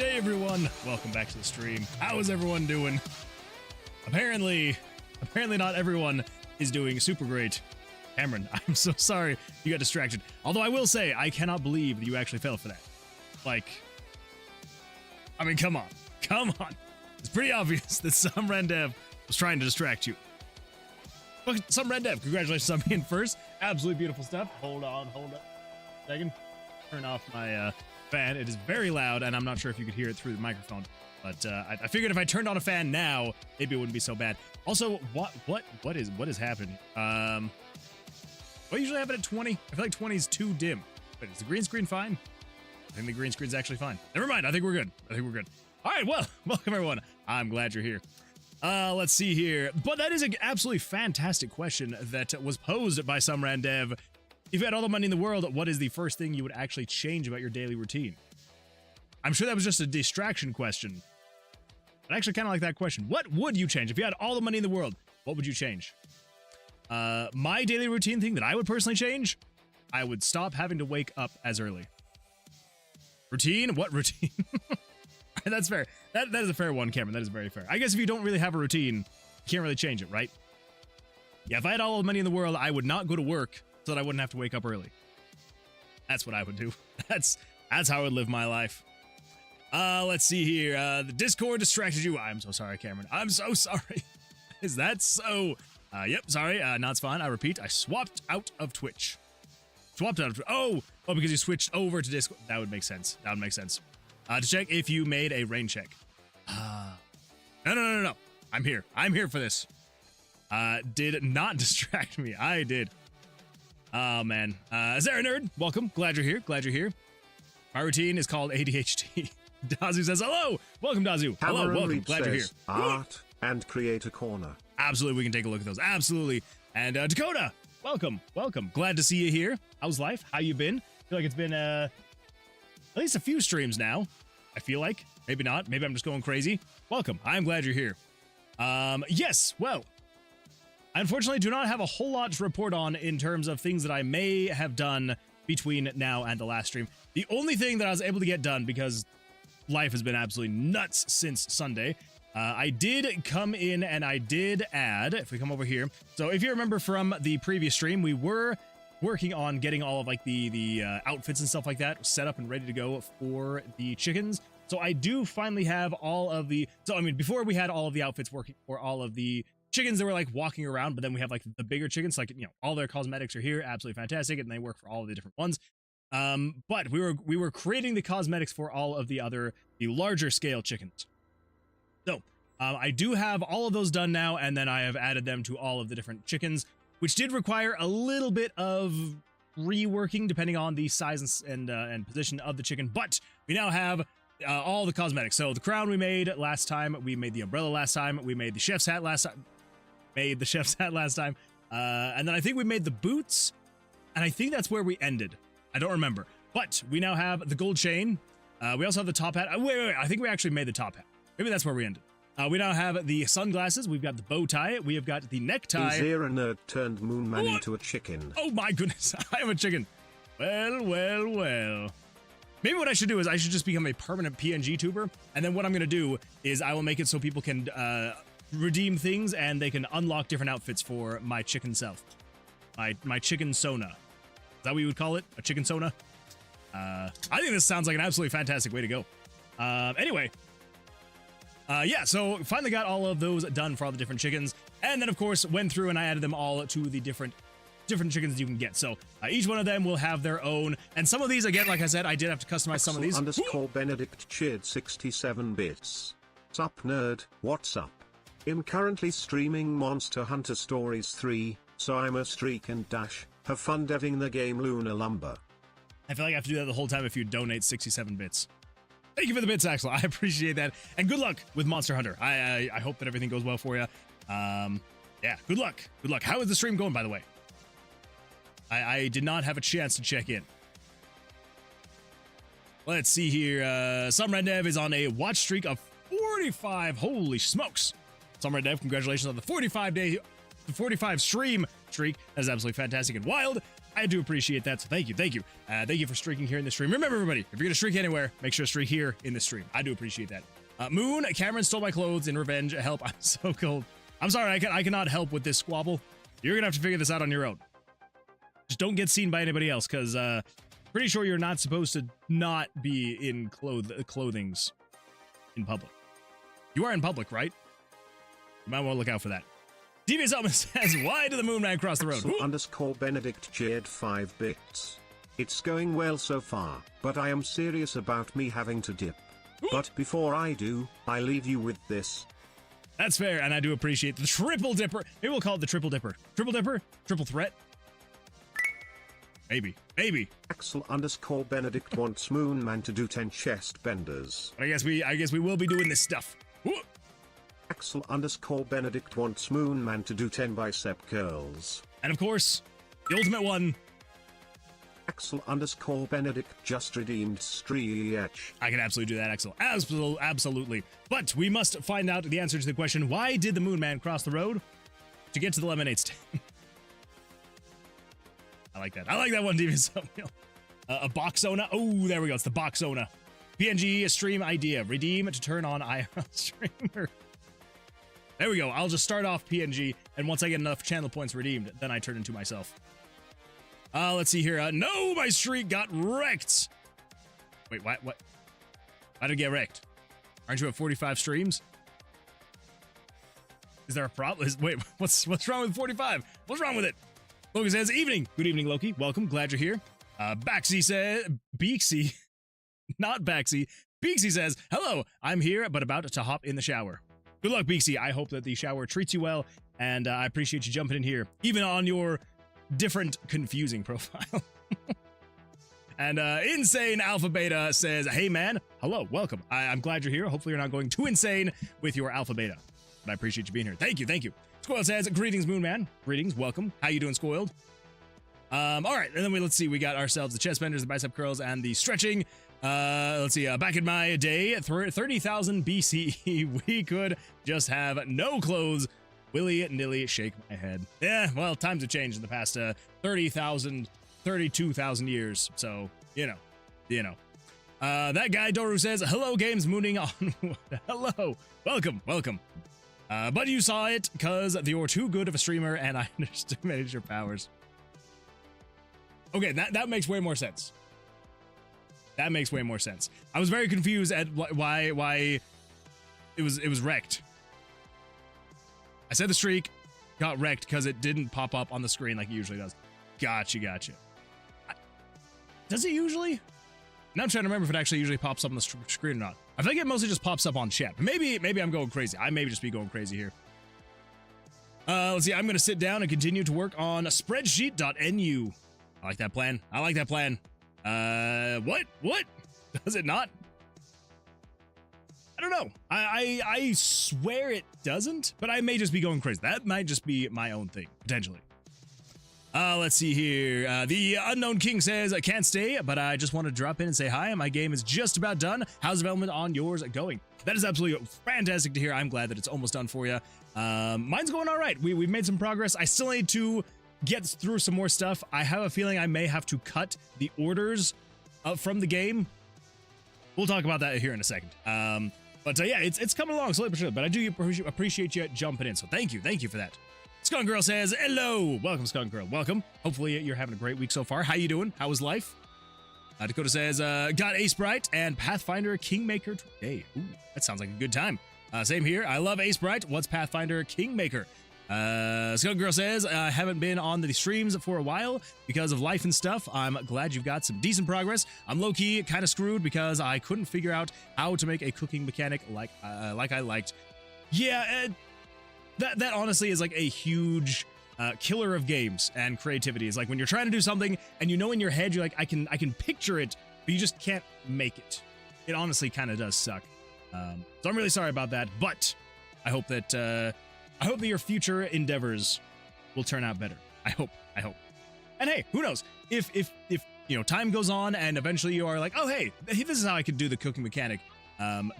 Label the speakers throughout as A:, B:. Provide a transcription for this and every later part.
A: day, everyone. Welcome back to the stream. How is everyone doing? Apparently not everyone is doing super great. Cameron, I'm so sorry you got distracted. Although I will say, I cannot believe that you actually fell for that. Like, I mean, come on. It's pretty obvious that some Gamedev was trying to distract you. But some Gamedev, congratulations on being first. Absolutely beautiful stuff. Hold on a second. Turn off my fan. It is very loud, and I'm not sure if you could hear it through the microphone. But I figured if I turned on a fan now, maybe it wouldn't be so bad. Also, what is happening? What usually happen at 20? I feel like 20 is too dim. But is the green screen fine? I think the green screen's actually fine. Never mind. I think we're good. All right. Well, welcome everyone. I'm glad you're here. Let's see here. But that is an absolutely fantastic question that was posed by some Gamedev. If you had all the money in the world, what is the first thing you would actually change about your daily routine? I'm sure that was just a distraction question. I actually kind of like that question. What would you change? If you had all the money in the world, what would you change? My daily routine thing that I would personally change, I would stop having to wake up as early. Routine? What routine? That's fair. That is a fair one, Cameron. That is very fair. I guess if you don't really have a routine, you can't really change it, right? Yeah, if I had all the money in the world, I would not go to work so that I wouldn't have to wake up early. That's what I would do. That's how I would live my life. Let's see here. The Discord distracted you. I'm so sorry, Cameron. I'm so sorry. Is that so? Yep, sorry. No, it's fine. I repeat, I swapped out of Twitch. Oh, because you switched over to Discord. That would make sense. To check if you made a rain check. No. I'm here for this. Did not distract me. I did. Oh, man. RaZeR Nerd, welcome. Glad you're here. My routine is called ADHD. Dazu says hello. Welcome, Dazu. Hello, welcome. Glad you're here.
B: Art and create a corner.
A: Absolutely, we can take a look at those. Absolutely. And Dakota, welcome. Glad to see you here. How's life? How you been? I feel like it's been at least a few streams now. I feel like. Maybe not. Maybe I'm just going crazy. Welcome. I'm glad you're here. Yes, well, I unfortunately do not have a whole lot to report on in terms of things that I may have done between now and the last stream. The only thing that I was able to get done, because life has been absolutely nuts since Sunday, I did come in and I did add, if we come over here, so if you remember from the previous stream, we were working on getting all of like the outfits and stuff like that set up and ready to go for the chickens. So I do finally have all of the, so I mean, before we had all of the outfits working for all of the chickens that were like walking around, but then we have like the bigger chickens, like, you know, all their cosmetics are here, absolutely fantastic, and they work for all of the different ones. But we were creating the cosmetics for all of the larger scale chickens. So I do have all of those done now, and then I have added them to all of the different chickens, which did require a little bit of reworking depending on the size and position of the chicken. But we now have all the cosmetics. So the crown we made last time, we made the umbrella last time, we made the chef's hat last time. And then I think we made the boots, and I think that's where we ended. I don't remember. But we now have the gold chain. We also have the top hat. Wait. I think we actually made the top hat. Maybe that's where we ended. We now have the sunglasses. We've got the bow tie. We have got the necktie.
B: RaZeR Nerd turned Moon Man into a chicken.
A: Oh my goodness. I am a chicken. Well. Maybe what I should do is I should just become a permanent PNG tuber. And then what I'm going to do is I will make it so people can redeem things and they can unlock different outfits for my chicken self. My chicken sona. Is that what you would call it? A chicken sona? I think this sounds like an absolutely fantastic way to go. Anyway. Yeah, so finally got all of those done for all the different chickens. And then, of course, went through and I added them all to the different chickens you can get. So each one of them will have their own. And some of these, again, like I said, I did have to customize some of these.
B: _ Benedict cheered 67 bits. Sup nerd, what's up? I'm currently streaming Monster Hunter Stories 3, so I'm a streak and dash. Have fun deving the game Lunar Lumber.
A: I feel like I have to do that the whole time if you donate 67 bits. Thank you for the bits, Axel. I appreciate that. And good luck with Monster Hunter. I hope that everything goes well for you. Yeah, good luck. How is the stream going, by the way? I did not have a chance to check in. Let's see here. Some Gamedev is on a watch streak of 45. Holy smokes. Some Gamedev, congratulations on the 45 stream streak. That is absolutely fantastic and wild. I do appreciate that, so thank you. Thank you for streaking here in the stream. Remember, everybody, if you're gonna streak anywhere, make sure to streak here in the stream. I do appreciate that. Moon, Cameron stole my clothes in revenge. Help, I'm so cold. I'm sorry, I cannot help with this squabble. You're gonna have to figure this out on your own. Just don't get seen by anybody else, because pretty sure you're not supposed to not be in clothings in public. You are in public, right? You might want to look out for that. Devious Element says, why did the Moon Man cross the road?
B: _ Benedict Jade 5 bits. It's going well so far, but I am serious about me having to dip. But before I do, I leave you with this.
A: That's fair, and I do appreciate the Triple Dipper. Maybe we'll call it the Triple Dipper. Triple Dipper? Triple Threat? Maybe.
B: Axel _ Benedict wants Moon Man to do 10 chest benders.
A: I guess we will be doing this stuff. Woo!
B: Axel _ Benedict wants Moon Man to do 10 bicep curls.
A: And of course, the ultimate one.
B: Axel _ Benedict just redeemed Stretch.
A: I can absolutely do that, Axel. Absolutely. But we must find out the answer to the question, why did the Moon Man cross the road? To get to the lemonade stand. I like that. I like that one, Devious. A Boxona. Oh, there we go. It's the Boxona. PNG stream idea. Redeem to turn on IRL streamer. There we go. I'll just start off PNG, and once I get enough channel points redeemed, then I turn into myself. Let's see here. No, my streak got wrecked. Wait, what? Why did it get wrecked? Aren't you at 45 streams? Is there a problem? Wait, what's wrong with 45? What's wrong with it? Loki says, evening. Good evening, Loki. Welcome. Glad you're here. Baxi says, Beaksy, not Baxi. Beaksy says, hello. I'm here, but about to hop in the shower. Good luck, Beaksy. I hope that the shower treats you well, and I appreciate you jumping in here, even on your different, confusing profile. And Insane Alpha Beta says, hey, man. Hello. Welcome. I'm glad you're here. Hopefully you're not going too insane with your Alpha Beta, but I appreciate you being here. Thank you. Scoiled says, greetings, Moon Man. Greetings, welcome. How you doing, Scoiled? All right, and then let's see. We got ourselves the chest benders, the bicep curls, and the stretching. Let's see. Back in my day, 30,000 BCE, we could just have no clothes. Willy-nilly shake my head. Yeah, well, times have changed in the past 30,000, 32,000 years. So, you know. That guy, Doru, says, hello, games mooning on. Hello. Welcome. But you saw it because you're too good of a streamer and I underestimated your powers. Okay, that makes way more sense. That makes way more sense. I was very confused at why it was wrecked. I said the streak got wrecked because it didn't pop up on the screen like it usually does. Gotcha. Does it usually? Now I'm trying to remember if it actually usually pops up on the screen or not. I think it mostly just pops up on chat. Maybe I'm going crazy. I may just be going crazy here. Let's see. I'm going to sit down and continue to work on spreadsheet.nu. I like that plan. What? Does it not? I don't know. I swear it doesn't, but I may just be going crazy. That might just be my own thing, potentially. Let's see here. The Unknown King says, I can't stay, but I just want to drop in and say hi. My game is just about done. How's development on yours going? That is absolutely fantastic to hear. I'm glad that it's almost done for you. Mine's going all right. We've made some progress. I still need to get through some more stuff. I have a feeling I may have to cut the orders from the game. We'll talk about that here in a second. But yeah, it's coming along slowly but surely. But I do appreciate you jumping in. So thank you for that. Skunk Girl says, hello. Welcome, Skunk Girl. Welcome. Hopefully you're having a great week so far. How you doing? How was life? Dakota says, got Ace Bright and Pathfinder Kingmaker today. Ooh, that sounds like a good time. Same here. I love Ace Bright. What's Pathfinder Kingmaker? Skunk Girl says, I haven't been on the streams for a while because of life and stuff. I'm glad you've got some decent progress. I'm low-key kind of screwed because I couldn't figure out how to make a cooking mechanic like I liked. Yeah, that honestly is like a huge killer of games and creativity. Is like when you're trying to do something and you know in your head you're like, I can picture it, but you just can't make it. It honestly kind of does suck. So I'm really sorry about that, but I hope that your future endeavors will turn out better. I hope. And hey, who knows? If you know, time goes on and eventually you are like, oh hey, this is how I could do the cooking mechanic.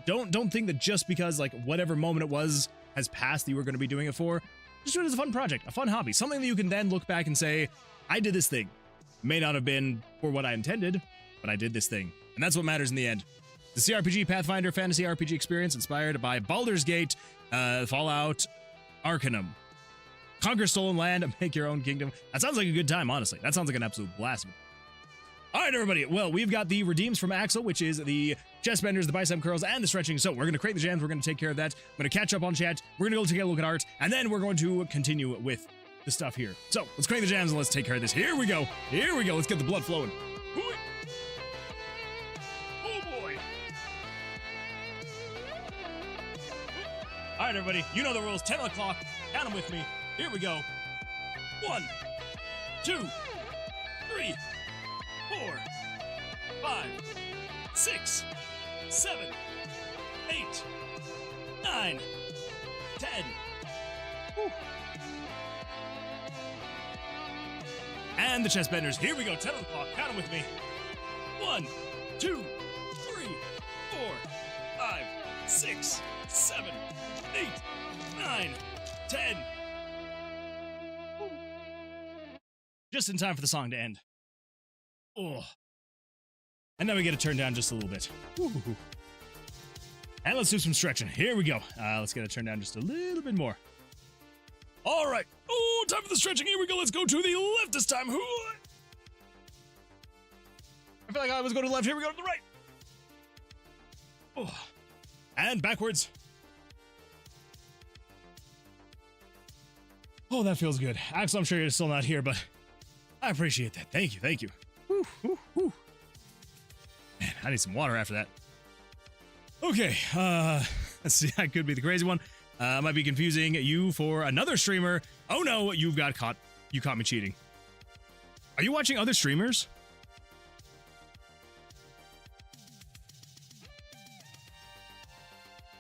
A: Don't think that just because like whatever moment it was has passed that you were going to be doing it for, Just do it as a fun project, a fun hobby, something that you can then look back and say, I did this thing. May not have been for what I intended, but I did this thing. And that's what matters in the end. The CRPG Pathfinder fantasy RPG experience inspired by Baldur's Gate, Fallout, Arcanum. Conquer stolen land and make your own kingdom. That sounds like a good time, honestly. That sounds like an absolute blast. All right, everybody. Well, we've got the redeems from Axel, which is the chest benders, the bicep curls, and the stretching. So we're going to create the gems. We're going to take care of that. I'm going to catch up on chat. We're going to go take a look at art, and then we're going to continue with the stuff here. So let's create the gems and let's take care of this. Here we go. Here we go. Let's get the blood flowing. Oh, boy. All right, everybody. You know the rules. 10 o'clock. Count them with me. Here we go. 1, 2, 3, 4, 5, 6, 7, 8, 9, 10. Whew. And the chest benders. Here we go. 10 o'clock. Count them with me. 1, 2, 3, 4, 5, 6, 7, 8, 9, 10. Whew. Just in time for the song to end. Oh. And now we get to turn down just a little bit. Woo-hoo-hoo. And let's do some stretching. Here we go. Let's get it turned down just a little bit more. All right. Oh, time for the stretching. Here we go. Let's go to the left this time. I feel like I always go to the left. Here we go to the right. Oh. And backwards. Oh, that feels good. Axel, I'm sure you're still not here, but I appreciate that. Thank you. Thank you. Whew, whew, whew. Man, I need some water after that. Okay, let's see. I could be the crazy one. Might be confusing you for another streamer. Oh no, you got caught. You caught me cheating. Are you watching other streamers?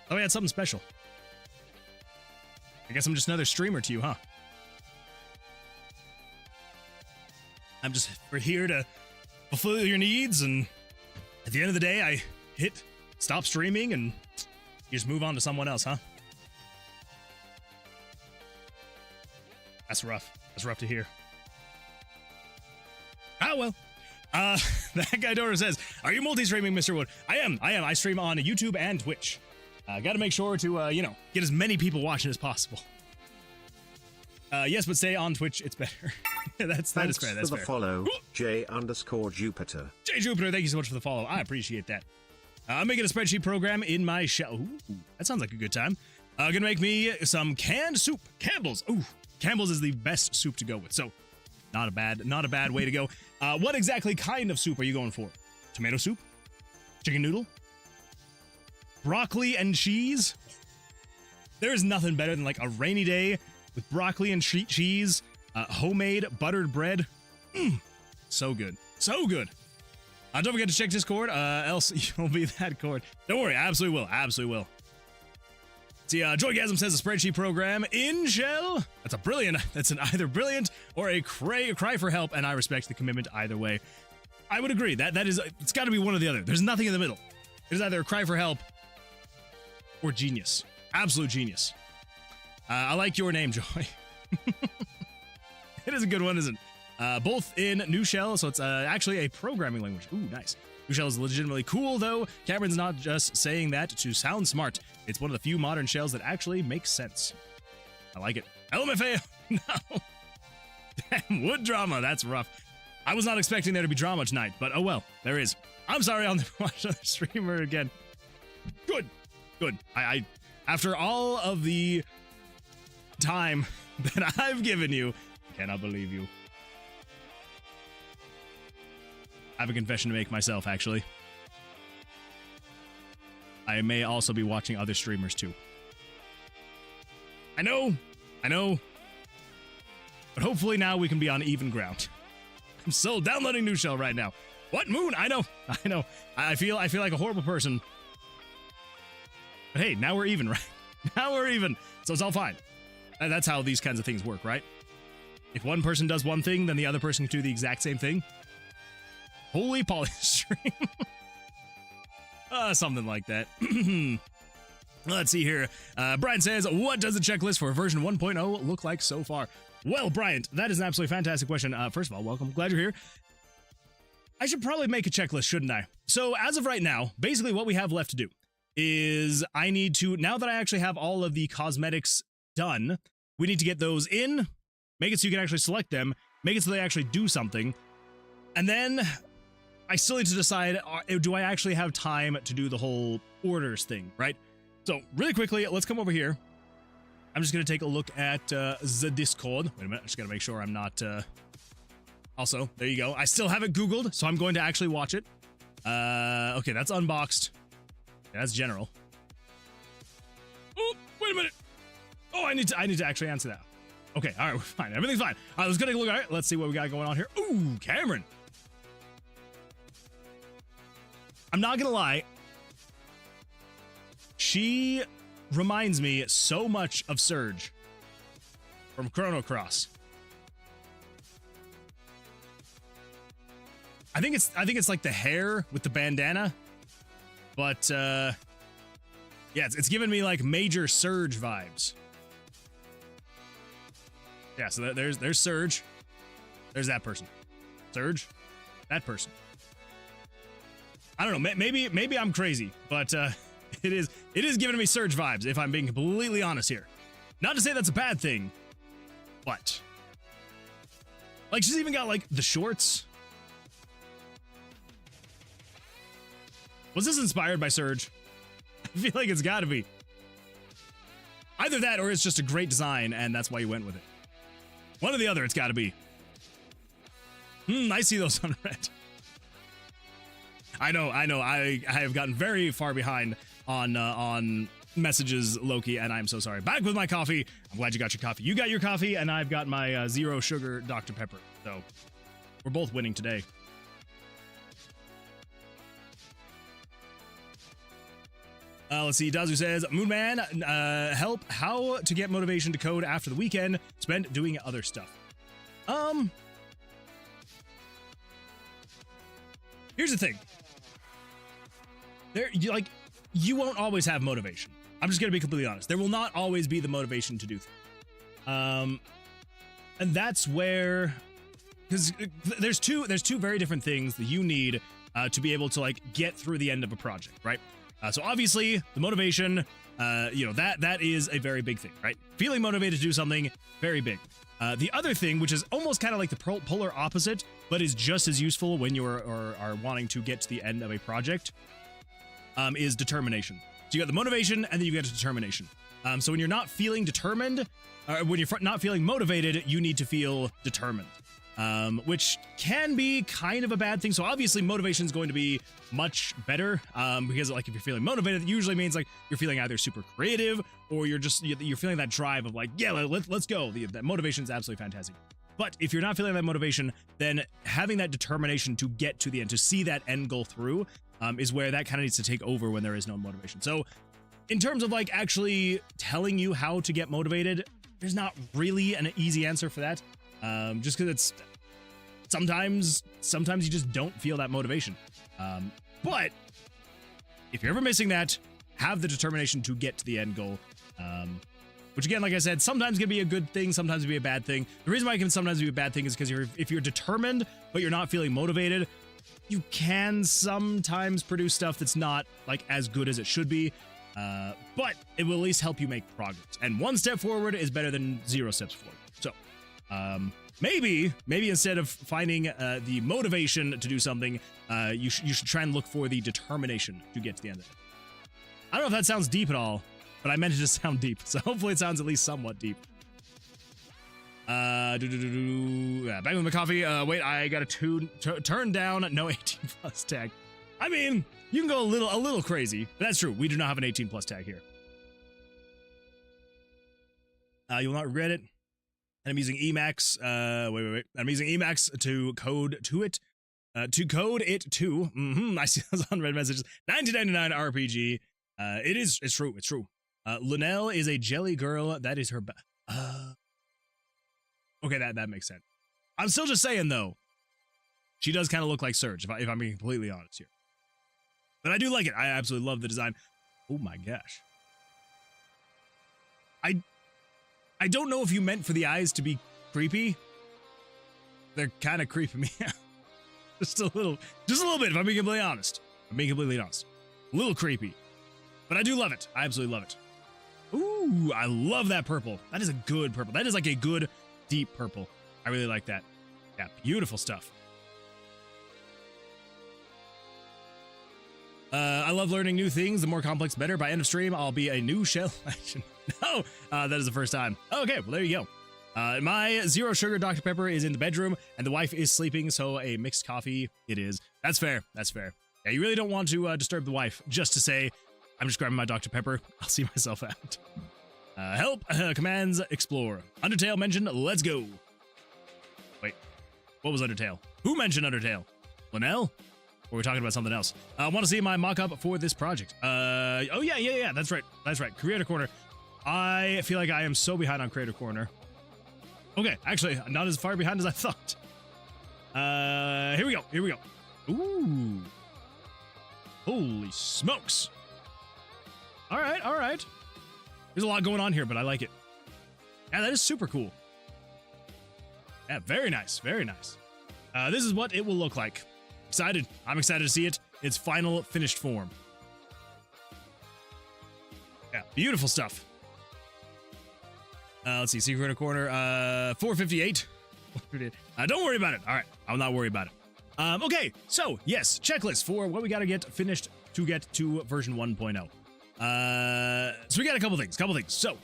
A: Oh, we had something special. I guess I'm just another streamer to you, huh? I'm just here to fulfill your needs, and at the end of the day, I hit stop streaming, and you just move on to someone else, huh? That's rough. That's rough to hear. Oh, well. That guy Dora says, are you multi-streaming, Mr. Wood? I am. I stream on YouTube and Twitch. Got to make sure to, get as many people watching as possible. Yes, but stay on Twitch. It's better. that is fair. That's
B: for the
A: fair.
B: follow, J_Jupiter.
A: J Jupiter, thank you so much for the follow. I appreciate that. I'm making a spreadsheet program in my shell. Ooh, that sounds like a good time. Gonna make me some canned soup. Campbell's. Ooh, Campbell's is the best soup to go with. So, not a bad way to go. What exactly kind of soup are you going for? Tomato soup? Chicken noodle? Broccoli and cheese? There is nothing better than like a rainy day with broccoli and cheese, homemade buttered bread. So good. So good. Don't forget to check Discord, else you'll be that cord. Don't worry, absolutely will. Absolutely will. See, Joygasm says a spreadsheet program in shell. That's an either brilliant or a cry for help, and I respect the commitment either way. I would agree. That is, it's got to be one or the other. There's nothing in the middle. It is either a cry for help or genius. Absolute genius. I like your name, Joy. It is a good one, isn't it? Both in New Shell, so it's actually a programming language. Ooh, nice. New Shell is legitimately cool, though. Cameron's not just saying that to sound smart. It's one of the few modern shells that actually makes sense. I like it. LMFAO! No! Damn, wood drama. That's rough. I was not expecting there to be drama tonight, but oh well. There is. I'm sorry, I'll never watch another streamer again. Good. Good. I after all of the time that I've given you, I cannot believe you. I have a confession to make myself, actually. I may also be watching other streamers, too. I know. But hopefully now we can be on even ground. I'm still downloading New Shell right now. What, Moon? I know. I feel like a horrible person. But hey, now we're even, right? Now we're even. So it's all fine. That's how these kinds of things work, right? If one person does one thing, then the other person can do the exact same thing. Holy polystream. Something like that. Let's see here. Brian says, what does the checklist for version 1.0 look like so far? Well, Bryant, that is an absolutely fantastic question. First of all, welcome. Glad you're here. I should probably make a checklist, shouldn't I? So as of right now, basically what we have left to do is I need to, now that I actually have all of the cosmetics done, we need to get those in, make it so you can actually select them, make it so they actually do something, and then I still need to decide, do I actually have time to do the whole orders thing, right? So really quickly, let's come over here. I'm just going to take a look at the Discord. Wait a minute, I just got to make sure I'm not... Also, there you go. I still have it Googled, so I'm going to actually watch it. Okay, that's unboxed. Yeah, that's general. Oh, wait a minute. Oh, I need to actually answer that. Okay, all right, we're fine. Everything's fine. All right, let's go take a look. All right, let's see what we got going on here. Ooh, Cameron. I'm not going to lie. She reminds me so much of Surge from Chrono Cross. I think it's like the hair with the bandana, but yeah, it's giving me like major Surge vibes. Yeah, so there's Surge. There's that person. Surge, that person. I don't know. Maybe I'm crazy, but it is giving me Surge vibes. If I'm being completely honest here, not to say that's a bad thing, but like she's even got like the shorts. Was this inspired by Surge? I feel like it's gotta be. Either that or it's just a great design and that's why you went with it. One or the other, it's gotta be. I see those on red. I know. I have gotten very far behind on messages, Loki, and I'm so sorry. Back with my coffee. I'm glad you got your coffee. You got your coffee, and I've got my zero sugar Dr. Pepper. So we're both winning today. Let's see. Dazu says, Moonman, help how to get motivation to code after the weekend spent doing other stuff. Here's the thing. You won't always have motivation. I'm just gonna be completely honest. There will not always be the motivation to do things. And that's where, because there's two very different things that you need to be able to like get through the end of a project, right? So obviously the motivation, that is a very big thing, right? Feeling motivated to do something, very big. The other thing, which is almost kind of like the polar opposite, but is just as useful when you are wanting to get to the end of a project, is determination. So you got the motivation and then you get determination. So when you're not feeling determined, when you're not feeling motivated, you need to feel determined. Which can be kind of a bad thing. So obviously motivation is going to be much better, because like if you're feeling motivated, it usually means like you're feeling either super creative or you're feeling that drive of like, yeah, let's go. That motivation is absolutely fantastic. But if you're not feeling that motivation, then having that determination to get to the end, to see that end goal through, is where that kind of needs to take over when there is no motivation. So in terms of like actually telling you how to get motivated, there's not really an easy answer for that. Just because it's sometimes you just don't feel that motivation. But if you're ever missing that, have the determination to get to the end goal. Which again, like I said, sometimes can be a good thing, sometimes can be a bad thing. The reason why it can sometimes be a bad thing is because if you're determined, but you're not feeling motivated, you can sometimes produce stuff that's not like as good as it should be. But it will at least help you make progress. And one step forward is better than 0 steps forward. So, maybe instead of finding the motivation to do something, you should try and look for the determination to get to the end of it. I don't know if that sounds deep at all, but I meant it to sound deep, so hopefully it sounds at least somewhat deep. Back with my coffee. Wait, I got a turn down no 18 plus tag. I mean, you can go a little crazy, but that's true. We do not have an 18 plus tag here. You will not regret it. And I'm using Emacs. Wait. I'm using Emacs to code to it. It's I see those on red messages. 1999 RPG. It's true. Linnell is a jelly girl. That is her. Okay, that makes sense. I'm still just saying though. She does kind of look like Surge, if I'm being completely honest here. But I do like it. I absolutely love the design. Oh my gosh. I don't know if you meant for the eyes to be creepy. They're kind of creeping me out. Just a little bit, if I'm being completely honest. A little creepy. But I do love it. I absolutely love it. Ooh, I love that purple. That is a good purple. That is like a good, deep purple. I really like that. Yeah, beautiful stuff. I love learning new things. The more complex, better. By end of stream, I'll be a new shell. No, that is the first time. Okay, well, there you go. My zero sugar Dr. Pepper is in the bedroom, and the wife is sleeping, so a mixed coffee it is. That's fair. That's fair. Yeah, you really don't want to disturb the wife just to say, I'm just grabbing my Dr. Pepper. I'll see myself out. Help, commands, explore. Undertale mentioned, let's go. Wait, what was Undertale? Who mentioned Undertale? Linnell? Or are we talking about something else? I want to see my mock-up for this project. Oh yeah, that's right. Creator Corner. I feel like I am so behind on Creator Corner. Okay, actually, not as far behind as I thought. Here we go. Ooh. Holy smokes. All right. There's a lot going on here, but I like it. Yeah, that is super cool. Yeah, very nice. This is what it will look like. Excited. I'm excited to see it. Its final finished form. Yeah, beautiful stuff. Let's see, Secret in a Corner, 458. Don't worry about it. All right, I'll not worry about it. Okay, so, yes, checklist for what we gotta get finished to get to version 1.0. So we got a couple things. So,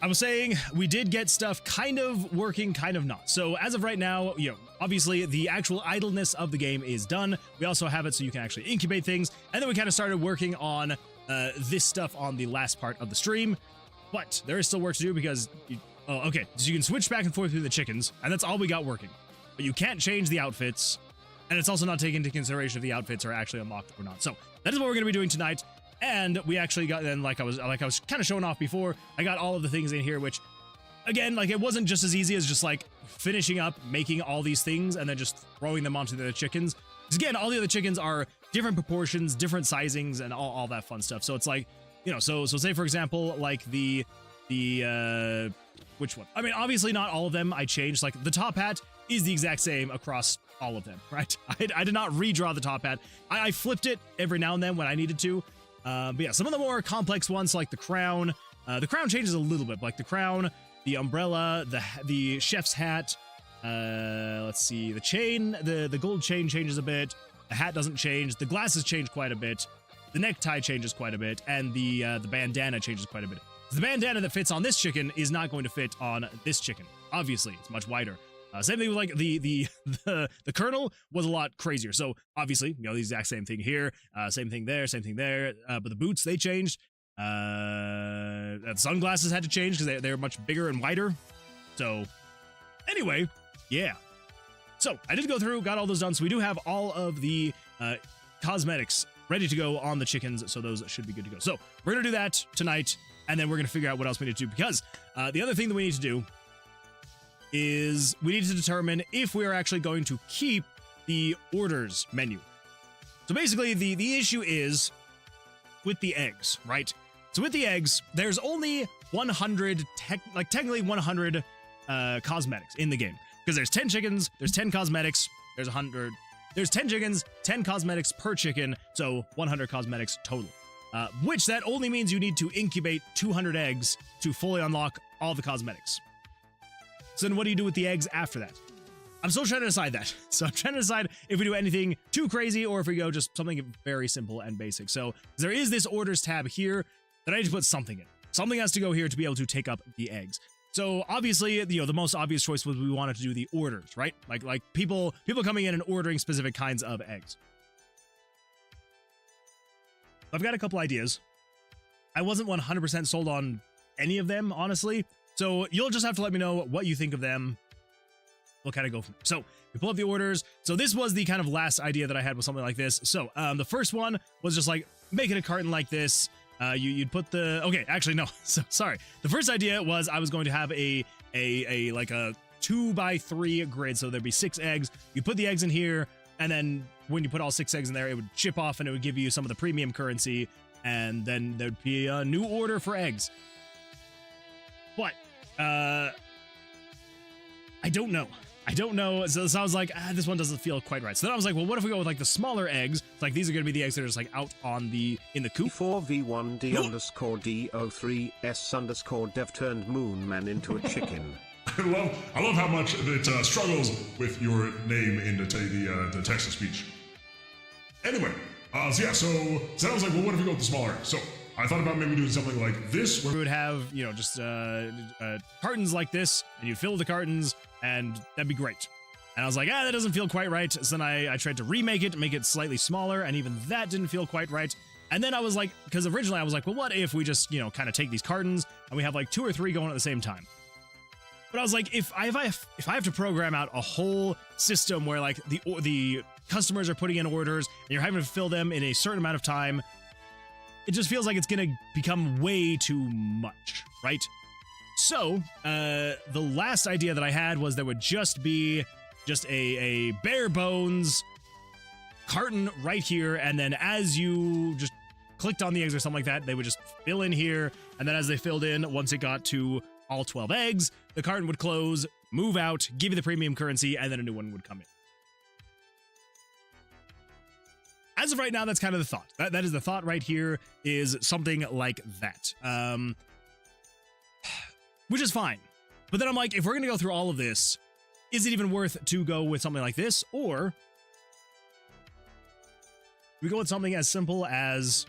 A: I was saying we did get stuff kind of working, kind of not. So as of right now, obviously the actual idleness of the game is done. We also have it so you can actually incubate things. And then we kind of started working on this stuff on the last part of the stream. But there is still work to do because, so you can switch back and forth through the chickens, and that's all we got working. But you can't change the outfits, and it's also not taken into consideration if the outfits are actually unlocked or not. So that is what we're going to be doing tonight. And we actually got, then like I was kind of showing off before, I got all of the things in here, which, again, like it wasn't just as easy as just like finishing up making all these things and then just throwing them onto the other chickens. Because again, all the other chickens are different proportions, different sizings, and all that fun stuff. So it's like, so say for example, like the which one? I mean, obviously not all of them I changed. Like the top hat is the exact same across all of them, right? I did not redraw the top hat. I flipped it every now and then when I needed to. But yeah, some of the more complex ones, like the crown changes a little bit, like the crown, the umbrella, the chef's hat, let's see, the chain, the gold chain changes a bit, the hat doesn't change, the glasses change quite a bit, the necktie changes quite a bit, and the bandana changes quite a bit. The bandana that fits on this chicken is not going to fit on this chicken. Obviously, it's much wider. Same thing with like the kernel was a lot crazier. So obviously, the exact same thing here, same thing there. But the boots, they changed. The sunglasses had to change because they're much bigger and wider. So anyway, yeah. So I did go through, got all those done. So we do have all of the cosmetics ready to go on the chickens. So those should be good to go. So we're going to do that tonight. And then we're going to figure out what else we need to do. Because the other thing that we need to do is we need to determine if we are actually going to keep the orders menu. So basically, the issue is with the eggs, right? So with the eggs, there's only 100, technically 100 cosmetics in the game. Because there's 10 chickens, there's 10 cosmetics, there's 100, there's 10 chickens, 10 cosmetics per chicken, so 100 cosmetics total. Which that only means you need to incubate 200 eggs to fully unlock all the cosmetics. So then what do you do with the eggs after that? I'm still trying to decide that. So I'm trying to decide if we do anything too crazy or if we go just something very simple and basic. So there is this orders tab here that I need to put something in. Something has to go here to be able to take up the eggs. So obviously, the most obvious choice was we wanted to do the orders, right? Like people coming in and ordering specific kinds of eggs. I've got a couple ideas. I wasn't 100% sold on any of them, honestly. So you'll just have to let me know what you think of them. We'll kind of go from there. So we pull up the orders. So this was the kind of last idea that I had with something like this. So the first one was just like making a carton like this. You'd put the, okay, actually no, so sorry. The first idea was I was going to have a 2x3 grid. So there'd be 6 eggs. You put the eggs in here, and then when you put all 6 eggs in there, it would chip off and it would give you some of the premium currency. And then there'd be a new order for eggs. But I don't know. I don't know. So I was like, this one doesn't feel quite right. So then I was like, well, what if we go with like the smaller eggs? It's like these are going to be the eggs that are just like out on in the coop.
B: 4v1d_co_ds_dev turned Moonman into a chicken.
C: I love how much it struggles with your name in the text to speech. Anyway, so I was like, well, what if we go with the smaller? So I thought about maybe doing something like this,
A: where we would have, you know, just cartons like this, and you'd fill the cartons, and that'd be great. And I was like, that doesn't feel quite right. So then I tried to remake it, make it slightly smaller, and even that didn't feel quite right. And then I was like, because originally I was like, well, what if we just, you know, kind of take these cartons and we have like 2 or 3 going at the same time? But I was like, if I have to program out a whole system where like the customers are putting in orders and you're having to fill them in a certain amount of time, it just feels like it's gonna become way too much, right? So the last idea that I had was there would just be a bare bones carton right here, and then as you just clicked on the eggs or something like that, they would just fill in here, and then as they filled in, once it got to all 12 eggs, the carton would close, move out, give you the premium currency, and then a new one would come in. As of right now, that's kind of the thought. That is the thought right here, is something like that. Which is fine. But then I'm like, if we're going to go through all of this, is it even worth to go with something like this? Or we go with something as simple as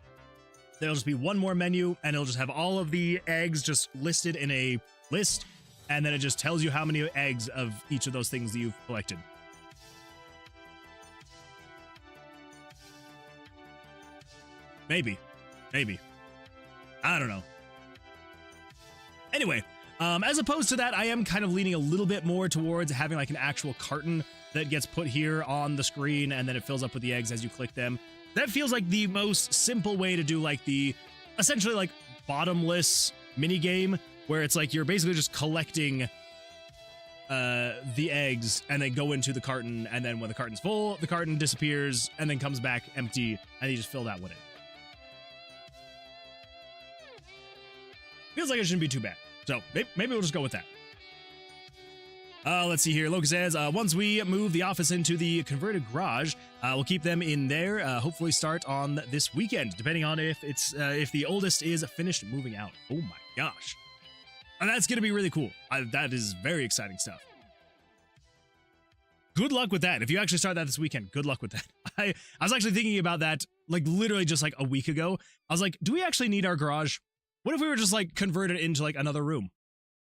A: there'll just be one more menu and it'll just have all of the eggs just listed in a list. And then it just tells you how many eggs of each of those things that you've collected. Maybe. I don't know. Anyway, as opposed to that, I am kind of leaning a little bit more towards having like an actual carton that gets put here on the screen and then it fills up with the eggs as you click them. That feels like the most simple way to do like the essentially like bottomless mini game where it's like you're basically just collecting the eggs and they go into the carton, and then when the carton's full, the carton disappears and then comes back empty and you just fill that one in. Feels like it shouldn't be too bad. So maybe we'll just go with that. Let's see here. Locus says, once we move the office into the converted garage, we'll keep them in there. Hopefully start on this weekend, depending on if the oldest is finished moving out. Oh my gosh. And that's going to be really cool. That is very exciting stuff. Good luck with that. If you actually start that this weekend, good luck with that. I was actually thinking about that like literally just like a week ago. I was like, do we actually need our garage? What if we were just like converted into like another room?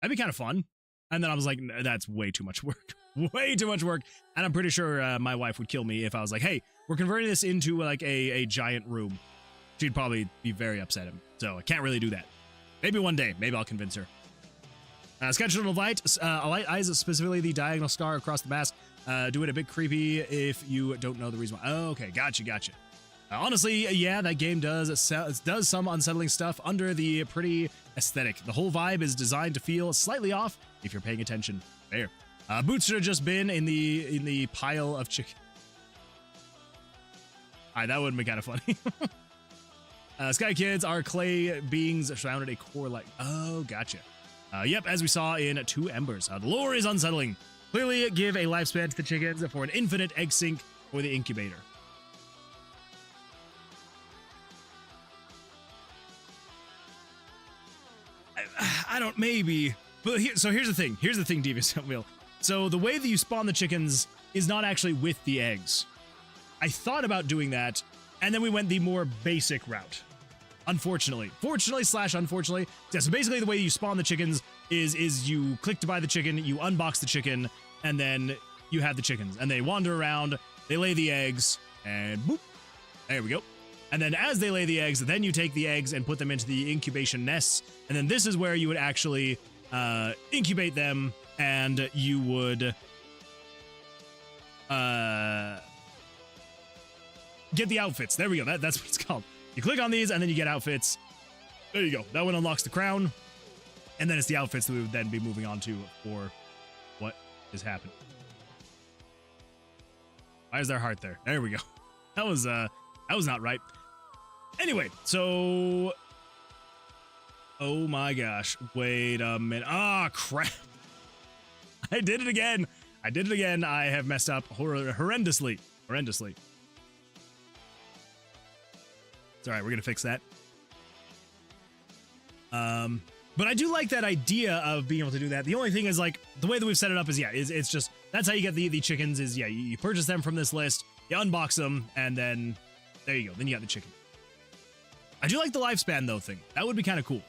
A: That'd be kind of fun. And then I was like, that's way too much work. Way too much work. And I'm pretty sure my wife would kill me if I was like, hey, we're converting this into like a giant room. She'd probably be very upset. So I can't really do that. Maybe one day. Maybe I'll convince her. Scheduled of light. Light eyes, specifically the diagonal scar across the mask. Do it a bit creepy if you don't know the reason why. Oh, okay. Gotcha. Honestly, yeah, that game does some unsettling stuff under the pretty aesthetic. The whole vibe is designed to feel slightly off if you're paying attention. There. Boots should have just been in the pile of chicken. Alright, that would have been kind of funny. Sky Kids are clay beings surrounded a core like... Oh, gotcha. Yep, as we saw in Two Embers. The lore is unsettling. Clearly give a lifespan to the chickens for an infinite egg sink for the incubator. I don't, maybe. But here's the thing. Here's the thing, Devious Wheel. So the way that you spawn the chickens is not actually with the eggs. I thought about doing that, and then we went the more basic route. Unfortunately. Fortunately/unfortunately. Yeah, so basically the way you spawn the chickens is you click to buy the chicken, you unbox the chicken, and then you have the chickens. And they wander around, they lay the eggs, and boop. There we go. And then as they lay the eggs, then you take the eggs and put them into the incubation nests. And then this is where you would actually incubate them, and you would get the outfits. There we go. That's what it's called. You click on these, and then you get outfits. There you go. That one unlocks the crown. And then it's the outfits that we would then be moving on to for what is happening. Why is there a heart there? There we go. That was not right. Anyway, so Oh my gosh. Wait a minute. Ah, crap. I did it again. I have messed up horrendously. It's all right. We're going to fix that. But I do like that idea of being able to do that. The only thing is, like, the way that we've set it up is, yeah, it's just, that's how you get the chickens is, yeah, you purchase them from this list, you unbox them, and then there you go. Then you got the chicken. I do like the lifespan, though, thing. That would be kind of cool.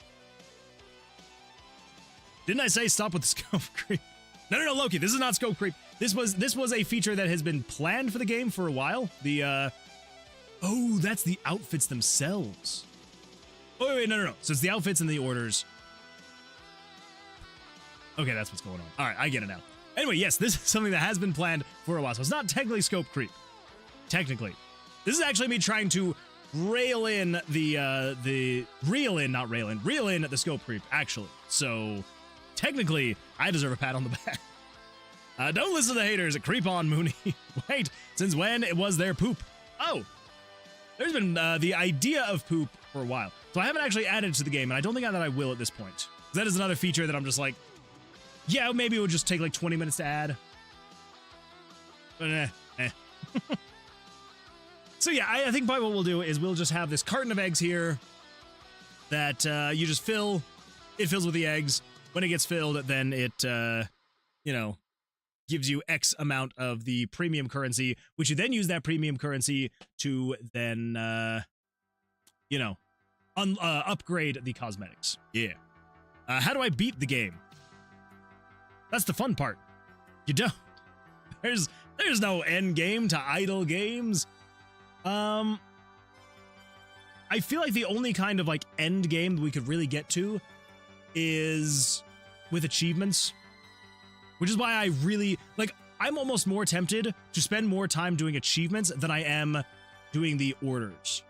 A: Didn't I say stop with the scope creep? No, Loki, this is not scope creep. This was a feature that has been planned for the game for a while. Oh, that's the outfits themselves. Oh, wait, no. So it's the outfits and the orders. Okay, that's what's going on. All right, I get it now. Anyway, yes, this is something that has been planned for a while, so it's not technically scope creep. Technically. This is actually me trying to reel in the scope creep, actually. So, technically, I deserve a pat on the back. Don't listen to the haters. Creep on, Mooney. Wait, since when it was their poop? Oh, there's been the idea of poop for a while. So I haven't actually added it to the game, and I don't think that I will at this point. That is another feature that I'm just like, yeah, maybe it would just take like 20 minutes to add. But So yeah, I think probably what we'll do is we'll just have this carton of eggs here that you just fill. It fills with the eggs. When it gets filled, then it, gives you X amount of the premium currency, which you then use that premium currency to then, upgrade the cosmetics. Yeah. How do I beat the game? That's the fun part. You don't. There's no end game to idle games. I feel like the only kind of like end game that we could really get to is with achievements, which is why I really like, I'm almost more tempted to spend more time doing achievements than I am doing the orders.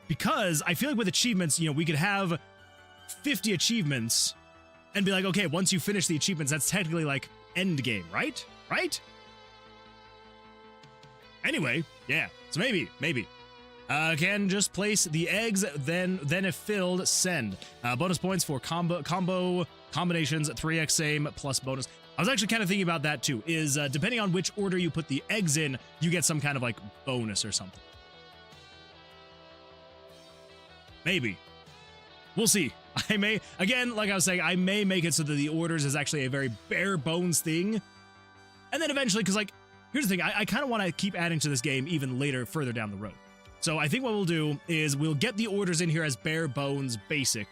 A: Because I feel like with achievements, we could have 50 achievements and be like, okay, once you finish the achievements, that's technically like end game, right? Right? Anyway, yeah, so maybe. Can just place the eggs, then if filled, send. Bonus points for combo combinations, 3x same plus bonus. I was actually kind of thinking about that too, is depending on which order you put the eggs in, you get some kind of like bonus or something. Maybe. We'll see. I may, again, like I was saying, I may make it so that the orders is actually a very bare bones thing. And then eventually, because like, here's the thing, I kind of want to keep adding to this game even later, further down the road. So I think what we'll do is we'll get the orders in here as bare bones basic.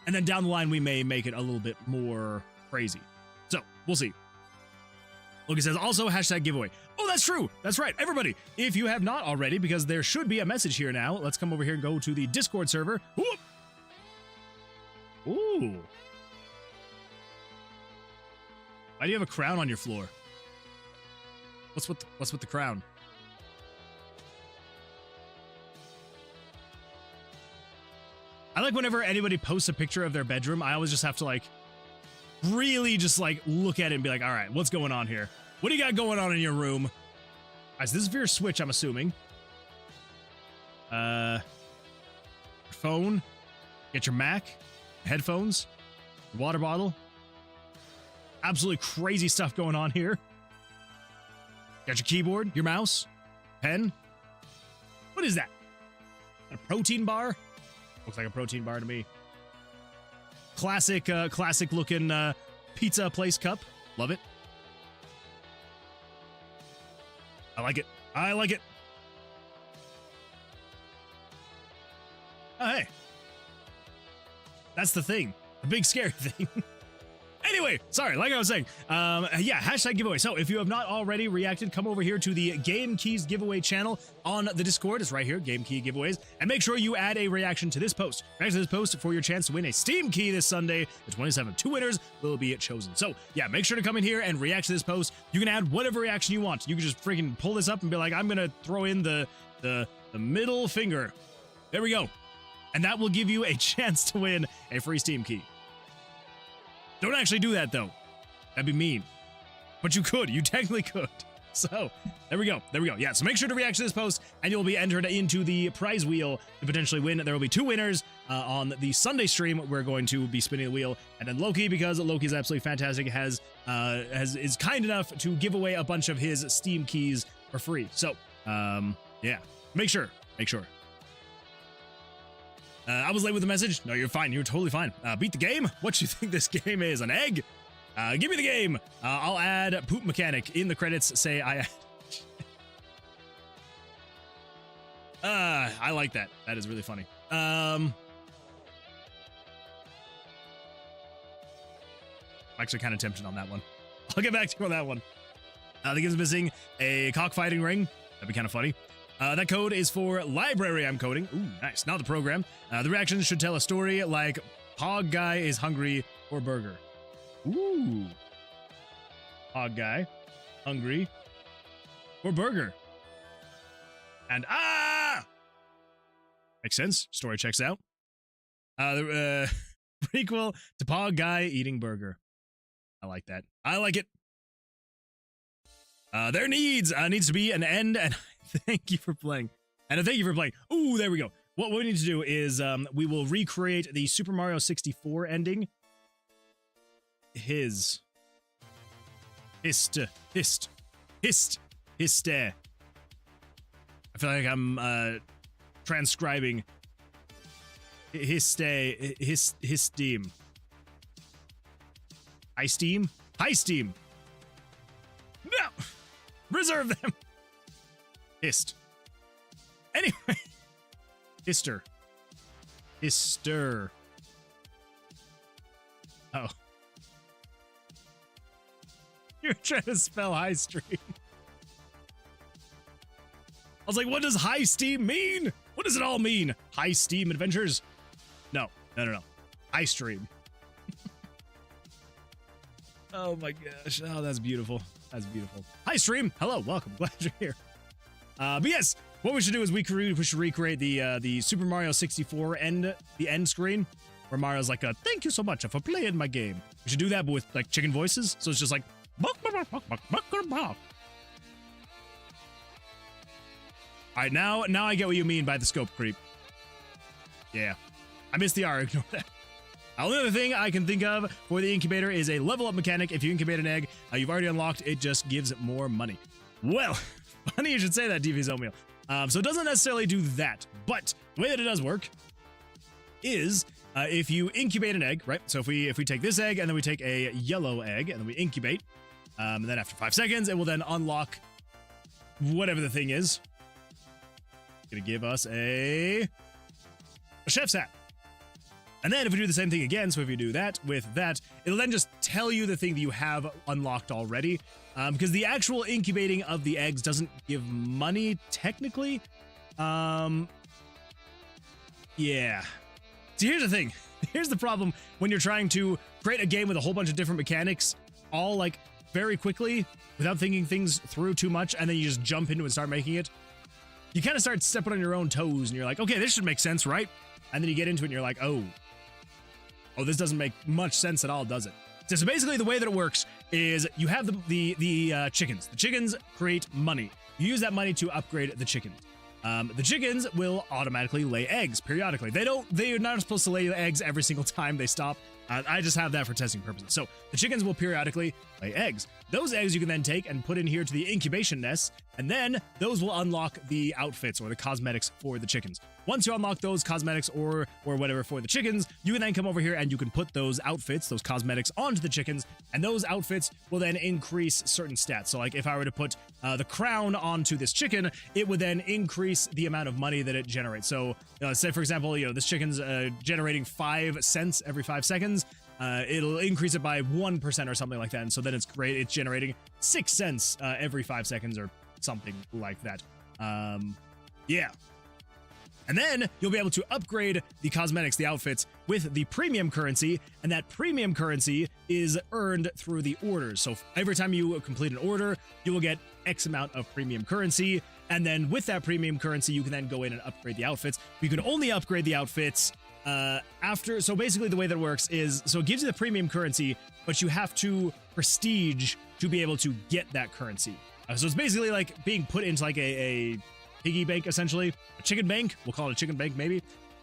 A: And then down the line, we may make it a little bit more crazy. So we'll see. Logan says, also hashtag giveaway. Oh, that's true. That's right. Everybody, if you have not already, because there should be a message here now, let's come over here and go to the Discord server. Whoop. Ooh. Why do you have a crown on your floor? What's with the crown? I like whenever anybody posts a picture of their bedroom, I always just have to like really just like look at it and be like, all right, what's going on here? What do you got going on in your room? All right, so this is for your Switch, I'm assuming. Your phone, get your Mac, headphones, your water bottle. Absolutely crazy stuff going on here. Got your keyboard, your mouse, pen. What is that? A protein bar? Looks like a protein bar to me. Classic looking pizza place cup. Love it. I like it. I like it. Oh, hey. That's the thing. The big scary thing. Anyway, sorry, like I was saying, yeah, hashtag giveaway. So if you have not already reacted, come over here to the Game Keys giveaway channel on the Discord. It's right here, Game Key Giveaways. And make sure you add a reaction to this post. React to this post for your chance to win a Steam key this Sunday, the 27th. 2 winners will be chosen. So yeah, make sure to come in here and react to this post. You can add whatever reaction you want. You can just freaking pull this up and be like, I'm going to throw in the middle finger. There we go. And that will give you a chance to win a free Steam key. Don't actually do that, though. That'd be mean. But you could. You technically could. So, there we go. There we go. Yeah, so make sure to react to this post, and you'll be entered into the prize wheel to potentially win. There will be 2 winners. on the Sunday stream, we're going to be spinning the wheel, and then Loki, because Loki is absolutely fantastic, is kind enough to give away a bunch of his Steam keys for free. So, yeah, make sure. I was late with the message. No, you're fine. You're totally fine. Beat the game? What you think this game is? An egg? Give me the game. I'll add poop mechanic in the credits. Say I like that. That is really funny. I'm actually kind of tempted on that one. I'll get back to you on that one. The game's missing a cockfighting ring. That'd be kind of funny. That code is for library I'm coding. Ooh, nice. Not the program. The reactions should tell a story like Pog Guy is hungry for burger. Ooh. Pog Guy, hungry for burger. And makes sense. Story checks out. The prequel to Pog Guy eating burger. I like that. I like it. There needs to be an end, and thank you for playing. And thank you for playing. Ooh, there we go. What we need to do is we will recreate the Super Mario 64 ending. Hist. I feel like I'm transcribing his steam. High steam? High steam. No! Reserve them. Hist. Anyway. Hister. Oh. You're trying to spell high stream. I was like, what does high steam mean? What does it all mean? High steam adventures? No. High stream. Oh my gosh. Oh, that's beautiful. That's beautiful. Hi, stream. Hello. Welcome. Glad you're here. But yes, what we should do is we should recreate the Super Mario 64 end screen where Mario's like, thank you so much for playing my game. We should do that, but with like chicken voices. So it's just like, all right, now I get what you mean by the scope creep. Yeah. I missed the R. Ignore that. The only other thing I can think of for the incubator is a level up mechanic. If you incubate an egg you've already unlocked, it just gives more money. Well, funny you should say that, DV's Oatmeal. So it doesn't necessarily do that, but the way that it does work is if you incubate an egg, right? So if we take this egg and then we take a yellow egg and then we incubate, and then after 5 seconds, it will then unlock whatever the thing is. It's gonna give us a chef's hat. And then if we do the same thing again, so if you do that with that, it'll then just tell you the thing that you have unlocked already. Because the actual incubating of the eggs doesn't give money, technically. Yeah. See, here's the thing. Here's the problem when you're trying to create a game with a whole bunch of different mechanics, all like very quickly, without thinking things through too much, and then you just jump into it and start making it. You kind of start stepping on your own toes, and you're like, okay, this should make sense, right? And then you get into it, and you're like, oh, this doesn't make much sense at all, does it? So basically, the way that it works is you have the chickens. The chickens create money. You use that money to upgrade the chickens. The chickens will automatically lay eggs periodically. They're not supposed to lay eggs every single time they stop. I just have that for testing purposes. So the chickens will periodically lay eggs. Those eggs you can then take and put in here to the incubation nests, and then those will unlock the outfits or the cosmetics for the chickens. Once you unlock those cosmetics or whatever for the chickens, you can then come over here and you can put those outfits, those cosmetics, onto the chickens, and those outfits will then increase certain stats. So like if I were to put the crown onto this chicken, it would then increase the amount of money that it generates. So say for example, this chicken's generating 5 cents every 5 seconds. It'll increase it by 1% or something like that. And so then it's great. It's generating 6 cents every 5 seconds or something like that. Yeah. And then you'll be able to upgrade the cosmetics, the outfits, with the premium currency, and that premium currency is earned through the orders. So every time you complete an order, you will get X amount of premium currency, and then with that premium currency, you can then go in and upgrade the outfits. You can only upgrade the outfits after. So basically the way that works is, so it gives you the premium currency, but you have to prestige to be able to get that currency. So it's basically like being put into like a piggy bank, essentially. A chicken bank. We'll call it a chicken bank, maybe.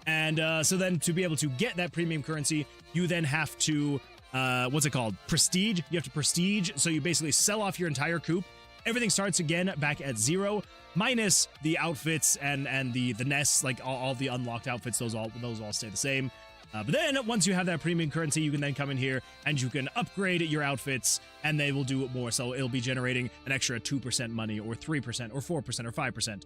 A: And so then to be able to get that premium currency, you then have to, what's it called? Prestige. You have to prestige. So you basically sell off your entire coop. Everything starts again back at 0, minus the outfits and the nests, like all the unlocked outfits. Those all stay the same. But then once you have that premium currency, you can then come in here and you can upgrade your outfits, and they will do it more. So it'll be generating an extra 2% money, or 3%, or 4%, or 5%.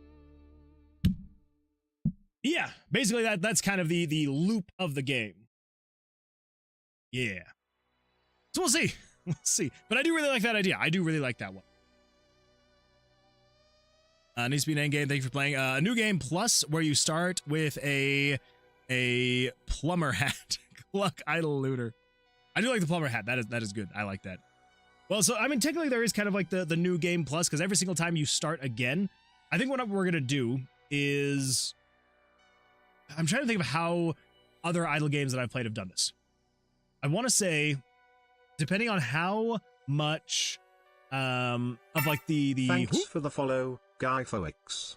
A: Yeah, basically that's kind of the loop of the game. Yeah. So we'll see. We'll see. But I do really like that idea. I do really like that one. Needs to be an end game. Thank you for playing. A new game plus, where you start with a plumber hat. Cluck idle looter. I do like the plumber hat. That is good. I like that. Well, so I mean, technically there is kind of like the new game plus, because every single time you start again, I think what we're gonna do is, I'm trying to think of how other idle games that I've played have done this. I want to say, depending on how much of like the
B: Thanks for the follow, Guy Fox.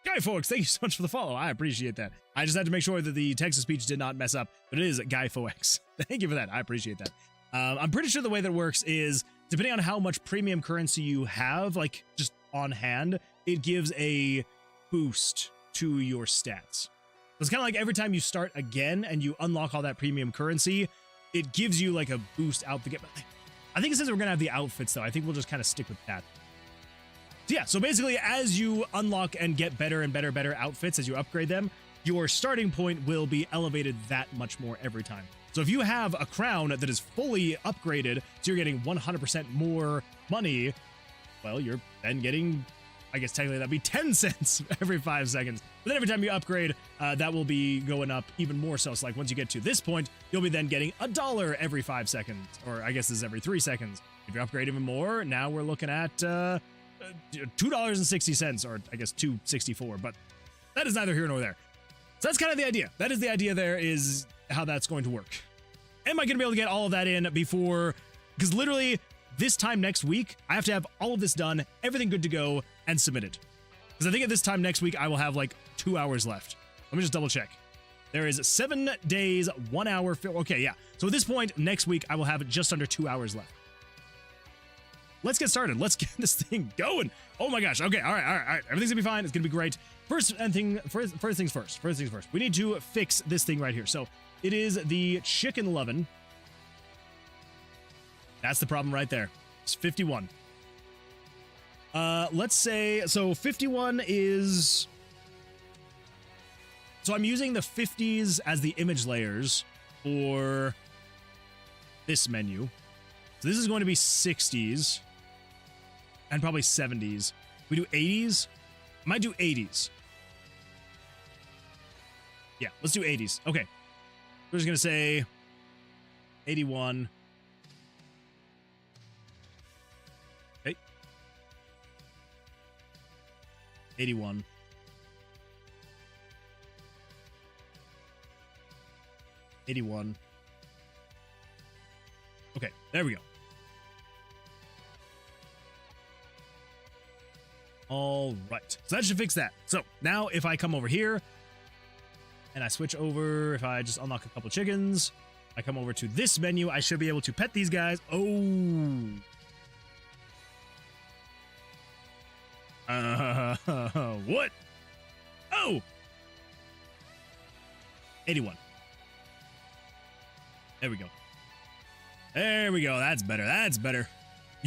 A: Guy Fox, thank you so much for the follow. I appreciate that. I just had to make sure that the text-to-speech did not mess up, but it is Guy Fox. Thank you for that. I appreciate that. I'm pretty sure the way that it works is, depending on how much premium currency you have, like just on hand, it gives a boost to your stats. It's kind of like every time you start again and you unlock all that premium currency, it gives you like a boost out the game. I think it says we're gonna have the outfits though. I think we'll just kind of stick with that. So yeah, so basically as you unlock and get better and better outfits, as you upgrade them, your starting point will be elevated that much more every time. So if you have a crown that is fully upgraded, so you're getting 100% more money, well, you're then getting, I guess technically that'd be 10 cents every 5 seconds. But then every time you upgrade, that will be going up even more so. So like once you get to this point, you'll be then getting $1 every 5 seconds, or I guess this is every 3 seconds. If you upgrade even more, now we're looking at $2.60, or I guess $2.64, but that is neither here nor there. So that's kind of the idea. That is the idea there, is how that's going to work. Am I going to be able to get all of that in before, because literally this time next week, I have to have all of this done, everything good to go, and submitted. Because I think at this time next week, I will have like 2 hours left. Let me just double check. There is 7 days, 1 hour. Okay, yeah. So at this point, next week, I will have just under 2 hours left. Let's get started. Let's get this thing going. Oh my gosh. Okay, all right. Everything's gonna be fine. It's gonna be great. First things first. We need to fix this thing right here. So it is the chicken lovin'. That's the problem right there. It's 51. Let's say, so 51 is, so I'm using the 50s as the image layers for this menu. So this is going to be 60s and probably 70s. We do 80s? I might do 80s. Yeah, let's do 80s. Okay. We're just going to say 81. Okay. 81. Okay, there we go. All right, so that should fix that. So now if I come over here and I switch over, if I just unlock a couple chickens, I come over to this menu, I should be able to pet these guys. Oh. What? Oh. 81. There we go. There we go. That's better. That's better.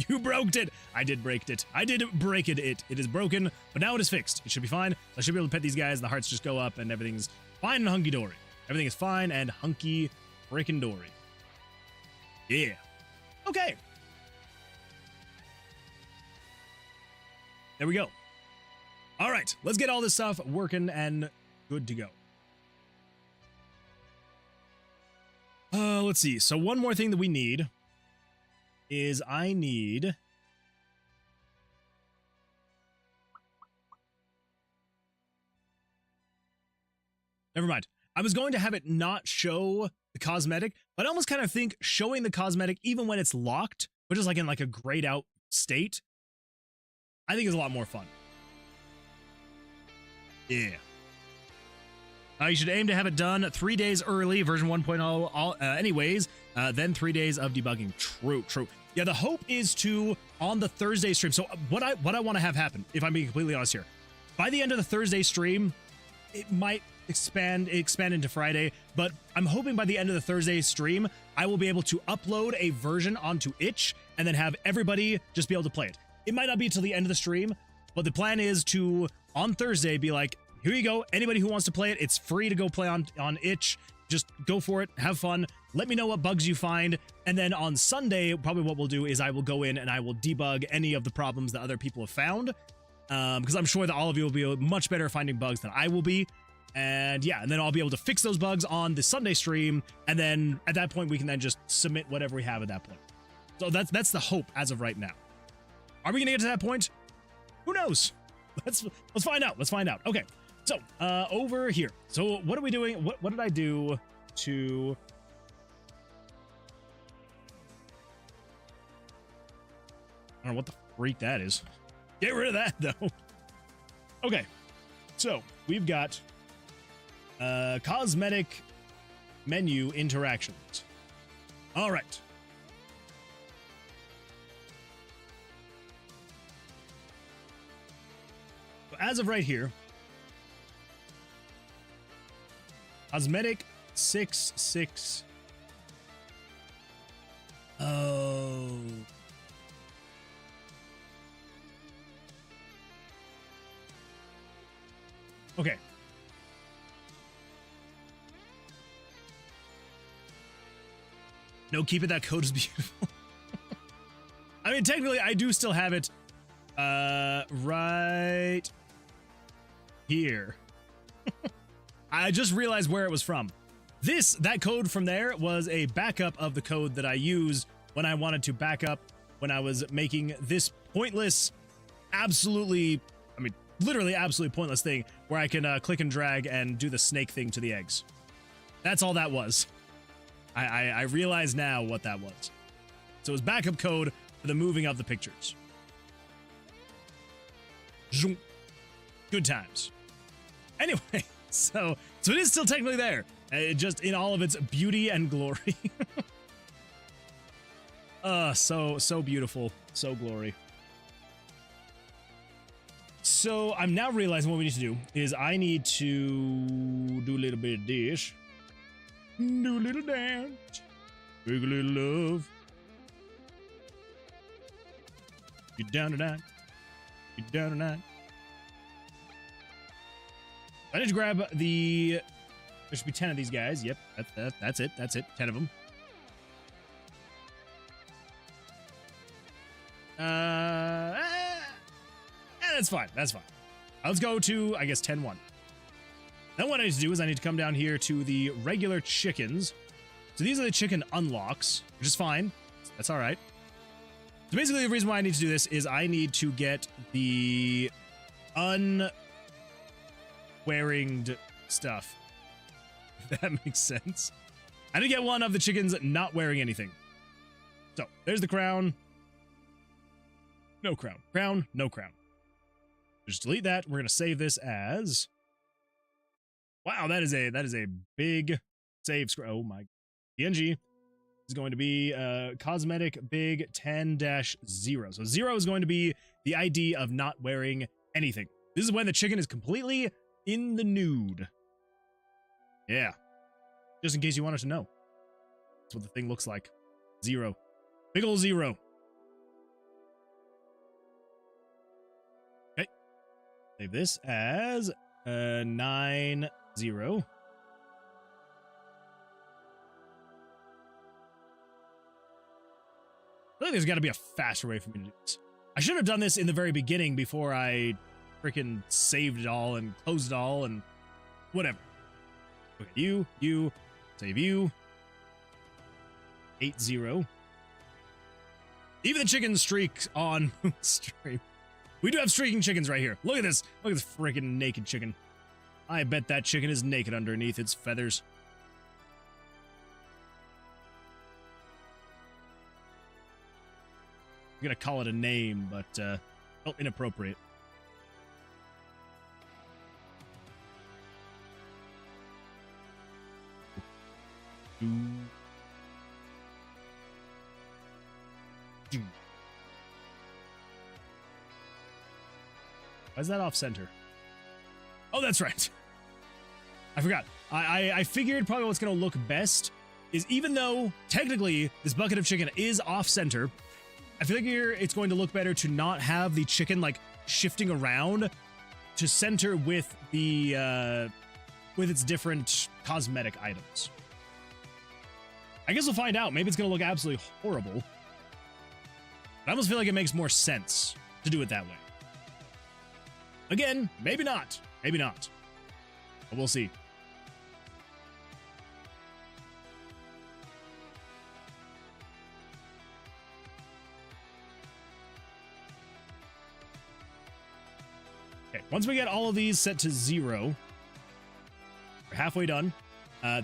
A: You broke it. I did break it. I did break it. It is broken, but now it is fixed. It should be fine. I should be able to pet these guys. The hearts just go up and everything's fine and hunky-dory. Everything is fine and hunky-freaking-dory. Yeah. Okay. There we go. All right. Let's get all this stuff working and good to go. Let's see. So one more thing that we need is I need... Never mind. I was going to have it not show the cosmetic, but I almost kind of think showing the cosmetic even when it's locked, but just like in like a grayed out state, I think is a lot more fun. Yeah. You should aim to have it done 3 days early, version 1.0, anyways, then 3 days of debugging. True. Yeah, the hope is to, on the Thursday stream, so what I want to have happen, if I'm being completely honest here, by the end of the Thursday stream, it might expand into Friday, but I'm hoping by the end of the Thursday stream, I will be able to upload a version onto itch and then have everybody just be able to play it. It might not be till the end of the stream, but the plan is to, on Thursday, be like, here you go, anybody who wants to play it, it's free to go play on itch, just go for it, have fun, let me know what bugs you find, and then on Sunday, probably what we'll do is I will go in and I will debug any of the problems that other people have found, because I'm sure that all of you will be much better at finding bugs than I will be. And yeah, and then I'll be able to fix those bugs on the Sunday stream, and then at that point we can then just submit whatever we have at that point. So that's the hope as of right now. Are we gonna get to that point? Who knows? Let's find out. Let's find out. Okay, so over here. So what are we doing? What did I do to? I don't know what the freak that is. Get rid of that though. Okay, so we've got cosmetic menu interactions. All right. So as of right here, cosmetic 6. Oh. Okay. No, keep it. That code is beautiful. I mean, technically, I do still have it right here. I just realized where it was from. That code from there was a backup of the code that I used when I wanted to back up when I was making this pointless, absolutely, I mean, literally absolutely pointless thing where I can click and drag and do the snake thing to the eggs. That's all that was. I realize now what that was. So it was backup code for the moving of the pictures. Zoom. Good times. Anyway, so it is still technically there, just in all of its beauty and glory. So beautiful, so glory. So I'm now realizing what we need to do is I need to do a little bit of dish. Do a little dance. Big a little love. Get down tonight. Get down tonight. I need to grab the... There should be 10 of these guys. Yep, that's it. That's it. 10 of them. That's fine. That's fine. Let's go to, I guess, 10-1. Then what I need to do is I need to come down here to the regular chickens. So these are the chicken unlocks, which is fine. That's all right. So basically the reason why I need to do this is I need to get the unwearinged stuff. If that makes sense. I need to get one of the chickens not wearing anything. So there's the crown. No crown. Crown, no crown. Just delete that. We're going to save this as... Wow, that is a big save screen. Oh my. PNG is going to be cosmetic big 10-0. So 0 is going to be the ID of not wearing anything. This is when the chicken is completely in the nude. Yeah. Just in case you wanted to know. That's what the thing looks like. 0. Big ol' 0. Okay. Save this as 9-0. I think there's got to be a faster way for me to do this. I should have done this in the very beginning before I freaking saved it all and closed it all and whatever. Okay, you, save you. 8-0. Even the chicken streaks on stream. We do have streaking chickens right here. Look at this. Look at this freaking naked chicken. I bet that chicken is naked underneath its feathers. I'm gonna call it a name, but felt inappropriate. Why is that off center? Oh, that's right. I forgot. I figured probably what's going to look best is, even though technically this bucket of chicken is off center, I figure it's going to look better to not have the chicken like shifting around, to center with the with its different cosmetic items. I guess we'll find out. Maybe it's going to look absolutely horrible. But I almost feel like it makes more sense to do it that way. Again, maybe not. Maybe not. But we'll see. Okay, once we get all of these set to 0, we're halfway done.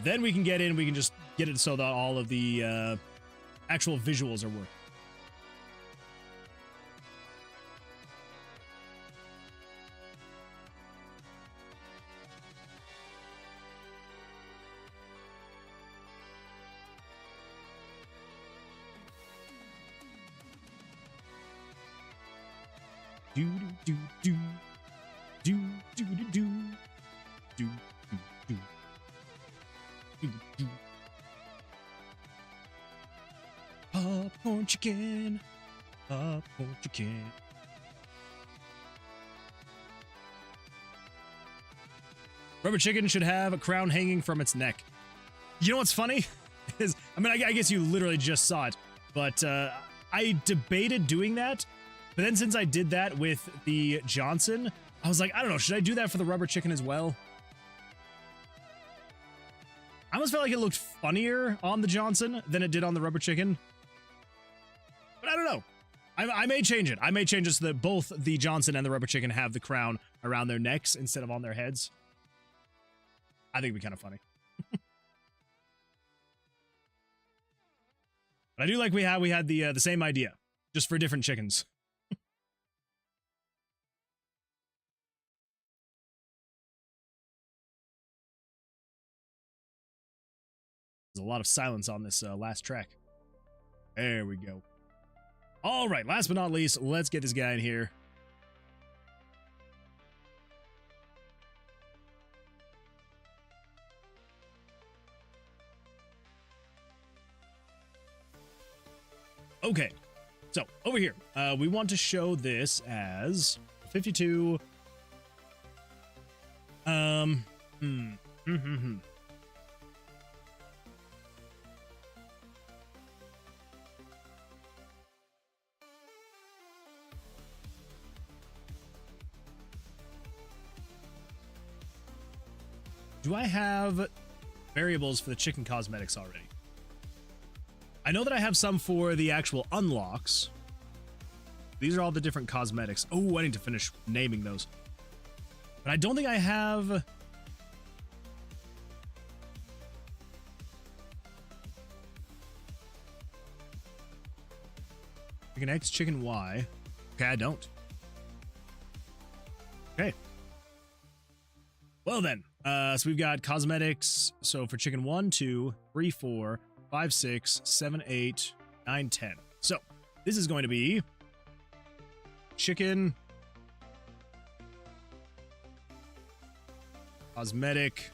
A: Then we can get in, we can just get it so that all of the actual visuals are working. Do do do do do do do do do do do. Popcorn chicken, popcorn chicken. Rubber chicken should have a crown hanging from its neck. You know what's funny? Is, I mean, I guess you literally just saw it, but I debated doing that. But then since I did that with the Johnson, I was like, I don't know, should I do that for the rubber chicken as well? I almost felt like it looked funnier on the Johnson than it did on the rubber chicken. But I don't know. I may change it. I may change it so that both the Johnson and the rubber chicken have the crown around their necks instead of on their heads. I think it'd be kind of funny. But I do like we had the same idea, just for different chickens. There's a lot of silence on this last track. There we go. All right, last but not least, let's get this guy in here. Okay, so over here, we want to show this as 52. Do I have variables for the chicken cosmetics already? I know that I have some for the actual unlocks. These are all the different cosmetics. Oh, I need to finish naming those. But I don't think I have... Chicken X, chicken Y. Okay, I don't. Okay. Well then, so we've got cosmetics. So for chicken 1, 2, 3, 4, 5, 6, 7, 8, 9, 10. So this is going to be chicken cosmetic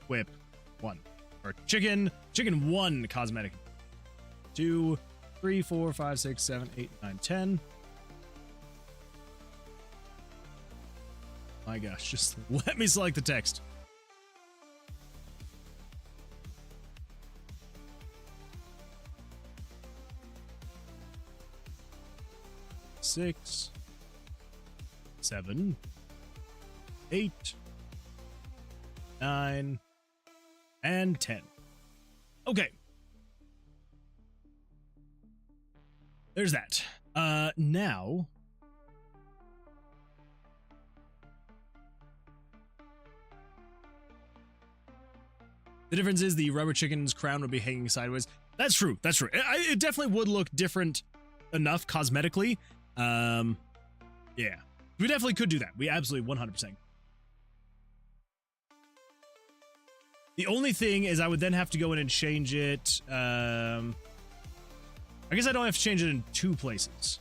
A: whip 1, or chicken 1 cosmetic 2, 3, 4, 5, 6, 7, 8, 9, 10. My gosh, just let me select the text. Six, 7, 8, 9, and 10. Okay. There's that. Now... The difference is the rubber chicken's crown would be hanging sideways. That's true. That's true. It definitely would look different enough cosmetically. Yeah. We definitely could do that. We absolutely 100%. The only thing is I would then have to go in and change it. I guess I don't have to change it in 2 places.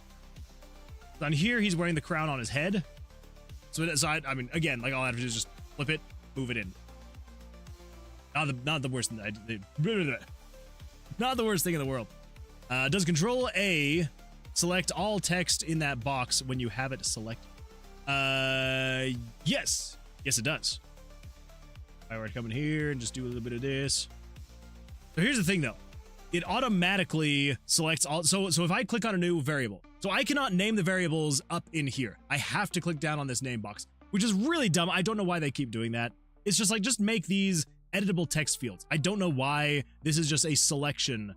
A: On here, he's wearing the crown on his head. So I mean, again, like all I have to do is just flip it, move it in. Not the worst thing. Not the worst thing in the world. Does Control A select all text in that box when you have it selected? Yes. Yes, it does. All right, we're coming here and just do a little bit of this. So here's the thing, though. It automatically selects all. So if I click on a new variable, so I cannot name the variables up in here. I have to click down on this name box, which is really dumb. I don't know why they keep doing that. It's just like, just make these editable text fields. I don't know why this is just a selection.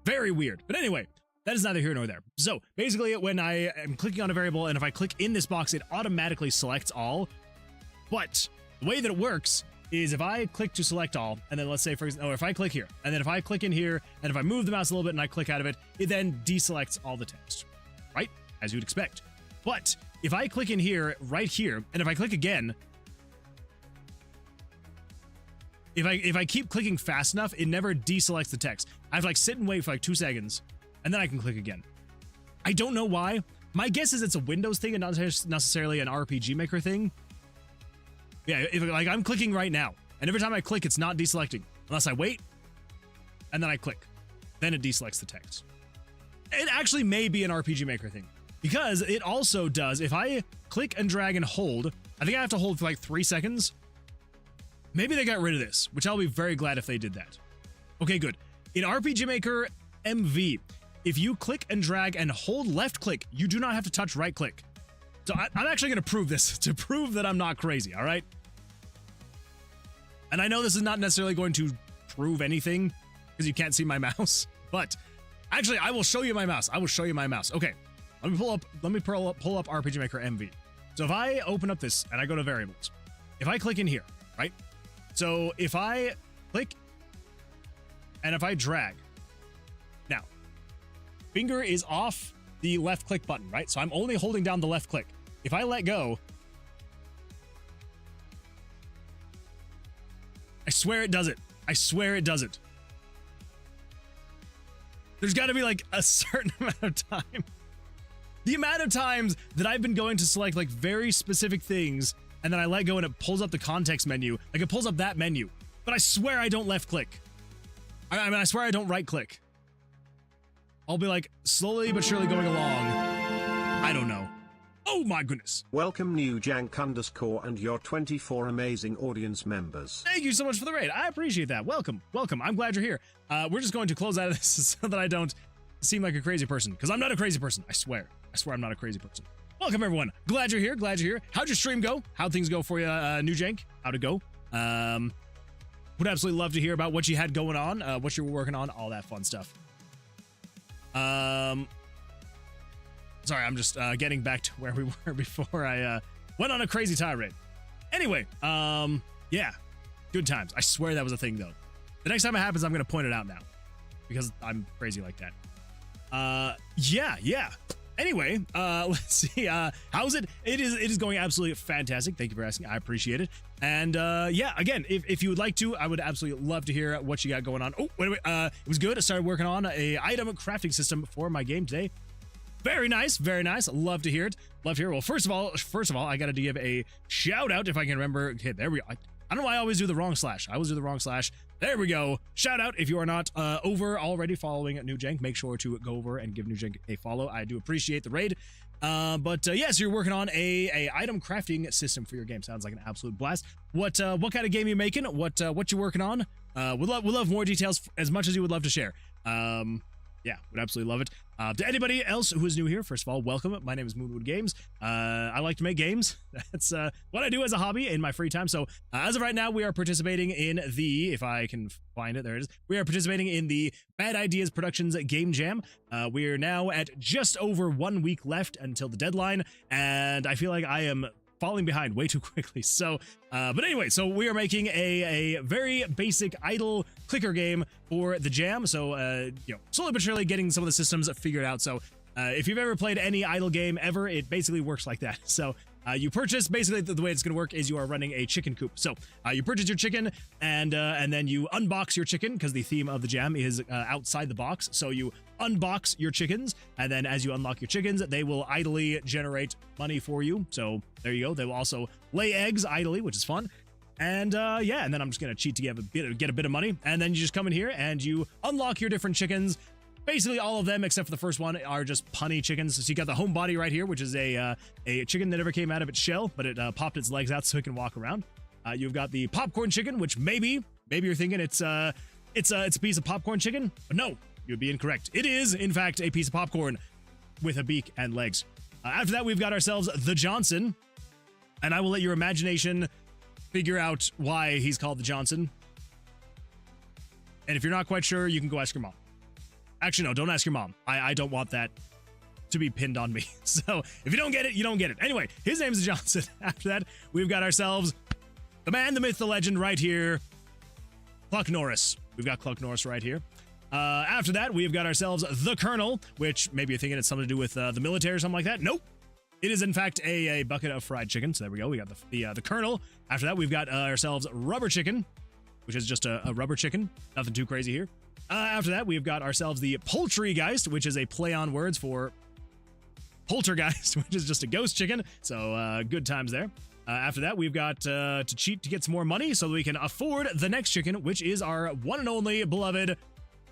A: Very weird. But anyway, that is neither here nor there. So basically, when I am clicking on a variable, and if I click in this box, it automatically selects all. But the way that it works is if I click to select all, and then let's say, for example, if I click here, and then if I click in here, and if I move the mouse a little bit and I click out of it, it then deselects all the text, right? As you'd expect. But if I click in here, right here, and if I click again, if I keep clicking fast enough, it never deselects the text. I have to like sit and wait for like 2 seconds, and then I can click again. I don't know why. My guess is it's a Windows thing and not necessarily an RPG Maker thing. Yeah, if like I'm clicking right now, and every time I click, it's not deselecting unless I wait, and then I click. Then it deselects the text. It actually may be an RPG Maker thing, because it also does, if I click and drag and hold, I think I have to hold for like 3 seconds. Maybe they got rid of this, which I'll be very glad if they did that. Okay, good. In RPG Maker MV, if you click and drag and hold left click, you do not have to touch right click. So I'm actually going to prove this, to prove that I'm not crazy, all right? And I know this is not necessarily going to prove anything, because you can't see my mouse, but actually, I will show you my mouse. I will show you my mouse. Okay, let me pull up RPG Maker MV. So if I open up this and I go to variables, if I click in here, right? So if I click and if I drag, now, finger is off the left click button, right? So I'm only holding down the left click. If I let go, I swear it does it. I swear it does it. There's got to be like a certain amount of time. The amount of times that I've been going to select like very specific things, and then I let go and it pulls up the context menu, like it pulls up that menu, but I swear I don't left click. I mean, I swear I don't right click. I'll be like slowly but surely going along. I don't know. Oh my goodness.
B: Welcome NewJank_ and your 24 amazing audience members.
A: Thank you so much for the raid. I appreciate that. Welcome. Welcome. I'm glad you're here. We're just going to close out of this so that I don't seem like a crazy person, because I'm not a crazy person. I swear. I swear I'm not a crazy person. Welcome, everyone. Glad you're here. Glad you're here. How'd your stream go? How'd things go for you, NewJank? How'd it go? Would absolutely love to hear about what you had going on, what you were working on, all that fun stuff. Sorry, I'm just getting back to where we were before I went on a crazy tirade. Anyway, yeah, good times. I swear that was a thing, though. The next time it happens, I'm going to point it out now, because I'm crazy like that. Yeah. Anyway, let's see. How's it? It is going absolutely fantastic. Thank you for asking. I appreciate it. And yeah, again, if you would like to, I would absolutely love to hear what you got going on. Oh, wait. It was good. I started working on a item crafting system for my game today. Very nice, very nice. Love to hear it. Love to hear it. Well, first of all, I got to give a shout out if I can remember. Okay, there we go. I don't know why I always do the wrong slash. I always do the wrong slash. There we go. Shout out if you are not over already following NewJank. Make sure to go over and give NewJank a follow. I do appreciate the raid. But yes, you're working on a item crafting system for your game. Sounds like an absolute blast. What kind of game you making? What you working on? We'd love more details as much as you would love to share. Yeah, would absolutely love it. To anybody else who is new here, first of all, welcome. My name is Moonwood Games. I like to make games. That's what I do as a hobby in my free time. So as of right now, we are participating in the, if I can find it, there it is. We are participating in the Bad Ideas Productions Game Jam. We are now at just over 1 week left until the deadline, and I feel like I am falling behind way too quickly. So, but anyway, so we are making a very basic idle clicker game for the jam. So, you know, slowly but surely getting some of the systems figured out. So If you've ever played any idle game ever, it basically works like that. So you purchase, basically the way it's going to work is you are running a chicken coop. So you purchase your chicken and then you unbox your chicken because the theme of the jam is outside the box. So you unbox your chickens, and then as you unlock your chickens, they will idly generate money for you. So there you go. They will also lay eggs idly, which is fun. And yeah, and then I'm just going to cheat to get a bit of money. And then you just come in here and you unlock your different chickens. Basically, all of them, except for the first one, are just punny chickens. So you got the home body right here, which is a chicken that never came out of its shell, but it popped its legs out so it can walk around. You've got the popcorn chicken, which maybe you're thinking it's a piece of popcorn chicken, but no, you'd be incorrect. It is, in fact, a piece of popcorn with a beak and legs. After that, we've got ourselves the Johnson, and I will let your imagination figure out why he's called the Johnson. And if you're not quite sure, you can go ask your mom. Actually, no, don't ask your mom. I don't want that to be pinned on me. So if you don't get it, you don't get it. Anyway, his name is Johnson. After that, we've got ourselves the man, the myth, the legend right here, Cluck Norris. We've got Cluck Norris right here. After that, we've got ourselves the Colonel, which maybe you're thinking it's something to do with the military or something like that. Nope. It is, in fact, a bucket of fried chicken. So there we go. We got the Colonel. After that, we've got ourselves Rubber Chicken, which is just a rubber chicken. Nothing too crazy here. After that, we've got ourselves the Poultrygeist, which is a play on words for Poltergeist, which is just a ghost chicken. So good times there. After that, we've got to cheat to get some more money so that we can afford the next chicken, which is our one and only beloved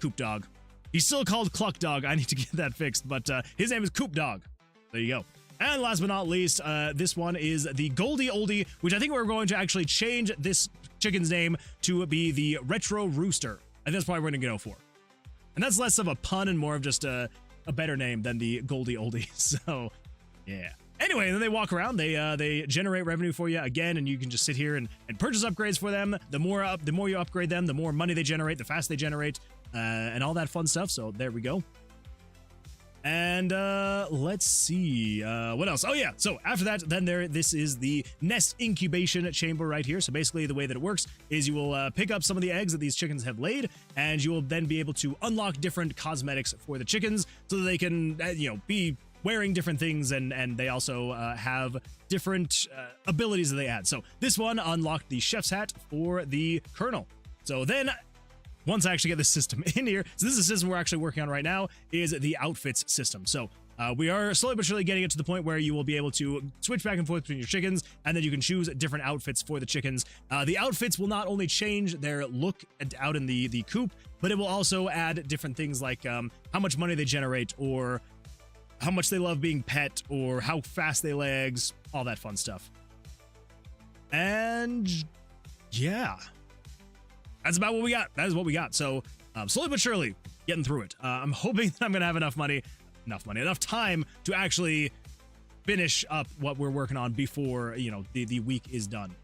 A: Coop Dog. He's still called Cluck Dog. I need to get that fixed, but his name is Coop Dog. There you go. And last but not least, this one is the Goldie Oldie, which I think we're going to actually change this chicken's name to be the Retro Rooster. And that's probably what we're going to go for. And that's less of a pun and more of just a better name than the Goldie Oldie. So, yeah. Anyway, then they walk around. They generate revenue for you again, and you can just sit here and purchase upgrades for them. The more you upgrade them, the more money they generate, the faster they generate, and all that fun stuff. So there we go. And let's see what else. Oh yeah, so after that, then this is the nest incubation chamber right here. So basically the way that it works is you will pick up some of the eggs that these chickens have laid, and you will then be able to unlock different cosmetics for the chickens so that they can be wearing different things, and they also have different abilities that they add. So this one unlocked the chef's hat for the Colonel. So then once I actually get this system in here, so this is a system we're actually working on right now, is the outfits system. So we are slowly but surely getting it to the point where you will be able to switch back and forth between your chickens, and then you can choose different outfits for the chickens. The outfits will not only change their look out in the coop, but it will also add different things like how much money they generate, or how much they love being pet, or how fast they lay eggs, all that fun stuff. And yeah, that's about what we got. That is what we got. So slowly but surely getting through it. I'm hoping that I'm going to have enough time to actually finish up what we're working on before, the week is done.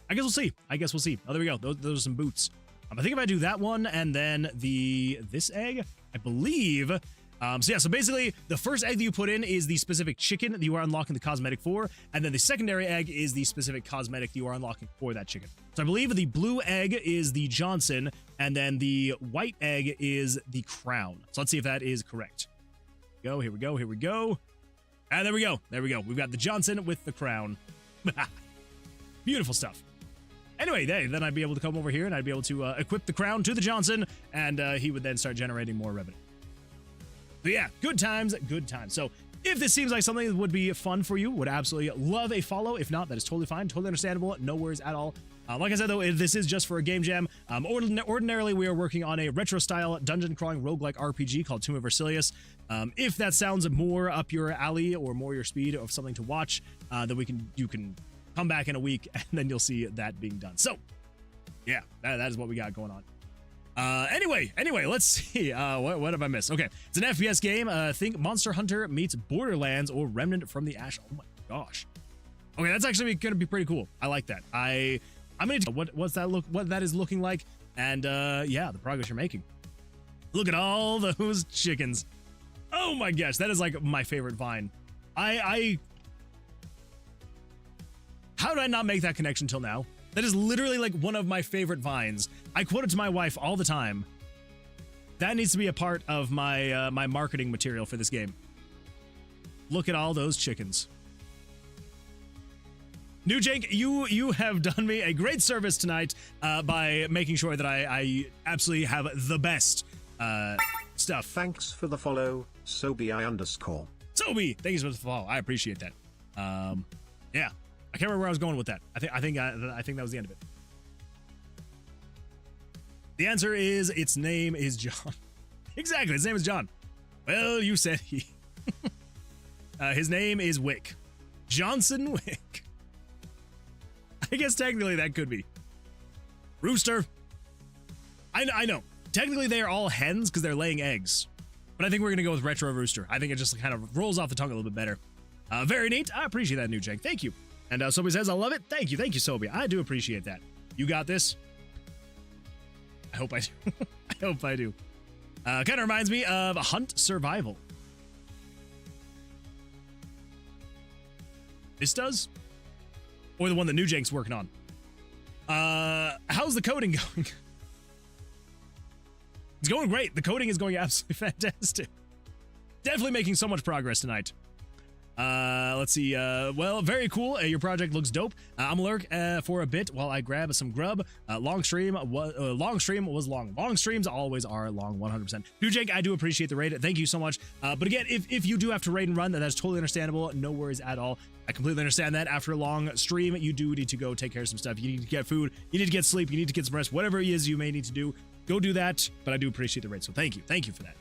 A: I guess we'll see. Oh, there we go. Those are some boots. I think if I do that one and then this egg, I believe. So basically the first egg that you put in is the specific chicken that you are unlocking the cosmetic for, and then the secondary egg is the specific cosmetic you are unlocking for that chicken. So I believe the blue egg is the Johnson, and then the white egg is the Crown. So let's see if that is correct. Here we go. And there we go. We've got the Johnson with the Crown. Beautiful stuff. Anyway, then I'd be able to come over here and I'd be able to equip the Crown to the Johnson, and he would then start generating more revenue. So yeah, good times. So if this seems like something that would be fun for you, would absolutely love a follow. If not, that is totally fine, totally understandable, no worries at all. Like I said, though, this is just for a game jam. Ordinarily, we are working on a retro-style dungeon-crawling roguelike RPG called Tomb of Versilius. If that sounds more up your alley or more your speed of something to watch, then you can come back in a week, and then you'll see that being done. So yeah, that is what we got going on. Anyway, let's see. What have I missed? Okay, it's an FPS game. Think Monster Hunter meets Borderlands or Remnant from the Ash. Oh my gosh. Okay, that's actually going to be pretty cool. I like that. I'm going to what that is looking like, and yeah, the progress you're making. Look at all those chickens. Oh my gosh, that is like my favorite vine. How did I not make that connection till now? That is literally like one of my favorite vines. I quote it to my wife all the time. That needs to be a part of my my marketing material for this game. Look at all those chickens. New Jake, you have done me a great service tonight by making sure that I absolutely have the best stuff.
B: Thanks for the follow, SoBi_.
A: Sobi, thank you so much for the follow. I appreciate that. Yeah, I can't remember where I was going with that. I think that was the end of it. The answer is its name is John. Exactly, his name is John. Well, you said he. His name is Wick. Johnson Wick. I guess technically that could be. Rooster. I know. Technically they are all hens because they're laying eggs. But I think we're going to go with Retro Rooster. I think it just kind of rolls off the tongue a little bit better. Very neat. I appreciate that, New Jake. Thank you. And Sobi says, I love it. Thank you, Sobi. I do appreciate that. You got this. I hope I do. I hope I do. Kind of reminds me of Hunt Survival. This does? Or the one that New Jake's working on? How's the coding going? It's going great. The coding is going absolutely fantastic. Definitely making so much progress tonight. Let's see. Well, very cool. Your project looks dope. I'm lurk for a bit while I grab some grub. Long stream was long. Long streams always are long, 100%. New Jake, I do appreciate the raid. Thank you so much. But again, if you do have to raid and run, that's totally understandable. No worries at all. I completely understand that. After a long stream, you do need to go take care of some stuff. You need to get food. You need to get sleep. You need to get some rest. Whatever it is you may need to do, go do that. But I do appreciate the raid. So thank you. Thank you for that.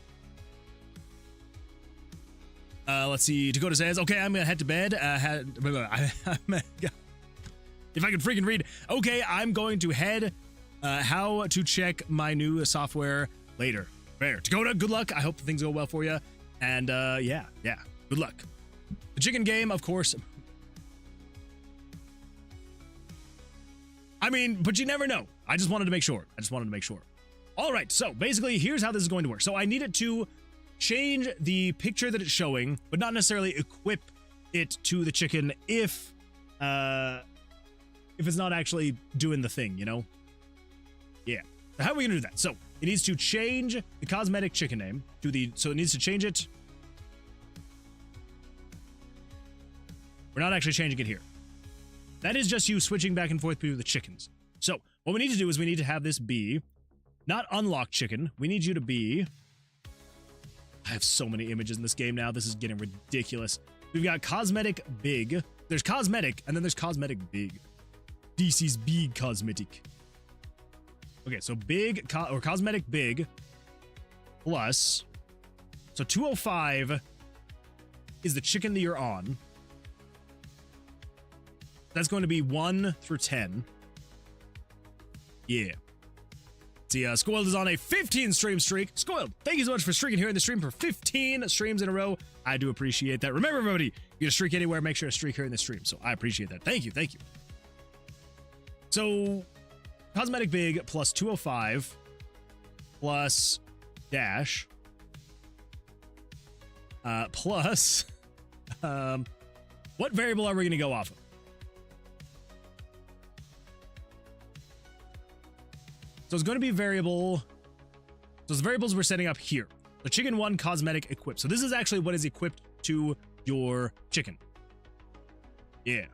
A: Let's see. Dakota says, okay, I'm going to head to bed. If I can freaking read. Okay, I'm going to head. How to check my new software later. Fair. Dakota, good luck. I hope things go well for you. And yeah, good luck. The chicken game, of course. I mean, but you never know. I just wanted to make sure. All right, so basically, here's how this is going to work. So I need it to change the picture that it's showing, but not necessarily equip it to the chicken if it's not actually doing the thing, you know? Yeah. So how are we gonna do that? So it needs to change the cosmetic chicken name to the, so it needs to change it. We're not actually changing it here. That is just you switching back and forth between the chickens. So what we need to do is we need to have this be not unlock chicken. We need you to be, I have so many images in this game now. This is getting ridiculous. We've got cosmetic big. There's cosmetic, and then there's cosmetic big. This is big cosmetic. Okay, so big, or cosmetic big plus, so 205 is the chicken that you're on. That's going to be 1 through 10. Yeah. See, Scoiled is on a 15 stream streak. Scoiled, thank you so much for streaking here in the stream for 15 streams in a row. I do appreciate that. Remember, everybody, you can streak anywhere, make sure to streak here in the stream. So I appreciate that. Thank you. So, cosmetic big plus 205 plus dash plus what variable are we going to go off of? So it's going to be variable. So the variables we're setting up here. The chicken 1 cosmetic equipped. So this is actually what is equipped to your chicken. Yeah.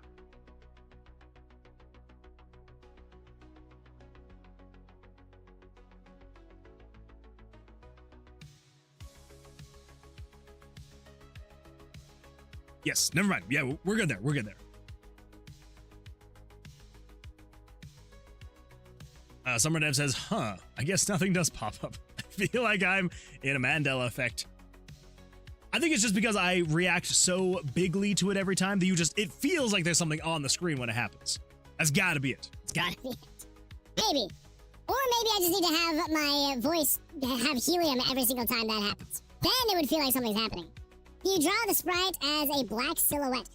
A: Yes, never mind. Yeah, we're good there. Summer Dev says, I guess nothing does pop up. I feel like I'm in a Mandela effect. I think it's just because I react so bigly to it every time that it feels like there's something on the screen when it happens. That's gotta be it.
D: It's gotta be it. Maybe. Or maybe I just need to have my voice have helium every single time that happens. Then it would feel like something's happening. You draw the sprite as a black silhouette.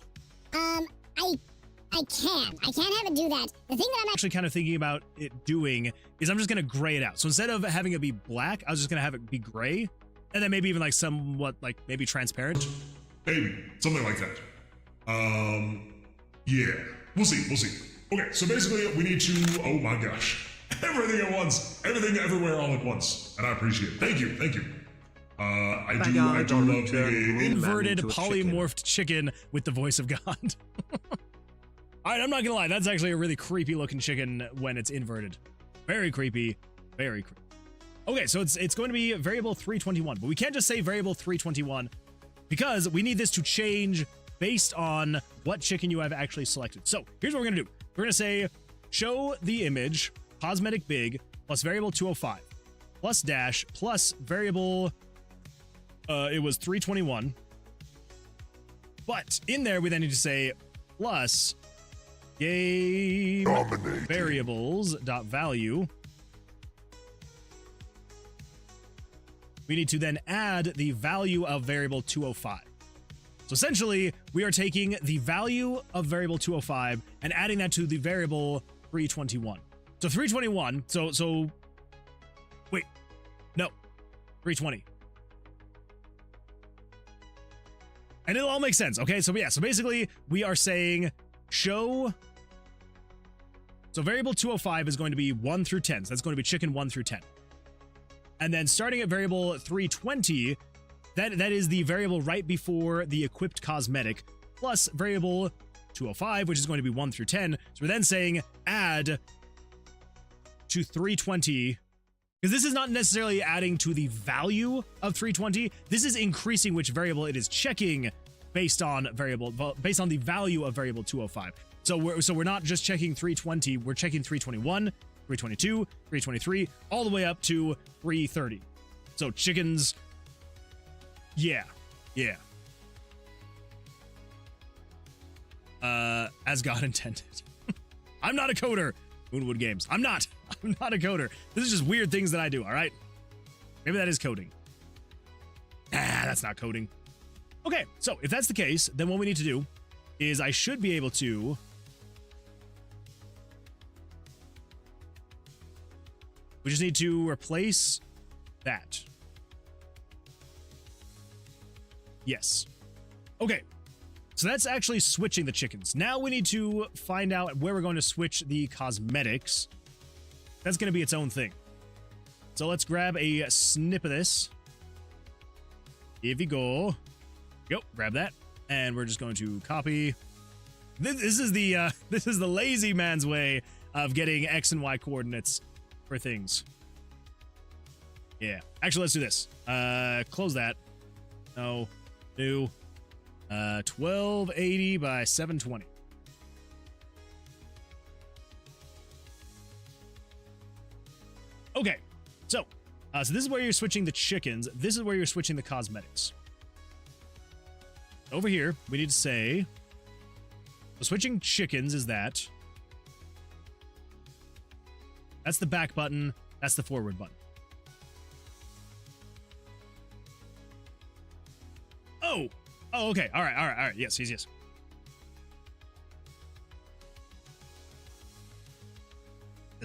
D: I can't have it do that. The thing that I'm
A: actually kind of thinking about it doing is I'm just going to gray it out. So instead of having it be black, I was just going to have it be gray. And then maybe even like somewhat like maybe transparent.
C: Maybe. Something like that. Yeah. We'll see. Okay, so basically we need to, oh my gosh. Everything at once. Everything everywhere all at once. And I appreciate it. Thank you. I do love being
A: Inverted
B: into a
A: polymorphed chicken with the voice of God. All right, I'm not gonna lie. That's actually a really creepy looking chicken when it's inverted. Very creepy. Very creepy. Okay, so it's going to be variable 321, but we can't just say variable 321 because we need this to change based on what chicken you have actually selected. So here's what we're gonna do. We're gonna say show the image cosmetic big plus variable 205 plus dash plus variable it was 321. But in there we then need to say plus game variables dot value. We need to then add the value of variable 205. So essentially, we are taking the value of variable 205 and adding that to the variable 321. So 321, so wait, no, 320. And it'll all make sense, okay? So yeah, so basically we are saying show, so variable 205 is going to be 1 through 10. So that's going to be chicken 1 through 10. And then starting at variable 320, that is the variable right before the equipped cosmetic, plus variable 205, which is going to be 1 through 10. So we're then saying add to 320, because this is not necessarily adding to the value of 320. This is increasing which variable it is checking based on the value of variable 205. So we're not just checking 320, we're checking 321, 322, 323, all the way up to 330. So chickens, yeah. As God intended. I'm not a coder, Moonwood Games. I'm not a coder. This is just weird things that I do, all right? Maybe that is coding. Nah, that's not coding. Okay, so if that's the case, then what we need to do is I should be able to we just need to replace that. Yes. Okay. So that's actually switching the chickens. Now we need to find out where we're going to switch the cosmetics. That's going to be its own thing. So let's grab a snip of this. Here we go. Yep, grab that. And we're just going to copy. This is the lazy man's way of getting X and Y coordinates for things. Yeah. Actually, let's do this. Close that. No. New. 1280 by 720. Okay. So this is where you're switching the chickens. This is where you're switching the cosmetics. Over here, we need to say, so switching chickens is that. That's the back button. That's the forward button. Oh, okay. All right. Yes. There's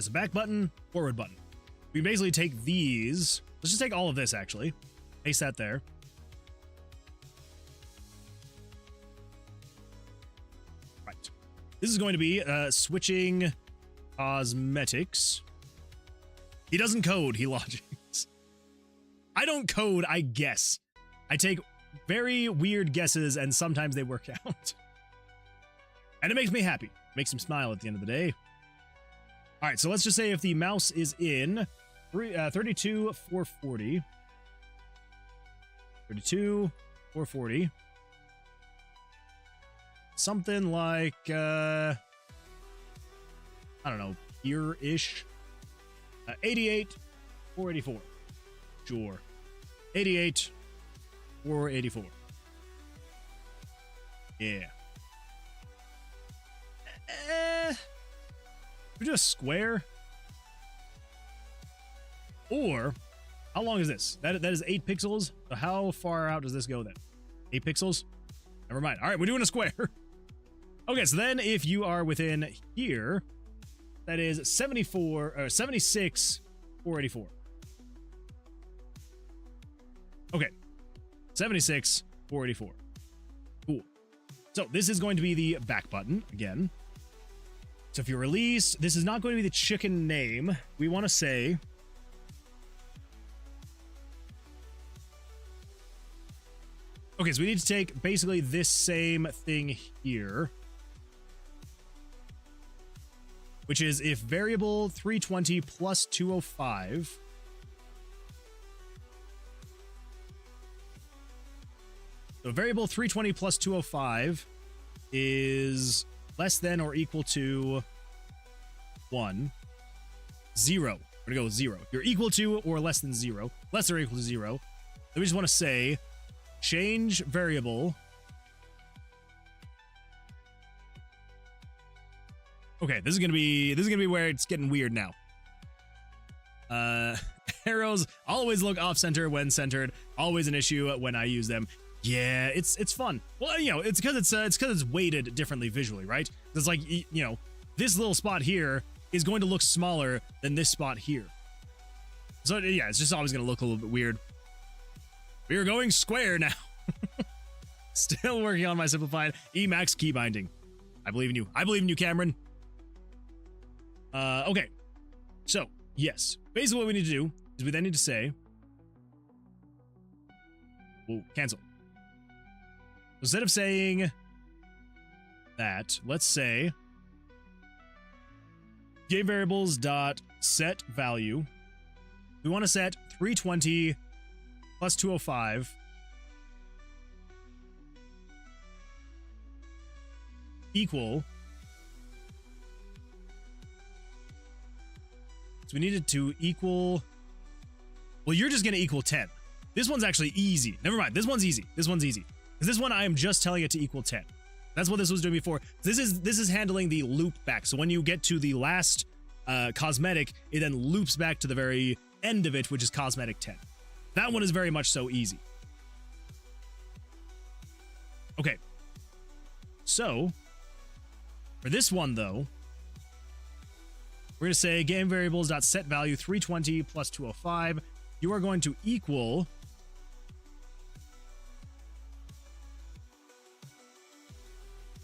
A: a back button, forward button. We basically take these. Let's just take all of this, actually. Paste that there. Right. This is going to be switching cosmetics. He doesn't code, he logics. I don't code, I guess. I take very weird guesses, and sometimes they work out. And it makes me happy. Makes him smile at the end of the day. All right, so let's just say if the mouse is in 32, 440. 32, 440. Something like, I don't know, here-ish. 88, 484. Sure. 88, 484. Yeah. We do a square. Or, how long is this? That is 8 pixels. So how far out does this go then? 8 pixels? Never mind. All right, we're doing a square. Okay, so then if you are within here, that is 74 or 76, 484. Okay. 76, 484. Cool. So this is going to be the back button again. So if you release, this is not going to be the chicken name. We want to say Okay, so we need to take basically this same thing here, which is if variable 320 plus 205 so variable 320 plus 205 is less than or equal to 1, 0. We're gonna go with 0. You're equal to or less than 0, less or equal to 0. Then we just want to say change variable. Okay, this is gonna be where it's getting weird now. Arrows always look off center when centered. Always an issue when I use them. Yeah, it's fun. Well, you know, it's because it's weighted differently visually, right? It's like, you know, this little spot here is going to look smaller than this spot here. So yeah, it's just always going to look a little bit weird. We are going square now. Still working on my simplified Emacs key binding. I believe in you. I believe in you, Cameron. Okay. So, yes. Basically what we need to do is we then need to say, whoa, cancel. Instead of saying that, let's say game variables dot set value. We want to set 320 plus 205 equal. So we needed to equal. Well, you're just going to equal 10. This one's actually easy. Never mind. This one's easy. This one's easy. Because this one, I am just telling it to equal 10. That's what this was doing before. This is handling the loop back. So when you get to the last cosmetic, it then loops back to the very end of it, which is cosmetic 10. That one is very much so easy. Okay. So, for this one, though, we're going to say game variables dot set value 320 plus 205. You are going to equal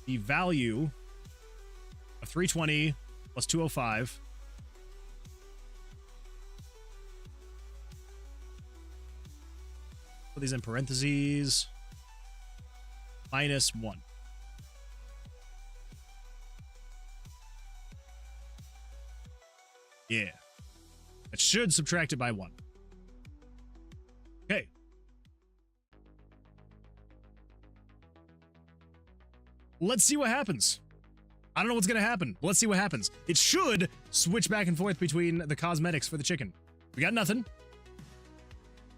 A: the value of 320 plus 205 put these in parentheses minus 1. Yeah. That should subtract it by 1. Okay. Let's see what happens. I don't know what's going to happen. Let's see what happens. It should switch back and forth between the cosmetics for the chicken. We got nothing.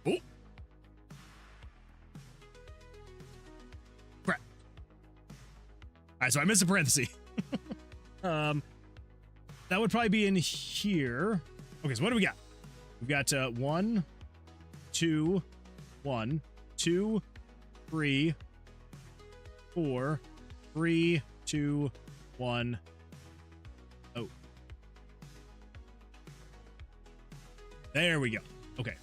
A: Oh. Crap. Alright, so I missed a parenthesis. That would probably be in here. Okay, so what do we got? We've got 1, 2, 1, 2, 3, 4, 3, 2, 1. Oh. There we go. Okay.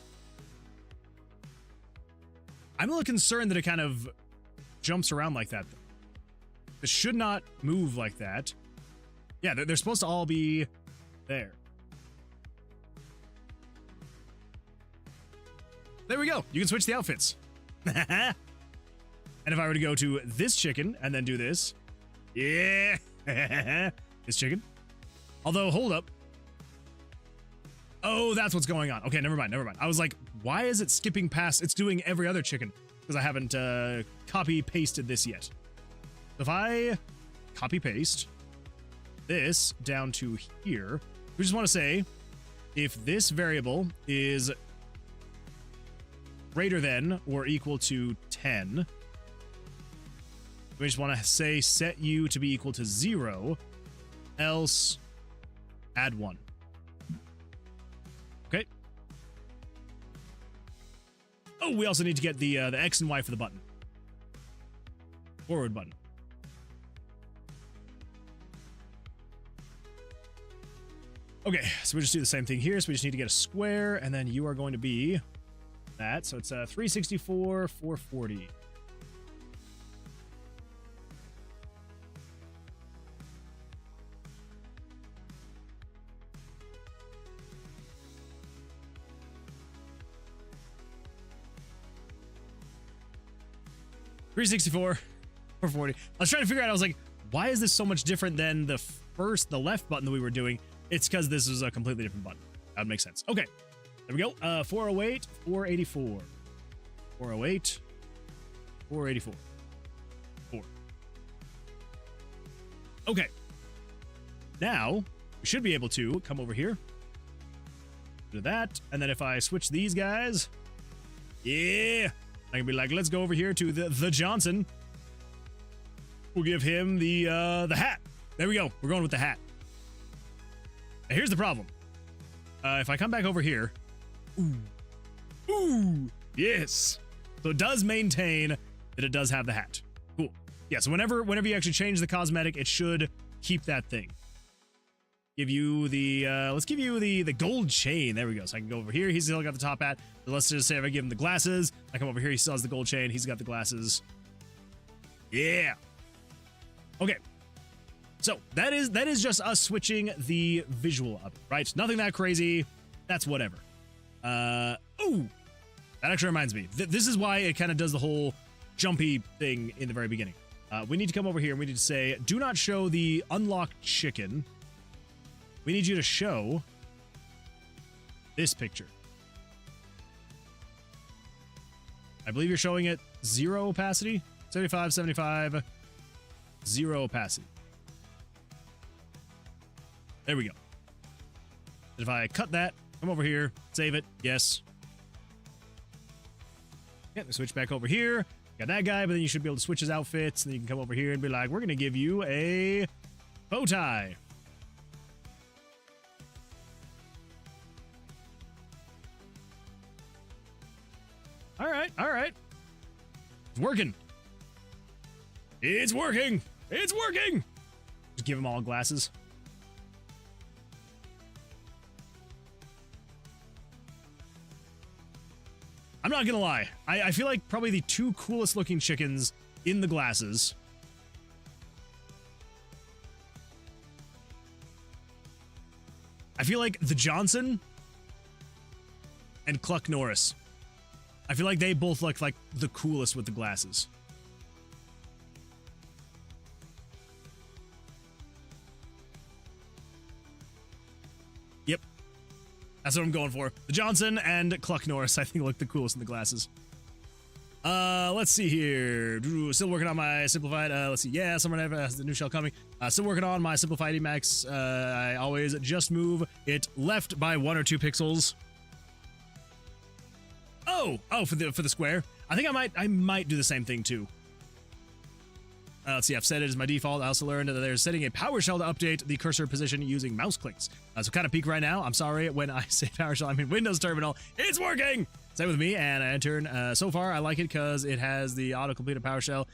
A: I'm a little concerned that it kind of jumps around like that. This should not move like that. Yeah, they're supposed to all be there. There we go. You can switch the outfits. And if I were to go to this chicken and then do this. Yeah. This chicken. Although, hold up. Oh, that's what's going on. Okay, never mind. I was like, why is it skipping past? It's doing every other chicken. Because I haven't copy-pasted this yet. If I copy-paste this down to here, we just want to say if this variable is greater than or equal to 10, we just want to say set u to be equal to 0, else add 1. Okay. Oh, we also need to get the X and Y for the button. Forward button. Okay, so we just do the same thing here. So we just need to get a square, and then you are going to be that. So it's 364, 440. 364, 440. I was trying to figure out, I was like, why is this so much different than the left button that we were doing? It's because this is a completely different button. That would make sense. Okay, there we go. 408, 484. 408, 484. 4. Okay. Now, we should be able to come over here. Do that. And then if I switch these guys, yeah, I can be like, let's go over here to the Johnson. We'll give him the hat. There we go. We're going with the hat. Now, here's the problem. If I come back over here, ooh, yes. So it does maintain that it does have the hat. Cool. Yeah. So whenever you actually change the cosmetic, it should keep that thing. Give you the let's give you the gold chain. There we go. So I can go over here. He's still got the top hat. So let's just say if I give him the glasses, I come over here. He still has the gold chain. He's got the glasses. Yeah. Okay. So that is just us switching the visual up, right? Nothing that crazy. That's whatever. Oh, that actually reminds me. This is why it kind of does the whole jumpy thing in the very beginning. We need to come over here and we need to say, do not show the unlocked chicken. We need you to show this picture. I believe you're showing it 0 opacity, 75, 75, 0 opacity. There we go. If I cut that, come over here, save it, yes. Yeah, switch back over here. Got that guy, but then you should be able to switch his outfits, and then you can come over here and be like, we're going to give you a bow tie. All right. It's working. It's working. It's working. Just give them all glasses. I'm not gonna lie. I feel like probably the 2 coolest looking chickens in the glasses. I feel like the Johnson and Cluck Norris. I feel like they both look like the coolest with the glasses. Yep. That's what I'm going for. The Johnson and Cluck Norris, I think, look the coolest in the glasses. Let's see here. Still working on my simplified. Let's see. Yeah, Summer Never has the new shell coming. Still working on my simplified Emacs. I always just move it left by 1 or 2 pixels. Oh, for the square. I think I might do the same thing too. Let's see, I've set it as my default. I also learned that there's setting a PowerShell to update the cursor position using mouse clicks. So kind of peek right now. I'm sorry, when I say PowerShell, I mean Windows Terminal. It's working! Same with me, and I enter. So far, I like it because it has the autocomplete of PowerShell,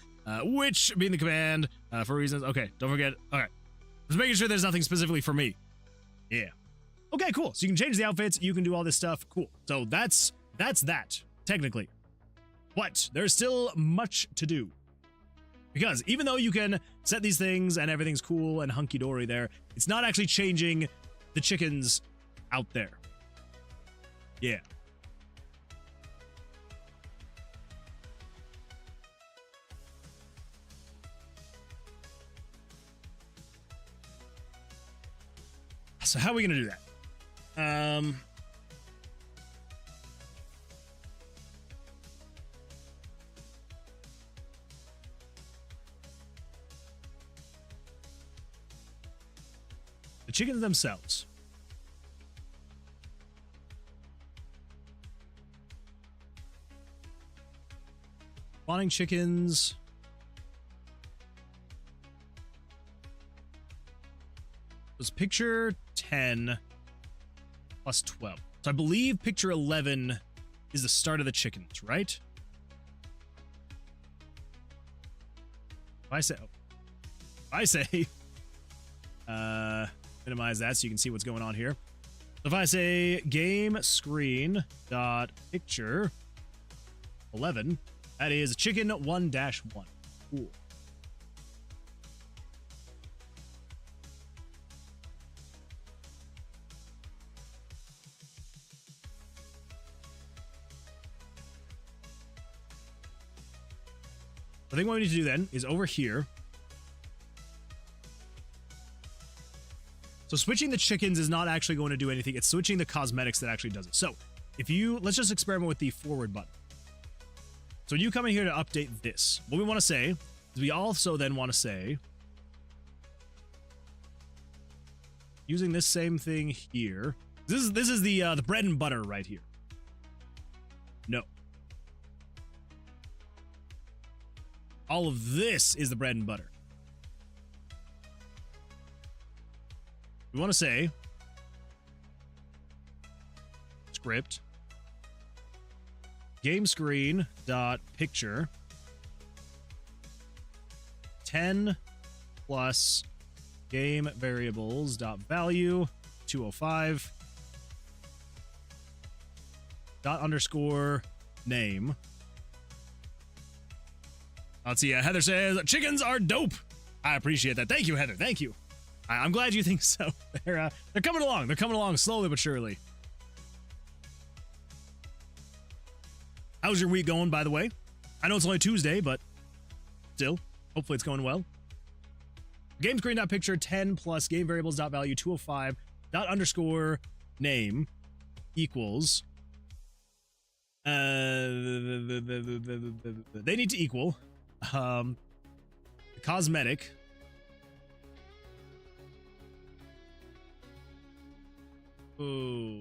A: which being the command for reasons. Okay, don't forget. Okay, just making sure there's nothing specifically for me. Yeah. Okay, cool. So you can change the outfits. You can do all this stuff. Cool. So that's that, technically. But there's still much to do. Because even though you can set these things and everything's cool and hunky-dory there, it's not actually changing the chickens out there. Yeah. So how are we going to do that? The chickens themselves. Spawning chickens. Was picture 10 plus 12. So I believe picture 11 is the start of the chickens, right? If I say, minimize that so you can see what's going on here. So if I say game screen dot picture 11, that is chicken 1-1. Cool. I think what we need to do then is over here. So switching the chickens is not actually going to do anything. It's switching the cosmetics that actually does it. So if you, let's just experiment with the forward button. So when you come in here to update this, what we want to say is we also then want to say, using this same thing here. This is the bread and butter right here. No. All of this is the bread and butter. We want to say script game screen dot picture 10 plus game variables dot value 205 dot underscore name. Let's see. Heather says chickens are dope. I appreciate that. Thank you, Heather. Thank you. I'm glad you think so. They're coming along. They're coming along slowly but surely. How's your week going, by the way? I know it's only Tuesday, but still, hopefully it's going well. Game screen dot picture 10 plus game variables dot value 205 dot underscore name equals. They need to equal cosmetic. Oh,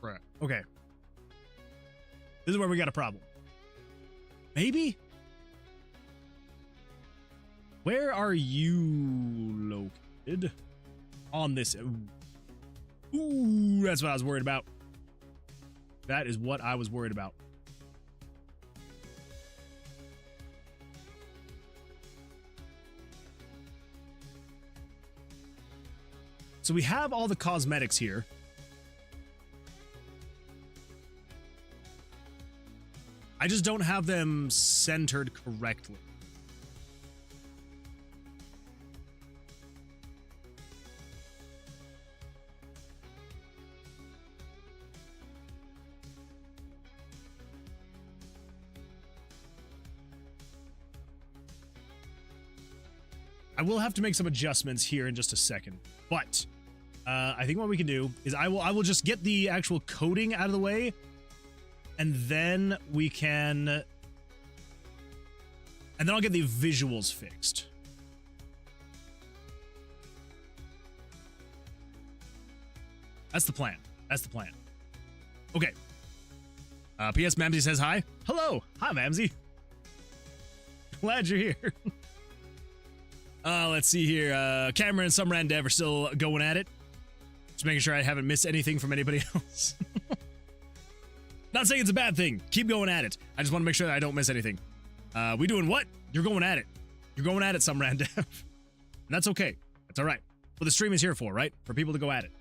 A: crap. Okay. This is where we got a problem. Maybe? Where are you located? On this. Ooh, that's what I was worried about. That is what I was worried about. So we have all the cosmetics here. I just don't have them centered correctly. I will have to make some adjustments here in just a second, but I think what we can do is I will just get the actual coding out of the way, and then we can, and then I'll get the visuals fixed. That's the plan. That's the plan. Okay. P.S. Mamsy says hi. Hello. Hi, Mamsy. Glad you're here. Let's see here. Cameron and some Gamedev are still going at it. Just making sure I haven't missed anything from anybody else. Not saying it's a bad thing. Keep going at it. I just want to make sure that I don't miss anything. We doing what? You're going at it. You're going at it, some Gamedev. And that's okay. That's all right. What the stream is here for, right? For people to go at it.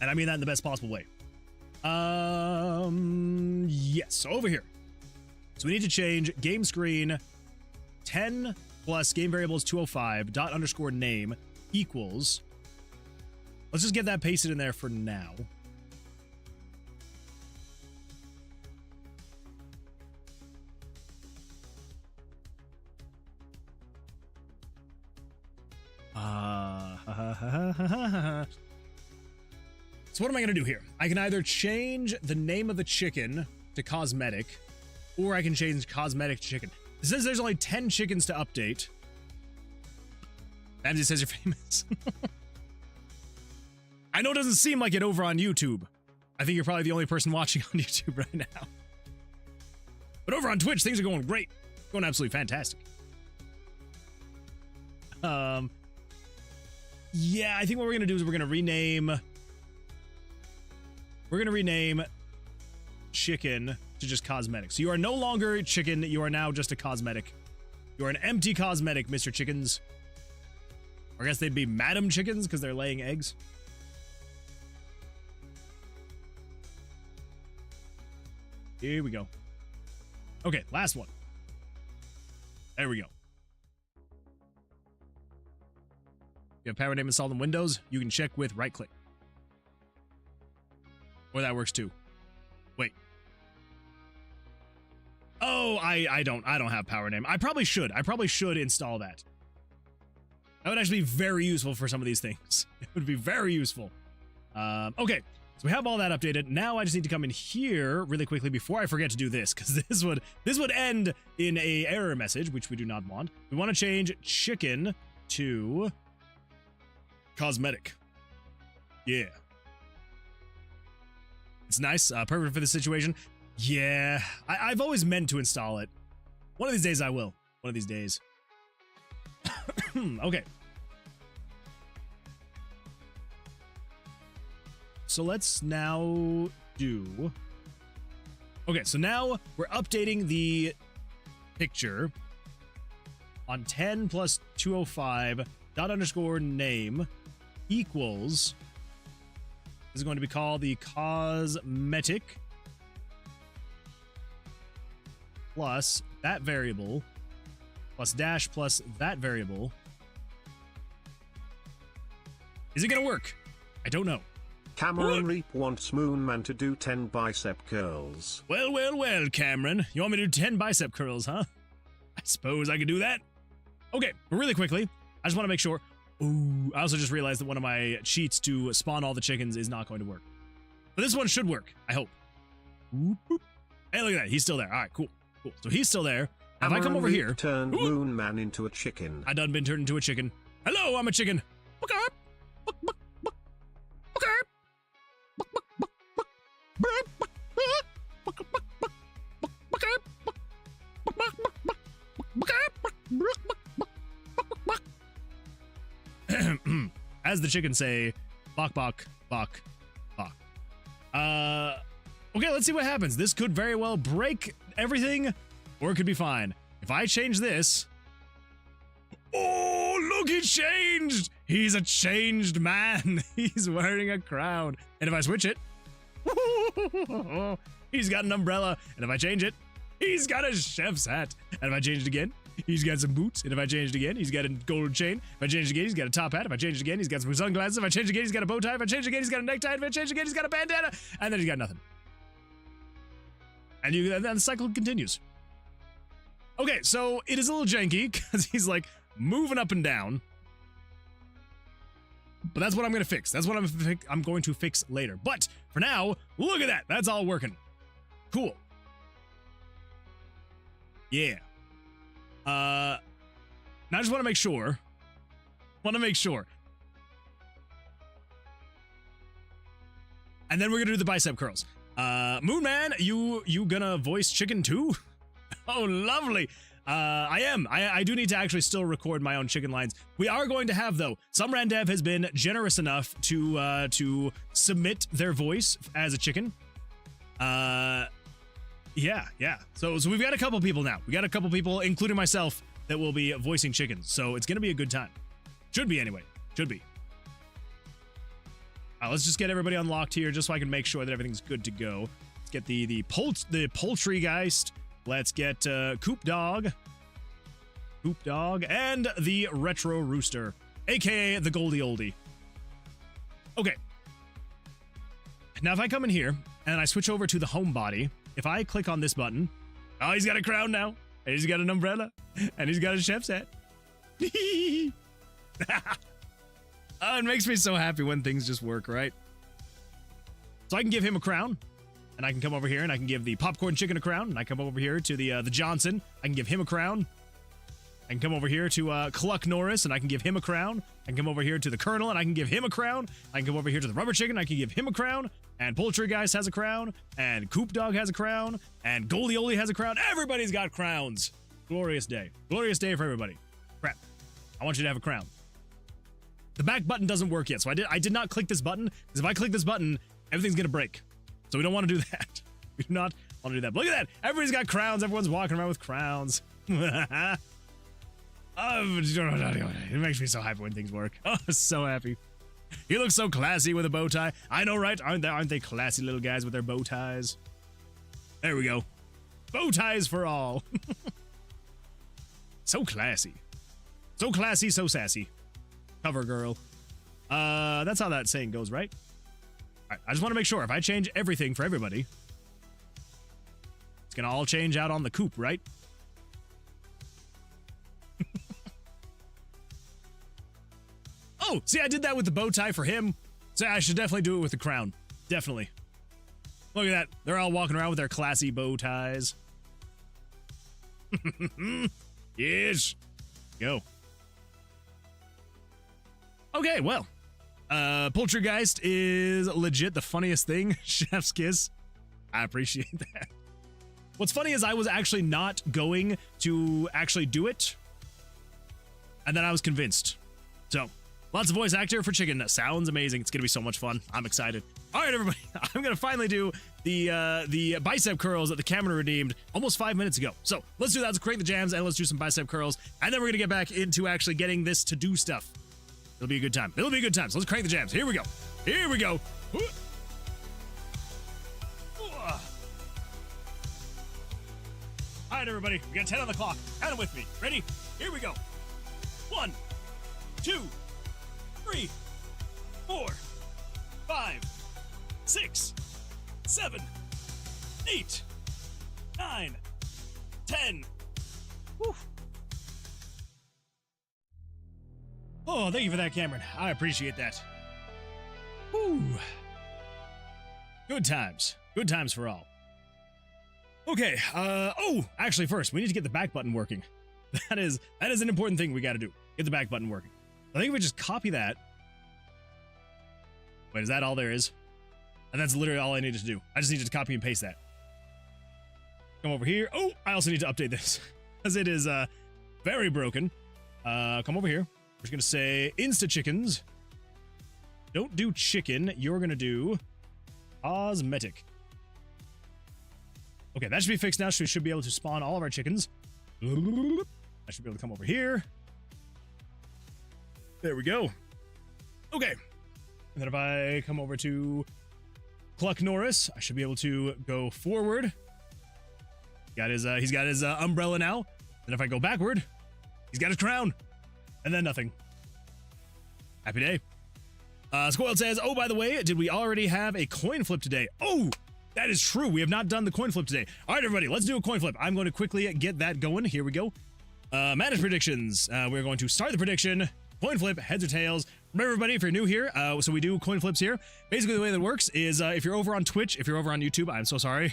A: And I mean that in the best possible way. Yes. So over here. So we need to change game screen 10 plus game variables 205 dot underscore name equals. Let's just get that pasted in there for now. So what am I going to do here? I can either change the name of the chicken to cosmetic, or I can change cosmetic to chicken. It says there's only 10 chickens to update. Ramsey says you're famous. I know it doesn't seem like it over on YouTube. I think you're probably the only person watching on YouTube right now. But over on Twitch, things are going great. Going absolutely fantastic. Yeah, I think what we're going to do is we're going to rename chicken to just cosmetic. So you are no longer chicken, you are now just a cosmetic. You are an empty cosmetic, Mr. Chickens. Or I guess they'd be Madam Chickens because they're laying eggs. Here we go. Okay, last one. There we go. You have power name installed in Windows, you can check with right click. Or that works too. Wait. Oh, I don't have power name. I probably should install that. That would actually be very useful for some of these things. It would be very useful. Okay, so we have all that updated. Now I just need to come in here really quickly before I forget to do this, because this would end in a error message, which we do not want. We want to change chicken to cosmetic. Yeah. It's nice, perfect for this situation. Yeah, I've always meant to install it. One of these days I will. One of these days. Okay. So let's now do... Okay, so now we're updating the picture on 10 plus 205 dot underscore name equals... This is going to be called the cosmetic plus that variable plus dash plus that variable. Is it gonna work? I don't know.
B: Cameron Reap wants Moonman to do 10 bicep curls.
A: Well, Cameron. You want me to do 10 bicep curls, huh? I suppose I could do that. Okay, but really quickly, I just want to make sure. Ooh, I also just realized that one of my cheats to spawn all the chickens is not going to work. But this one should work, I hope. Boop, boop. Hey, look at that. He's still there. All right, cool. Cool. So he's still there. If I come over here...
B: turned Moonman into a chicken.
A: I done been turned into a chicken. Hello, I'm a chicken. As the chickens say, bok, bok, bok, bok. Okay, let's see what happens. This could very well break everything, or it could be fine. If I change this... Oh, look, he changed! He's a changed man. He's wearing a crown. And if I switch it... He's got an umbrella. And if I change it, he's got a chef's hat. And if I change it again, he's got some boots. And if I change it again, he's got a gold chain. If I change it again, he's got a top hat. If I change it again, he's got some sunglasses. If I change it again, he's got a bow tie. If I change it again, he's got a necktie. If I change it again, he's got a bandana. And then he's got nothing. And then the cycle continues. Okay, so it is a little janky because he's like moving up and down. But that's what I'm going to fix. That's what I'm going to fix later. But for now, look at that. That's all working. Cool. Yeah. Now I just want to make sure. And then we're going to do the bicep curls. Moonman, you gonna voice chicken too? Oh, lovely. I am. I do need to actually still record my own chicken lines. We are going to have, though, some Randev has been generous enough to submit their voice as a chicken. Yeah. So we've got a couple people now. We got a couple people, including myself, that will be voicing chickens. So it's gonna be a good time. Should be anyway. Should be. Let's just get everybody unlocked here, just so I can make sure that everything's good to go. Let's get the Poultrygeist. Let's get Coop Dog, and the Retro Rooster, aka the Goldie Oldie. Okay. Now, if I come in here and I switch over to the home body, if I click on this button, oh, he's got a crown now, and he's got an umbrella, and he's got a chef's hat. Oh, it makes me so happy when things just work, right? So I can give him a crown, and I can come over here and I can give the popcorn chicken a crown, and I come over here to the Johnson. I can give him a crown. I can come over here to Cluck Norris, and I can give him a crown. I can come over here to the Colonel, and I can give him a crown. I can come over here to the Rubber Chicken, I can give him a crown. And Poultrygeist has a crown, and Coop Dog has a crown, and Goldie Oldie has a crown. Everybody's got crowns. Glorious day. Glorious day for everybody. Crap. I want you to have a crown. The back button doesn't work yet, so I did not click this button, because if I click this button, everything's gonna break. So we don't want to do that. We do not want to do that. But look at that. Everybody's got crowns. Everyone's walking around with crowns. It makes me so happy when things work. Oh, so happy. You look so classy with a bow tie. I know, right? Aren't they classy little guys with their bow ties? There we go. Bow ties for all. So classy. So classy, so sassy. Cover girl. That's how that saying goes, right? All right, I just want to make sure if I change everything for everybody. It's gonna all change out on the coupe, right? Oh, see, I did that with the bow tie for him. So I should definitely do it with the crown. Definitely. Look at that. They're all walking around with their classy bow ties. Yes. Go. Okay, well. Poultrygeist is legit the funniest thing. Chef's kiss. I appreciate that. What's funny is I was actually not going to actually do it. And then I was convinced. So, lots of voice actor for chicken. That sounds amazing. It's going to be so much fun. I'm excited. All right, everybody. I'm going to finally do the bicep curls that the camera redeemed almost 5 minutes ago. So, let's do that. Let's crank the jams and let's do some bicep curls. And then we're going to get back into actually getting this to do stuff. It'll be a good time. It'll be a good time. So, let's crank the jams. Here we go. Here we go. All right, everybody. We got 10 on the clock. Count them with me. Ready? Here we go. 1, 2, 3, 4, 5, 6, 7, 8, 9, 10. Whew. Oh, thank you for that, Cameron. I appreciate that. Whew. Good times. Good times for all. Okay, oh, actually first, we need to get the back button working. That is an important thing we gotta do. Get the back button working. I think if we just copy that. Wait, is that all there is? And that's literally all I needed to do. I just needed to copy and paste that. Come over here. Oh, I also need to update this because it is very broken. Come over here. We're just gonna say Insta chickens. Don't do chicken. You're gonna do cosmetic. Okay, that should be fixed now. So we should be able to spawn all of our chickens. I should be able to come over here. There we go. Okay. And then if I come over to Cluck Norris, I should be able to go forward. He's got his umbrella now. And if I go backward, he's got his crown. And then nothing. Happy day. Squirrel says, oh, by the way, did we already have a coin flip today? Oh, that is true. We have not done the coin flip today. All right, everybody, let's do a coin flip. I'm going to quickly get that going. Here we go. Manage predictions. We're going to start the prediction. Coin flip, heads or tails. Remember, everybody, if you're new here, so we do coin flips here. Basically, the way that works is if you're over on Twitch, if you're over on YouTube, I'm so sorry.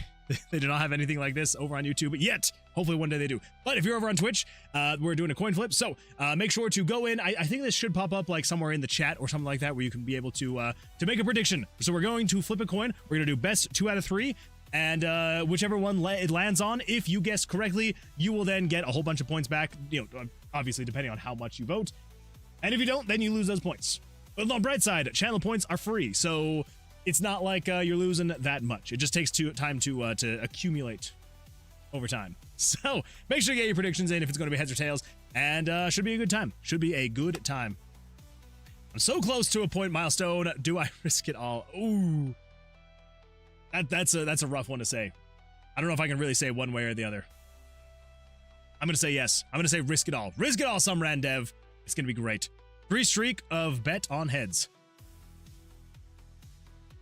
A: They do not have anything like this over on YouTube yet. Hopefully one day they do. But if you're over on Twitch, we're doing a coin flip. So make sure to go in. I think this should pop up like somewhere in the chat or something like that where you can be able to make a prediction. So we're going to flip a coin. We're going to do best 2 out of 3. And whichever one it lands on, if you guess correctly, you will then get a whole bunch of points back. You know, obviously depending on how much you vote. And if you don't, then you lose those points. But on the bright side, channel points are free, so it's not like you're losing that much. It just takes time to accumulate over time. So make sure you get your predictions in if it's going to be heads or tails, and should be a good time. Should be a good time. I'm so close to a point milestone. Do I risk it all? Ooh, that's a rough one to say. I don't know if I can really say one way or the other. I'm gonna say yes. I'm gonna say risk it all. Risk it all, some Randev. It's gonna be great. 3 streak of bet on heads.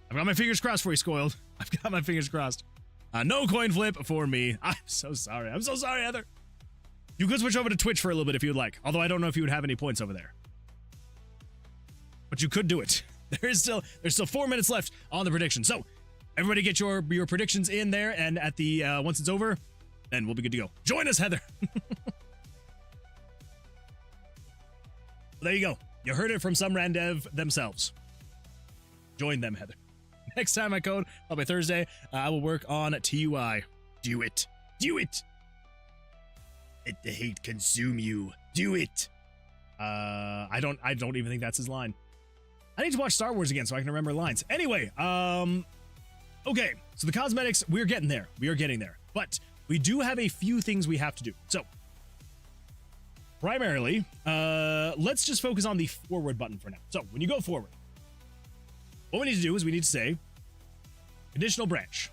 A: I've got my fingers crossed for you, Scoiled. I've got my fingers crossed. No coin flip for me. I'm so sorry. I'm so sorry, Heather. You could switch over to Twitch for a little bit if you'd like. Although I don't know if you would have any points over there. But you could do it. There's still 4 minutes left on the prediction. So everybody get your predictions in there, and at the once it's over, then we'll be good to go. Join us, Heather. There you go. You heard it from some Randev themselves. Join them, Heather. Next time I code, probably Thursday, I will work on TUI. Do it. Do it. Let the hate consume you. Do it. I don't even think that's his line. I need to watch Star Wars again so I can remember lines. Anyway, okay. So the cosmetics, we're getting there. We are getting there. But we do have a few things we have to do. So primarily, let's just focus on the forward button for now. So when you go forward, what we need to do is we need to say conditional branch.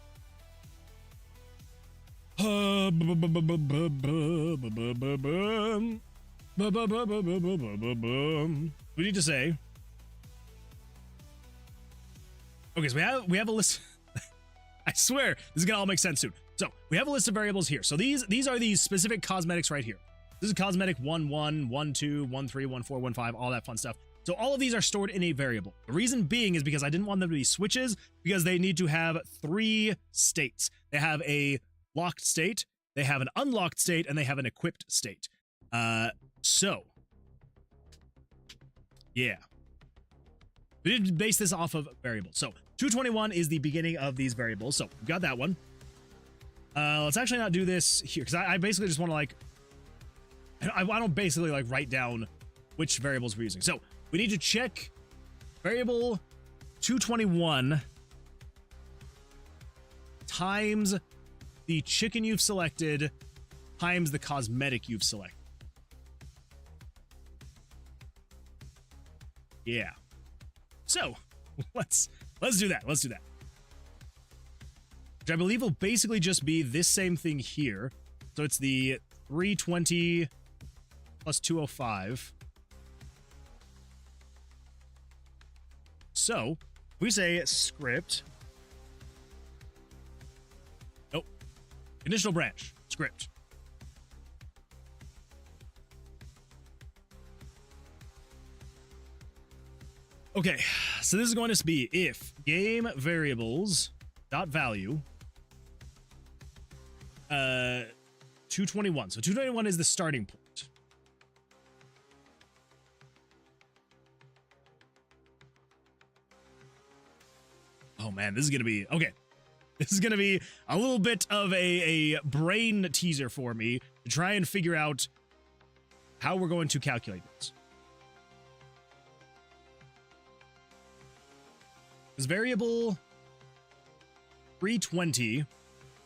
A: We need to say, okay, so we have a list. I swear this is gonna all make sense soon. So we have a list of variables here. So these are these specific cosmetics right here. This is cosmetic 1, 1, 1, 2, 1, 3, 1, 4, 1, 5, all that fun stuff. So all of these are stored in a variable. The reason being is because I didn't want them to be switches, because they need to have 3 states. They have a locked state, they have an unlocked state, and they have an equipped state. So yeah, we did base this off of variables. So 221 is the beginning of these variables. So we've got that one. Let's actually not do this here, because I basically just want to like, I want to basically like write down which variables we're using. So we need to check variable 221 times the chicken you've selected times the cosmetic you've selected. Yeah. So let's do that. Let's do that. Which I believe will basically just be this same thing here. So it's the 320 plus 205. So we say script. Nope. Conditional branch. Script. Okay, so this is going to be if game variables dot value 221. So 221 is the starting point. Oh man, this is gonna be okay. This is gonna be a little bit of a brain teaser for me to try and figure out how we're going to calculate this. This variable 320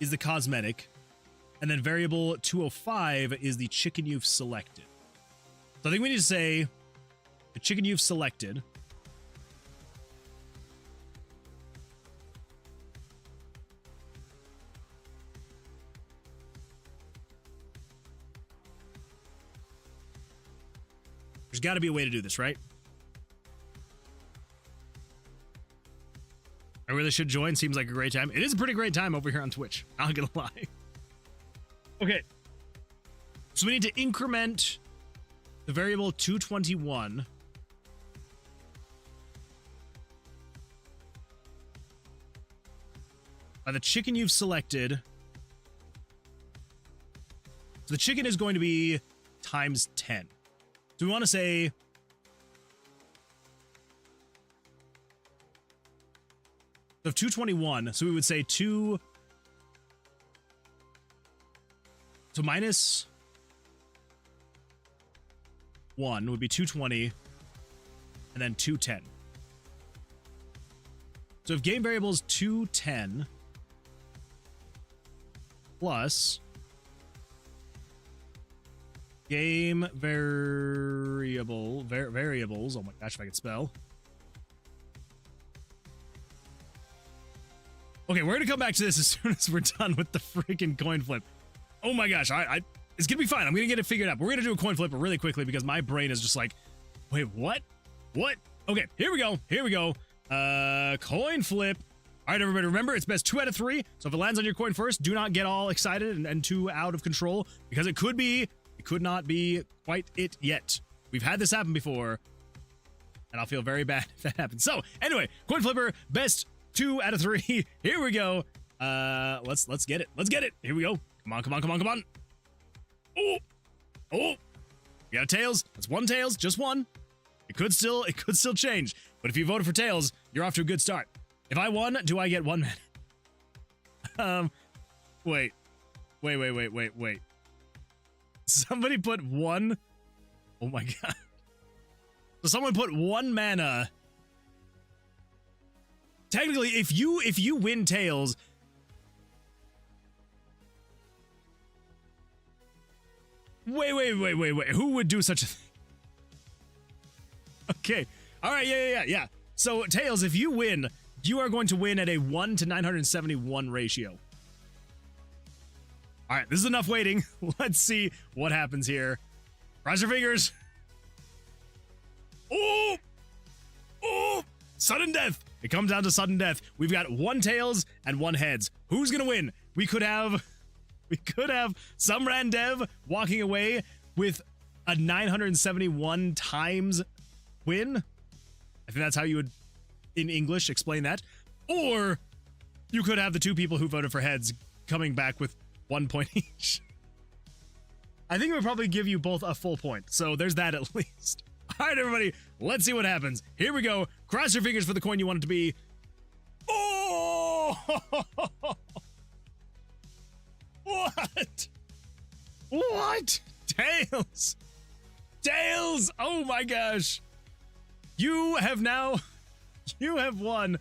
A: is the cosmetic, and then variable 205 is the chicken you've selected. So I think we need to say the chicken you've selected there's got to be a way to do this, right? I really should join. Seems like a great time. It is a pretty great time over here on Twitch. Not gonna lie. Okay. So we need to increment the variable 221 by the chicken you've selected. So the chicken is going to be times 10. So we want to say so 221, so we would say 2, so minus 1 would be 220, and then 210. So if game variable is 210 plus game variables, oh my gosh, if I could spell. Okay, we're gonna come back to this as soon as we're done with the freaking coin flip. Oh my gosh, it's gonna be fine. I'm gonna get it figured out. We're gonna do a coin flip really quickly because my brain is just like, wait, what? What? Okay, here we go. Here we go. Coin flip. All right, everybody, remember, it's best 2 out of 3. So if it lands on your coin first, do not get all excited and too out of control, because it could not be quite it yet. We've had this happen before, and I'll feel very bad if that happens. So anyway, coin flipper, best 2 out of 3. Here we go. Let's get it. Let's get it. Here we go. Come on, come on, come on, come on. Oh, oh. We got tails. That's 1 tails, just 1. It could still change. But if you voted for tails, you're off to a good start. If I won, do I get 1 man? Wait. Somebody put 1. Oh my god. So someone put 1 mana. Technically, if you win tails, wait. Who would do such a thing? Okay. All right. Yeah. So tails, if you win, you are going to win at a 1 to 971 ratio. All right. This is enough waiting. Let's see what happens here. Cross your fingers. Oh! Sudden death. It comes down to sudden death. We've got 1 tails and 1 heads. Who's gonna win? we could have some Gamedev walking away with a 971 times win. I think that's how you would, in English, explain that. Or you could have the two people who voted for heads coming back with 1 point each. I think it would probably give you both a full point. So there's that at least. All right, everybody, let's see what happens. Here we go. Cross your fingers for the coin you want it to be. Oh! What? What? Tails! Tails! Oh my gosh! You have won.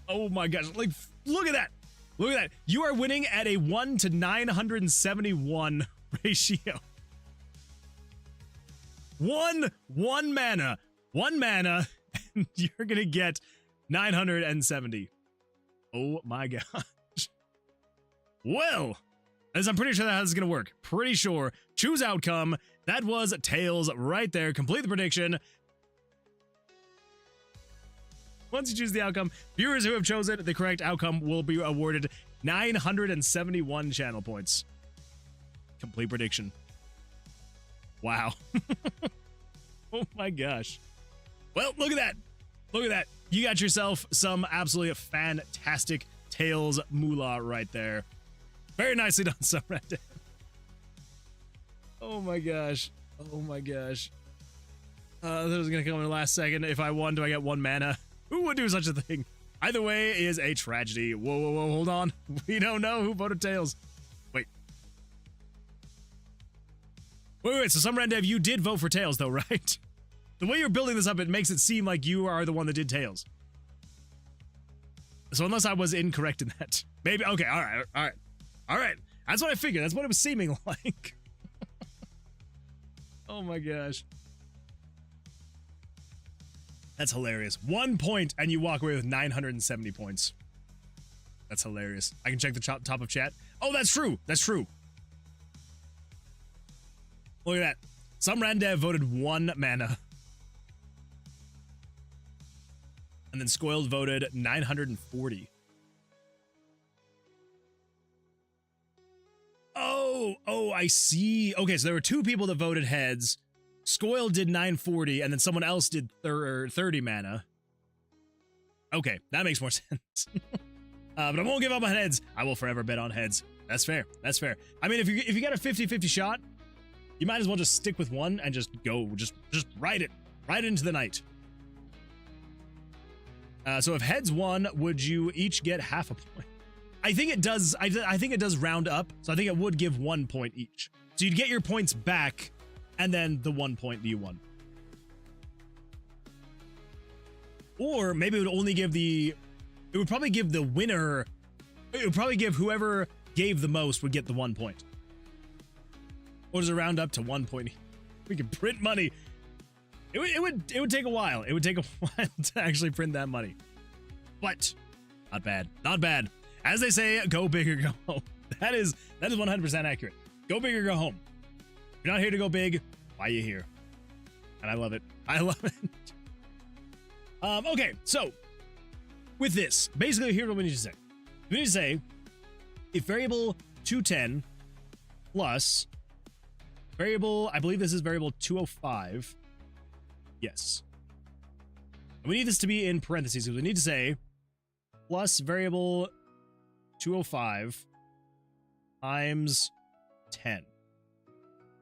A: Oh my gosh, like, look at that! Look at that! You are winning at a 1 to 971 ratio. One mana, and you're gonna get 970. Oh my gosh. Well, as I'm pretty sure that's how this is gonna work. Pretty sure. Choose outcome. That was Tails right there. Complete the prediction. Once you choose the outcome, viewers who have chosen the correct outcome will be awarded 971 channel points. Complete prediction. Wow. Oh my gosh. Well, look at that. Look at that. You got yourself some absolutely fantastic Tails moolah right there. Very nicely done, Gamedev. Oh my gosh. Oh my gosh. That was gonna come in the last second. If I won, do I get 1 mana? Who would do such a thing? Either way is a tragedy. Whoa, whoa, whoa, hold on. We don't know who voted Tails. Wait. Wait, so Gamedev, you did vote for Tails though, right? The way you're building this up, it makes it seem like you are the one that did Tails. So unless I was incorrect in that. Maybe, okay, all right. That's what I figured. That's what it was seeming like. Oh my gosh. That's hilarious. 1 point and you walk away with 970 points. That's hilarious. I can check the top of chat. Oh, that's true. That's true. Look at that. Gamedev voted 1 mana. And then Scoiled voted 940. Oh, I see. Okay, so there were 2 people that voted heads. Scoiled did 940, and then someone else did 30 mana. Okay, that makes more sense. But I won't give up on heads. I will forever bet on heads. That's fair. That's fair. I mean, if you got a 50-50 shot, you might as well just stick with one and just go. Just ride it. Ride it into the night. So if heads won, would you each get half a point? I think it does. I think it does round up. So I think it would give 1 point each. So you'd get your points back, and then the 1 point you won. Or maybe it would only give the. It would probably give the winner. It would probably give whoever gave the most would get the 1 point. Or does it round up to 1 point? We can print money. It would take a while. It would take a while to actually print that money. But not bad. Not bad. As they say, go big or go home. That is 100% accurate. Go big or go home. If you're not here to go big, why are you here? And I love it. I love it. Okay, so with this, basically here's what we need to say. We need to say if variable 210 plus variable, I believe this is variable 205. Yes. We need this to be in parentheses because we need to say plus variable 205 times 10.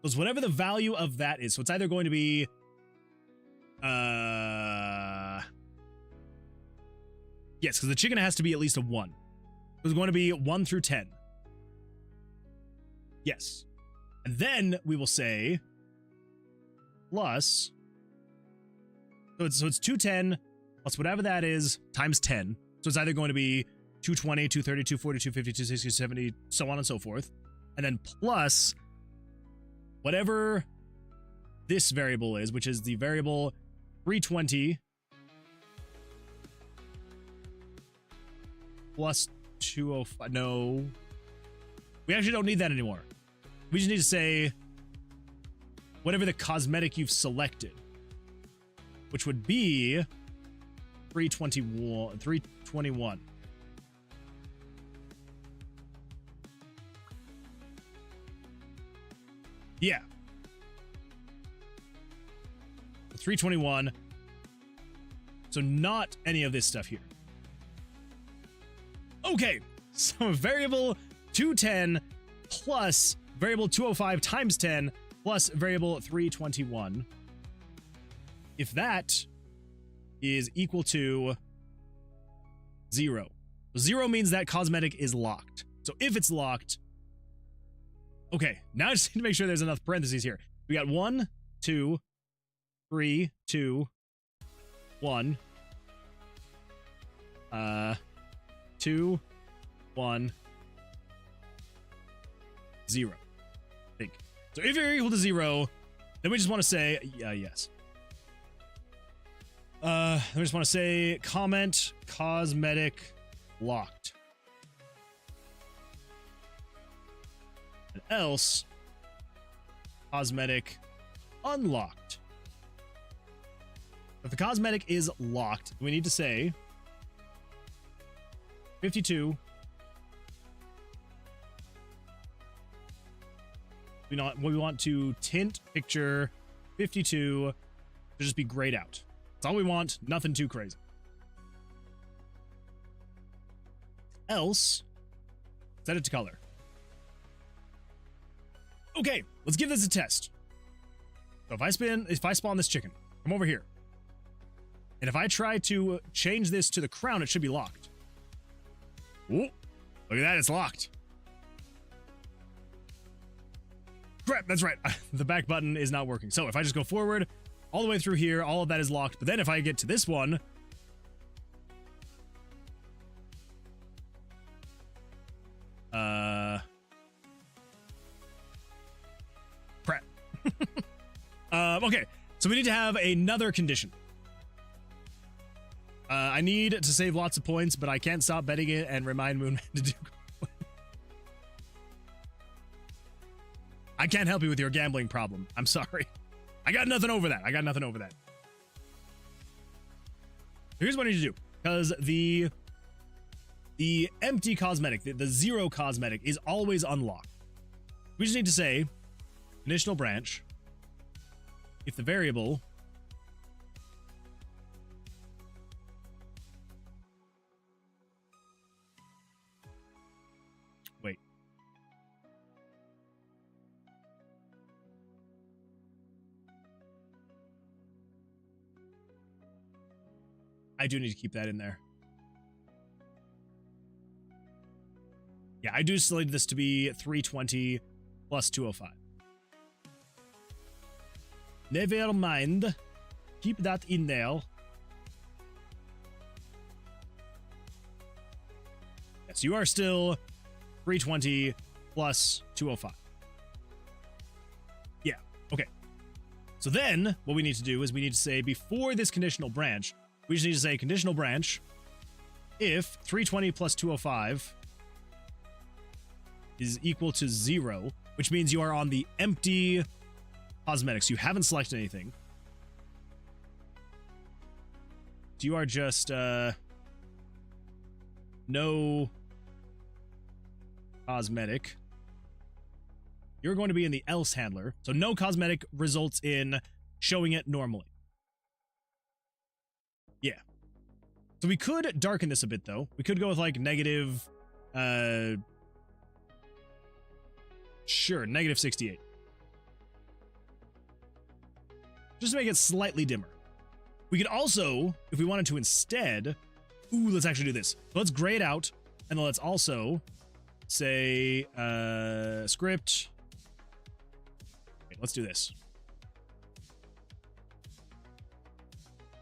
A: Because whatever the value of that is, so it's either going to be yes, because the chicken has to be at least a 1. So it's going to be 1 through 10. Yes. And then we will say plus, so it's 210 plus whatever that is times 10. So it's either going to be 220, 230, 240, 250, 260, 270, so on and so forth. And then plus whatever this variable is, which is the variable 320 plus 205. No. We actually don't need that anymore. We just need to say whatever the cosmetic you've selected, which would be 321. Yeah. 321. So not any of this stuff here. Okay, so variable 210 plus variable 205 times 10 plus variable 321. If that is equal to 0. 0 means that cosmetic is locked. So if it's locked, okay, now I just need to make sure there's enough parentheses here. We got 1, 2, 3, 2, 1, 2, 1, 0. I think. So if you're equal to 0, then we just want to say, yes. I just want to say comment cosmetic locked. And else cosmetic unlocked. If the cosmetic is locked, we need to say 52. We want to tint picture 52 to just be grayed out. That's all we want, nothing too crazy. Else, set it to color. Okay, let's give this a test. So if I spawn this chicken, come over here. And if I try to change this to the crown, it should be locked. Ooh, look at that, it's locked. Crap, that's right. The back button is not working. So if I just go forward, all the way through here, all of that is locked. But then if I get to this one, crap. Okay, so we need to have another condition. I need to save lots of points, but I can't stop betting it and remind Moonman to do. I can't help you with your gambling problem. I'm sorry. I got nothing over that. Here's what I need to do. Because the empty cosmetic, the 0 cosmetic, is always unlocked. We just need to say conditional branch if the variable I do need to keep that in there. Yeah, I do still need this to be 320 plus 205. Never mind. Keep that in there. Yes, you are still 320 plus 205. Yeah, okay. So then, what we need to do is we need to say before this conditional branch, we just need to say conditional branch if 320 plus 205 is equal to 0, which means you are on the empty cosmetics. You haven't selected anything. You are just no cosmetic. You're going to be in the else handler. So no cosmetic results in showing it normally. Yeah. So we could darken this a bit, though. We could go with, like, negative... Sure, negative 68. Just to make it slightly dimmer. We could also, if we wanted to instead... Ooh, let's actually do this. So let's gray it out, and then let's also say, script... Okay, let's do this.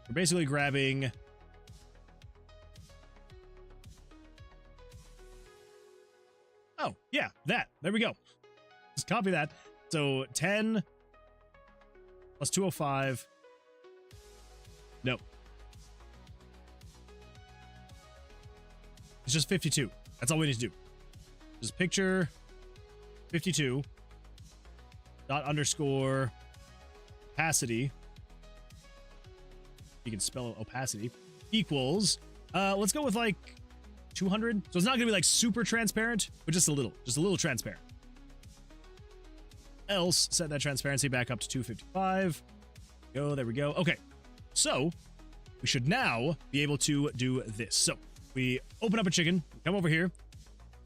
A: We're basically grabbing... Oh, yeah, that. There we go. Just copy that. So 10 plus 205. No. It's just 52. That's all we need to do. Just picture 52 dot underscore opacity. You can spell opacity equals let's go with like 200. So it's not gonna be like super transparent, but just a little transparent. else set that transparency back up to 255. Go, there we go. Okay, so we should now be able to do this. So we open up a chicken, come over here,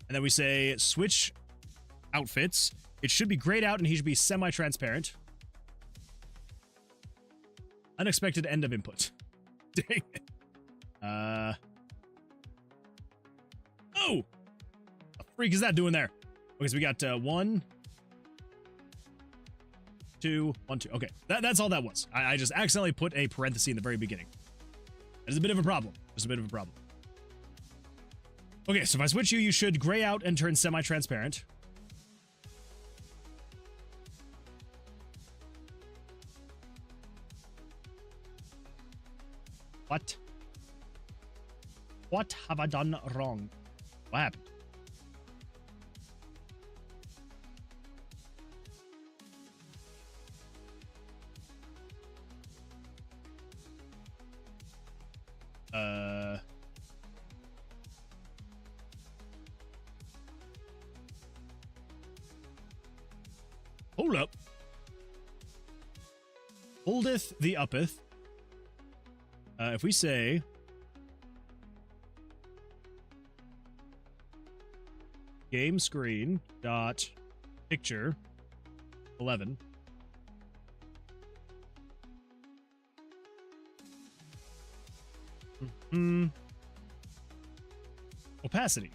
A: and then we say switch outfits. It should be grayed out and he should be semi-transparent. Unexpected end of input. Dang it. Oh! The freak is that doing there? Okay, so we got 1, 2, 1, 2. Okay, that's all that was. I just accidentally put a parenthesis in the very beginning. That is a bit of a problem. Just a bit of a problem. Okay, so if I switch you, you should gray out and turn semi-transparent. What? What have I done wrong? What happened? Hold up. Holdeth the uppeth. If we say game screen dot picture 11 opacity. Did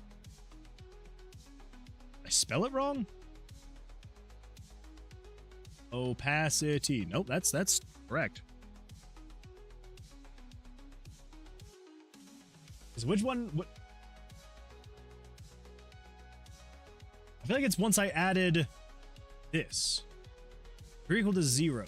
A: I spell it wrong? Opacity. Nope, that's correct. Is which one? What? I feel like it's once I added this. You're equal to 0.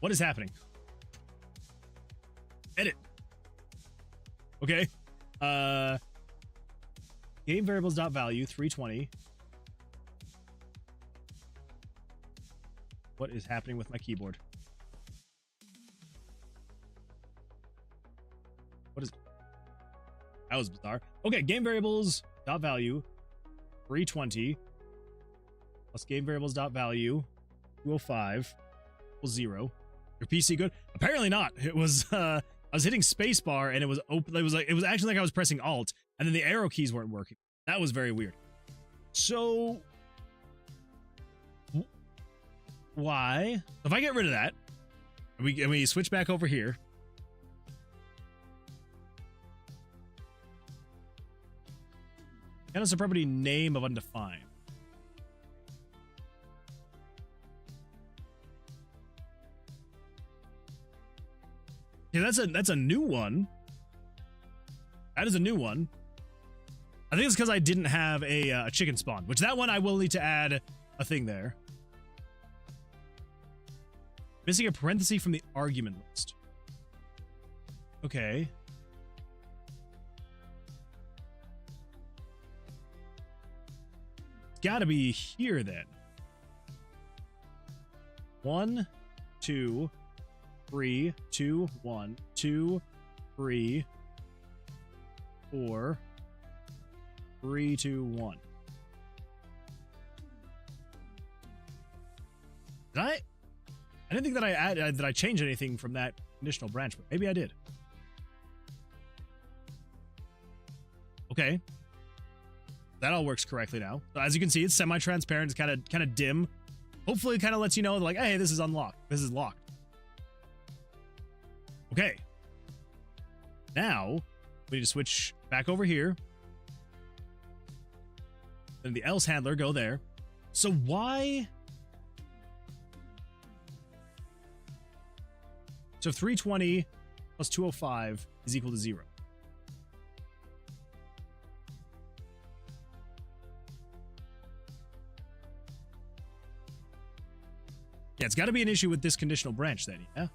A: What is happening? Edit. Okay. Game variables dot value 320. What is happening with my keyboard? What is... That was bizarre. Okay, game variables dot value 320 plus game variables dot value 205 equals 0. Your PC good? Apparently not. It was I was hitting spacebar and it was open. It was actually like I was pressing Alt and then the arrow keys weren't working. That was very weird. So why? If I get rid of that, and we switch back over here. Kind of property name of undefined. Yeah, that's a new one. That is a new one. I think it's because I didn't have a chicken spawn, which that one I will need to add a thing there. Missing a parenthesis from the argument list. Okay. It's gotta be here then. 1, 2, 3, 2, 1, 2, 3, 4, 3, 2, 1. Did I didn't think that I changed anything from that conditional branch, but maybe I did. Okay. That all works correctly now. So as you can see, it's semi-transparent, it's kind of dim. Hopefully it kind of lets you know like, hey, this is unlocked. This is locked. Okay. Now, we need to switch back over here. Then the else handler, go there. So why? So 320 plus 205 is equal to 0. Yeah, it's got to be an issue with this conditional branch then, yeah?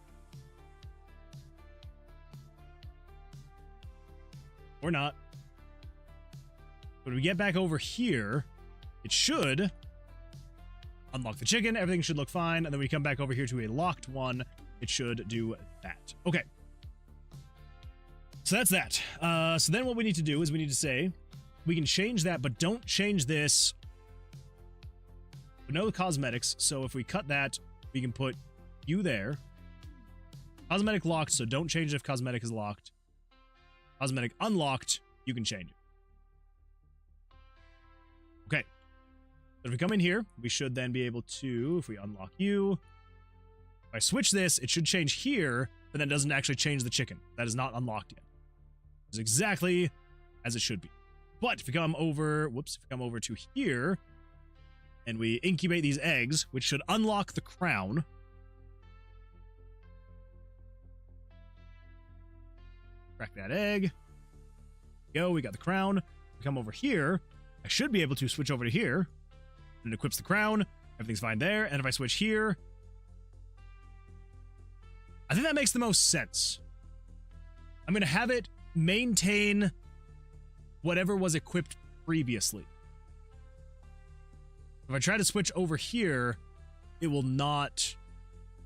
A: Or not. When we get back over here, it should unlock the chicken. Everything should look fine. And then we come back over here to a locked one. It should do that. Okay. So that's that. So then what we need to do is we need to say, we can change that, but don't change this. No cosmetics. So if we cut that, we can put you there. Cosmetic locked, so don't change it if cosmetic is locked. Cosmetic unlocked, you can change it. Okay. So if we come in here, we should then be able to, if we unlock you, if I switch this, it should change here, but that doesn't actually change the chicken. That is not unlocked yet. It's exactly as it should be. But if we come over, whoops, if we come over to here, and we incubate these eggs, which should unlock the crown. Crack that egg. Go, we got the crown. We come over here. I should be able to switch over to here. And it equips the crown. Everything's fine there. And if I switch here, I think that makes the most sense. I'm going to have it maintain whatever was equipped previously. If I try to switch over here, it will not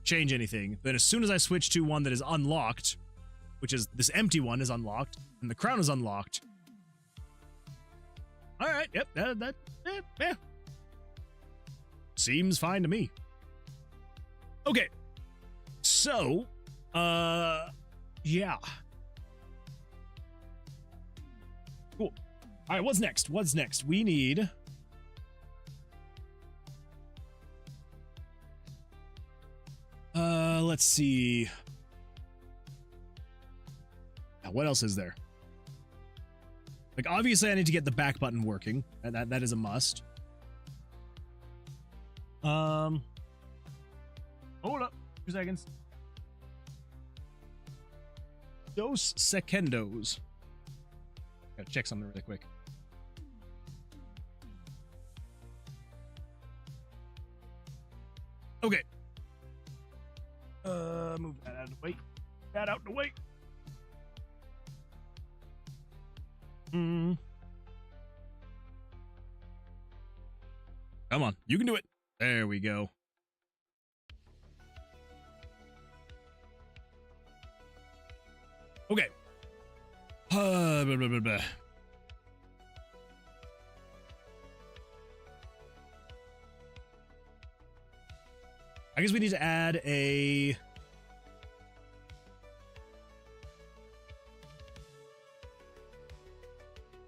A: change anything. Then as soon as I switch to one that is unlocked, which is this empty one is unlocked, and the crown is unlocked. All right, yep, yeah. Seems fine to me. Okay, so, yeah. Cool. All right, what's next? What's next? We need... let's see. Now, what else is there? Like, obviously, I need to get the back button working. That is a must. Hold up. 2 seconds. Dos secondos. Gotta check something really quick. Okay. Move that out of the way. That out of the way. Come on, you can do it. There we go. Okay. Blah, blah, blah, blah. I guess we need to add a...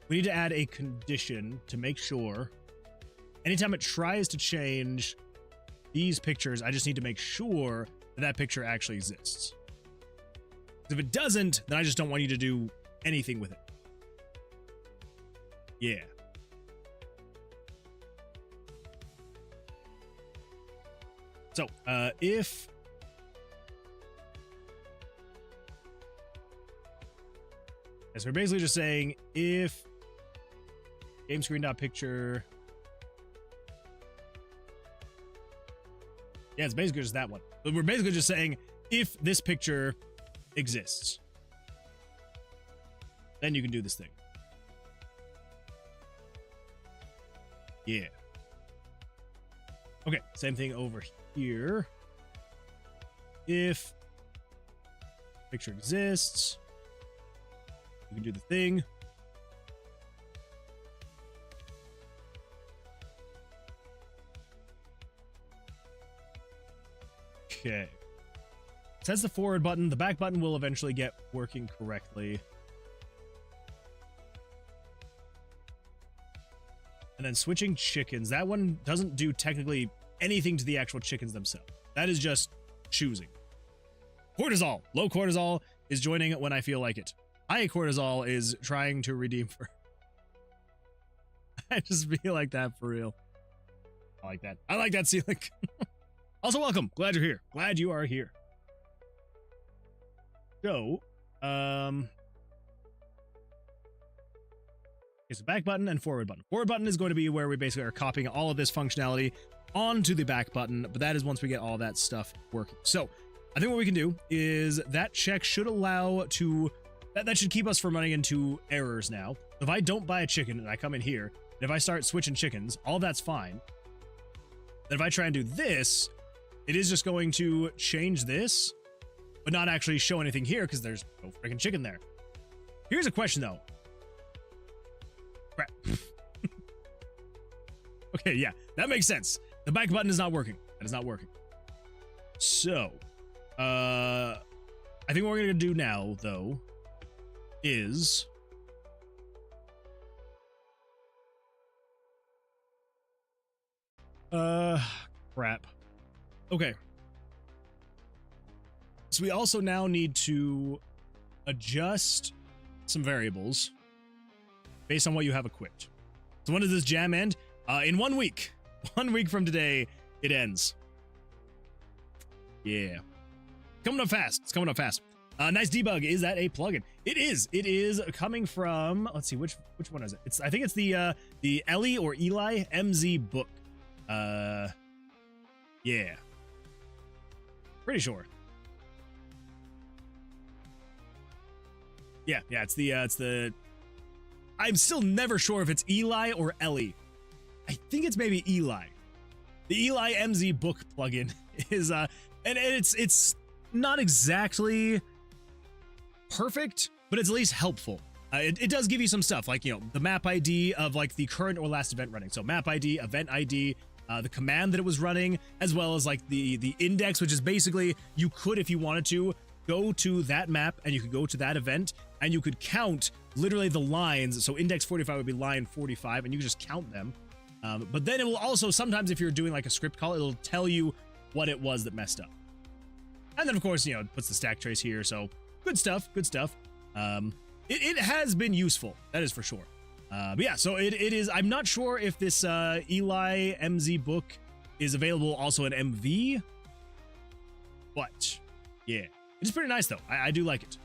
A: We need to add a condition to make sure anytime it tries to change these pictures, I just need to make sure that that picture actually exists. If it doesn't, then I just don't want you to do anything with it. Yeah. So, if... So we're basically just saying if game screen.picture... Yeah, it's basically just that one. But we're basically just saying if this picture exists, then you can do this thing. Yeah. Okay, same thing over here. If picture exists, you can do the thing. Okay. It says the forward button. The back button will eventually get working correctly. And then switching chickens. That one doesn't do technically anything to the actual chickens themselves. That is just choosing. Cortisol. Low cortisol is joining when I feel like it. High cortisol is trying to redeem for... I just feel like that for real. I like that. I like that ceiling. Also, welcome. Glad you're here. Glad you are here. So, okay, so back button and forward button. Forward button is going to be where we basically are copying all of this functionality onto the back button, but that is once we get all that stuff working. So, I think what we can do is that check should allow to... That should keep us from running into errors now. If I don't buy a chicken and I come in here, and if I start switching chickens, all that's fine. Then if I try and do this, it is just going to change this, but not actually show anything here because there's no freaking chicken there. Here's a question though. Crap. Okay, yeah, that makes sense. The back button is not working. That is not working. So, I think what we're gonna do now, though, is crap. Okay. So we also now need to adjust some variables based on what you have equipped. So when does this jam end? In 1 week. 1 week from today, it ends. Yeah. Coming up fast. It's coming up fast. Nice debug. Is that a plugin? It is. It is coming from, let's see, which one is it? I think it's the Ellie or Eli MZ book. Yeah. Pretty sure. Yeah, it's the I'm still never sure if it's Eli or Ellie. I think it's maybe Eli. The Eli MZ book plugin is and it's not exactly perfect, but it's at least helpful. It does give you some stuff like, you know, the map ID of like the current or last event running. So map ID, event ID, the command that it was running, as well as like the index, which is basically you could, if you wanted to, go to that map and you could go to that event and you could count literally the lines. So index 45 would be line 45 and you could just count them. But then it will also, sometimes if you're doing like a script call, it'll tell you what it was that messed up. And then of course, you know, it puts the stack trace here. So good stuff, good stuff. It has been useful. That is for sure. But yeah, so it is, I'm not sure if this Eli MZ book is available also in MV, but yeah, it's pretty nice though. I do like it.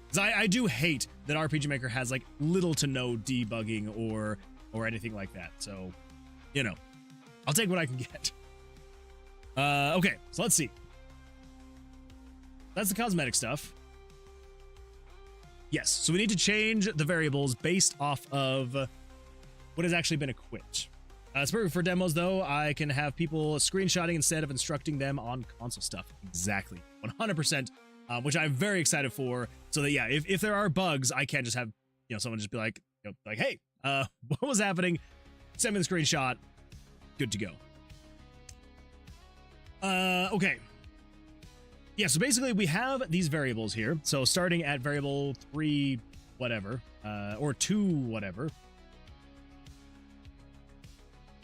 A: 'Cause I do hate that RPG Maker has like little to no debugging or anything like that. So, you know, I'll take what I can get. Okay, so let's see. That's the cosmetic stuff. Yes, so we need to change the variables based off of what has actually been equipped. It's perfect for demos, though. I can have people screenshotting instead of instructing them on console stuff. Exactly, 100%, which I'm very excited for. So that, yeah, if there are bugs, I can't just have, you know, someone just be like, you know, like, hey, what was happening? Send me the screenshot. Good to go. Okay. Yeah, so basically we have these variables here. So starting at variable 3 whatever, or 2 whatever.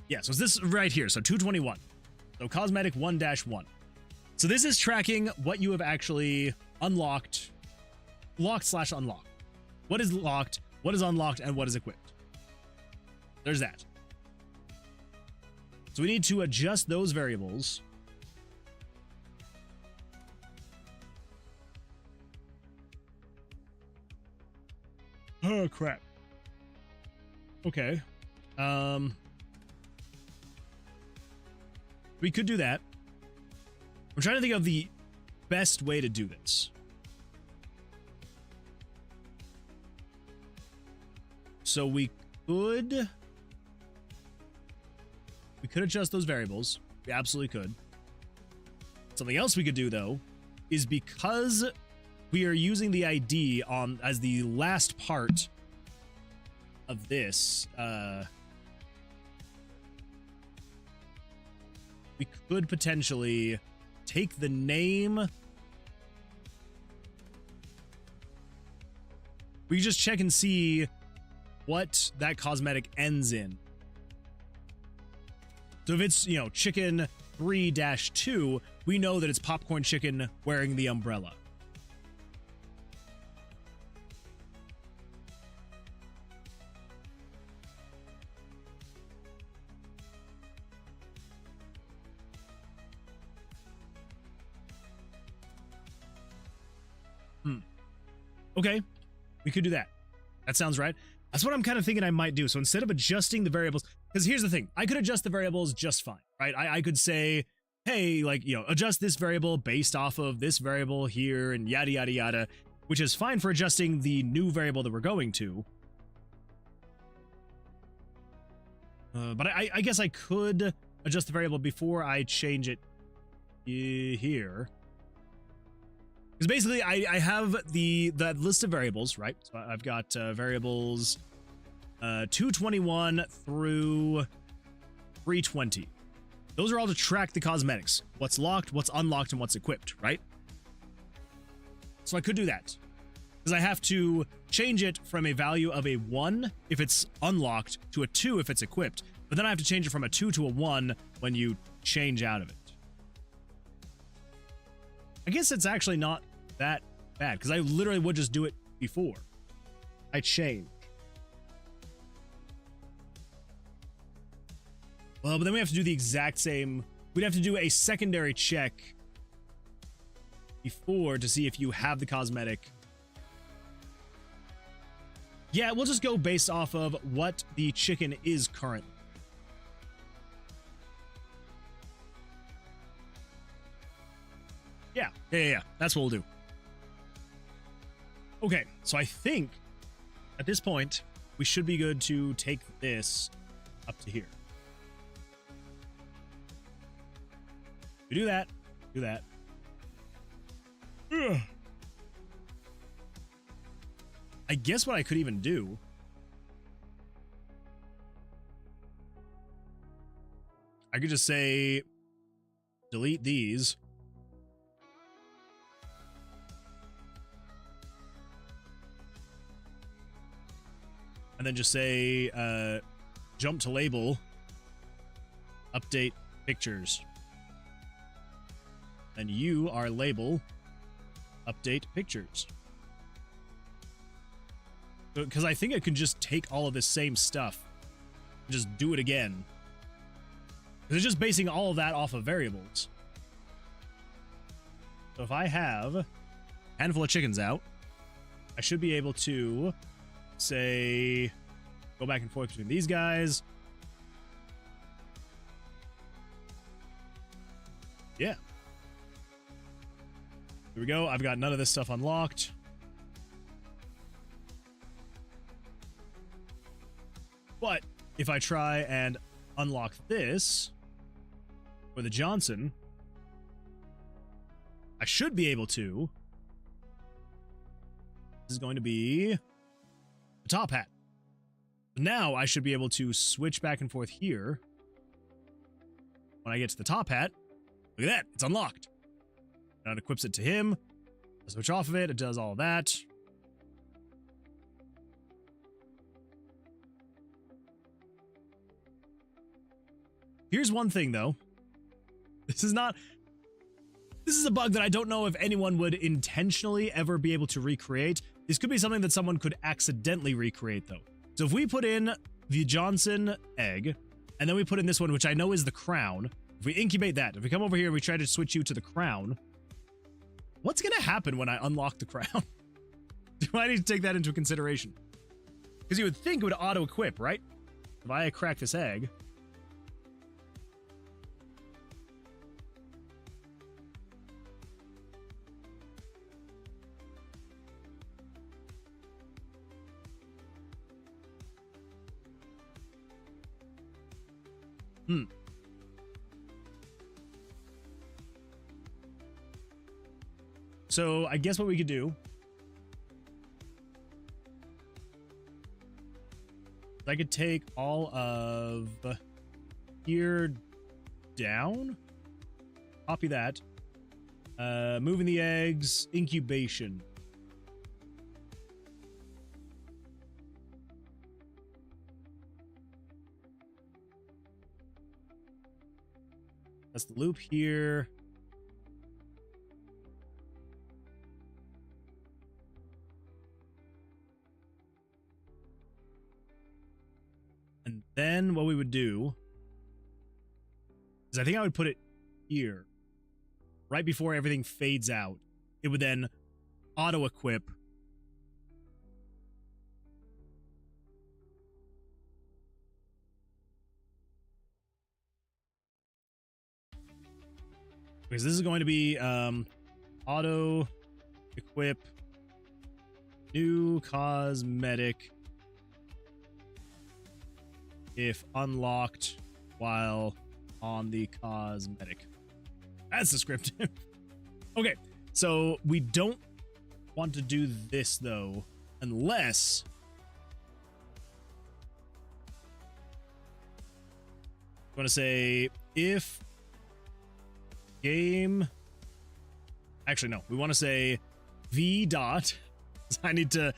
A: Yeah, so it's this right here, so 221. So cosmetic 1-1. So this is tracking what you have actually unlocked, locked/unlocked. What is locked, what is unlocked, and what is equipped. There's that. So we need to adjust those variables. Oh, crap. Okay. We could do that. I'm trying to think of the best way to do this. So we could adjust those variables. We absolutely could. Something else we could do, though, is because we are using the ID on as the last part of this, we could potentially take the name. We just check and see what that cosmetic ends in. So if it's, you know, chicken 3-2, we know that it's popcorn chicken wearing the umbrella. Okay, we could do that. That sounds right. That's what I'm kind of thinking I might do. So instead of adjusting the variables, because here's the thing, I could adjust the variables just fine, right? I could say, hey, like, you know, adjust this variable based off of this variable here and yada, yada, yada, which is fine for adjusting the new variable that we're going to. But I guess I could adjust the variable before I change it here. Because basically, I have the list of variables, right? So I've got variables 221 through 320. Those are all to track the cosmetics. What's locked, what's unlocked, and what's equipped, right? So I could do that. Because I have to change it from a value of a 1 if it's unlocked to a 2 if it's equipped. But then I have to change it from a 2 to a 1 when you change out of it. I guess it's actually not that bad, because I literally would just do it before I change. Well, but then we have to do the exact same. We'd have to do a secondary check before to see if you have the cosmetic. Yeah, we'll just go based off of what the chicken is currently. Yeah. That's what we'll do. Okay, so I think at this point we should be good to take this up to here. We do that. Ugh. I guess what I could even do I could just say delete these. And then just say jump to label, update pictures. And you are label, update pictures. Because I think I could just take all of this same stuff and just do it again. Because it's just basing all of that off of variables. So if I have a handful of chickens out, I should be able to say go back and forth between these guys. Yeah. Here we go. I've got none of this stuff unlocked. But if I try and unlock this for the Johnson, I should be able to. This is going to be the top hat. Now I should be able to switch back and forth here. When I get to the top hat, look at that, it's unlocked. Now it equips it to him. I switch off of it, it does all of that. Here's one thing though. This is a bug that I don't know if anyone would intentionally ever be able to recreate. This could be something that someone could accidentally recreate though. So if we put in the Johnson egg, and then we put in this one, which I know is the crown. If we incubate that, if we come over here and we try to switch you to the crown, what's gonna happen when I unlock the crown? Do I need to take that into consideration? Because you would think it would auto-equip, right? If I crack this egg. So I guess what we could do, I could take all of here down, copy that, moving the eggs, incubation. That's the loop here. And then what we would do is I think I would put it here, right before everything fades out. It would then auto-equip. Because this is going to be auto-equip new cosmetic if unlocked while on the cosmetic. That's descriptive. Okay, So we don't want to do this though, unless I want to say if game. Actually, no. We want to say v dot. I need to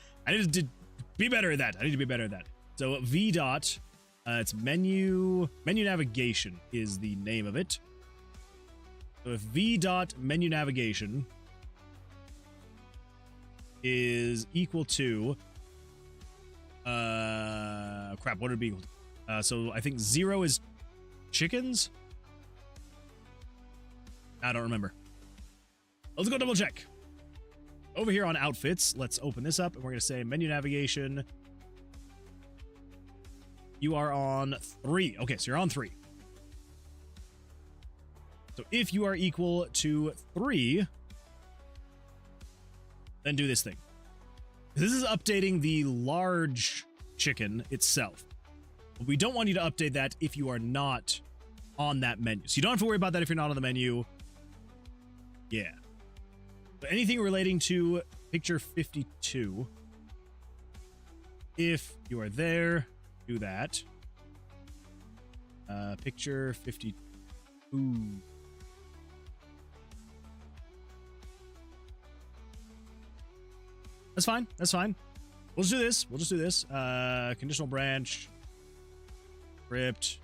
A: be better at that. I need to be better at that. So v dot. It's menu navigation is the name of it. So if v dot menu navigation is equal to crap, what would it be equal to? So I think 0 is chickens. I don't remember. Let's go double check. Over here on outfits, let's open this up and we're gonna say menu navigation. You are on 3. Okay, so you're on 3. So if you are equal to 3, then do this thing. This is updating the large chicken itself. But we don't want you to update that if you are not on that menu. So you don't have to worry about that if you're not on the menu. Yeah. But anything relating to picture 52, if you are there, do that. Picture 52. That's fine. That's fine. We'll just do this. We'll just do this. Conditional branch. Script.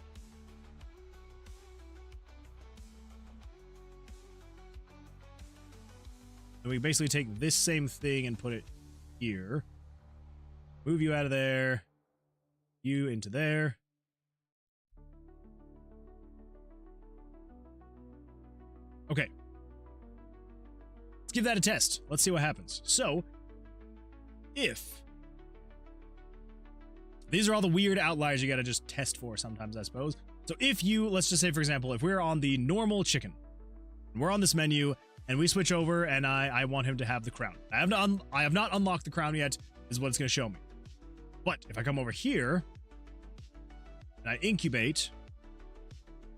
A: And we basically take this same thing and put it here. Move you out of there. You into there. Okay. Let's give that a test. Let's see what happens. So, if these are all the weird outliers you gotta just test for sometimes, I suppose. So if you, let's just say, for example, if we're on the normal chicken, and we're on this menu, and we switch over, and I want him to have the crown. I have not unlocked the crown yet, is what it's gonna show me. But if I come over here, and I incubate,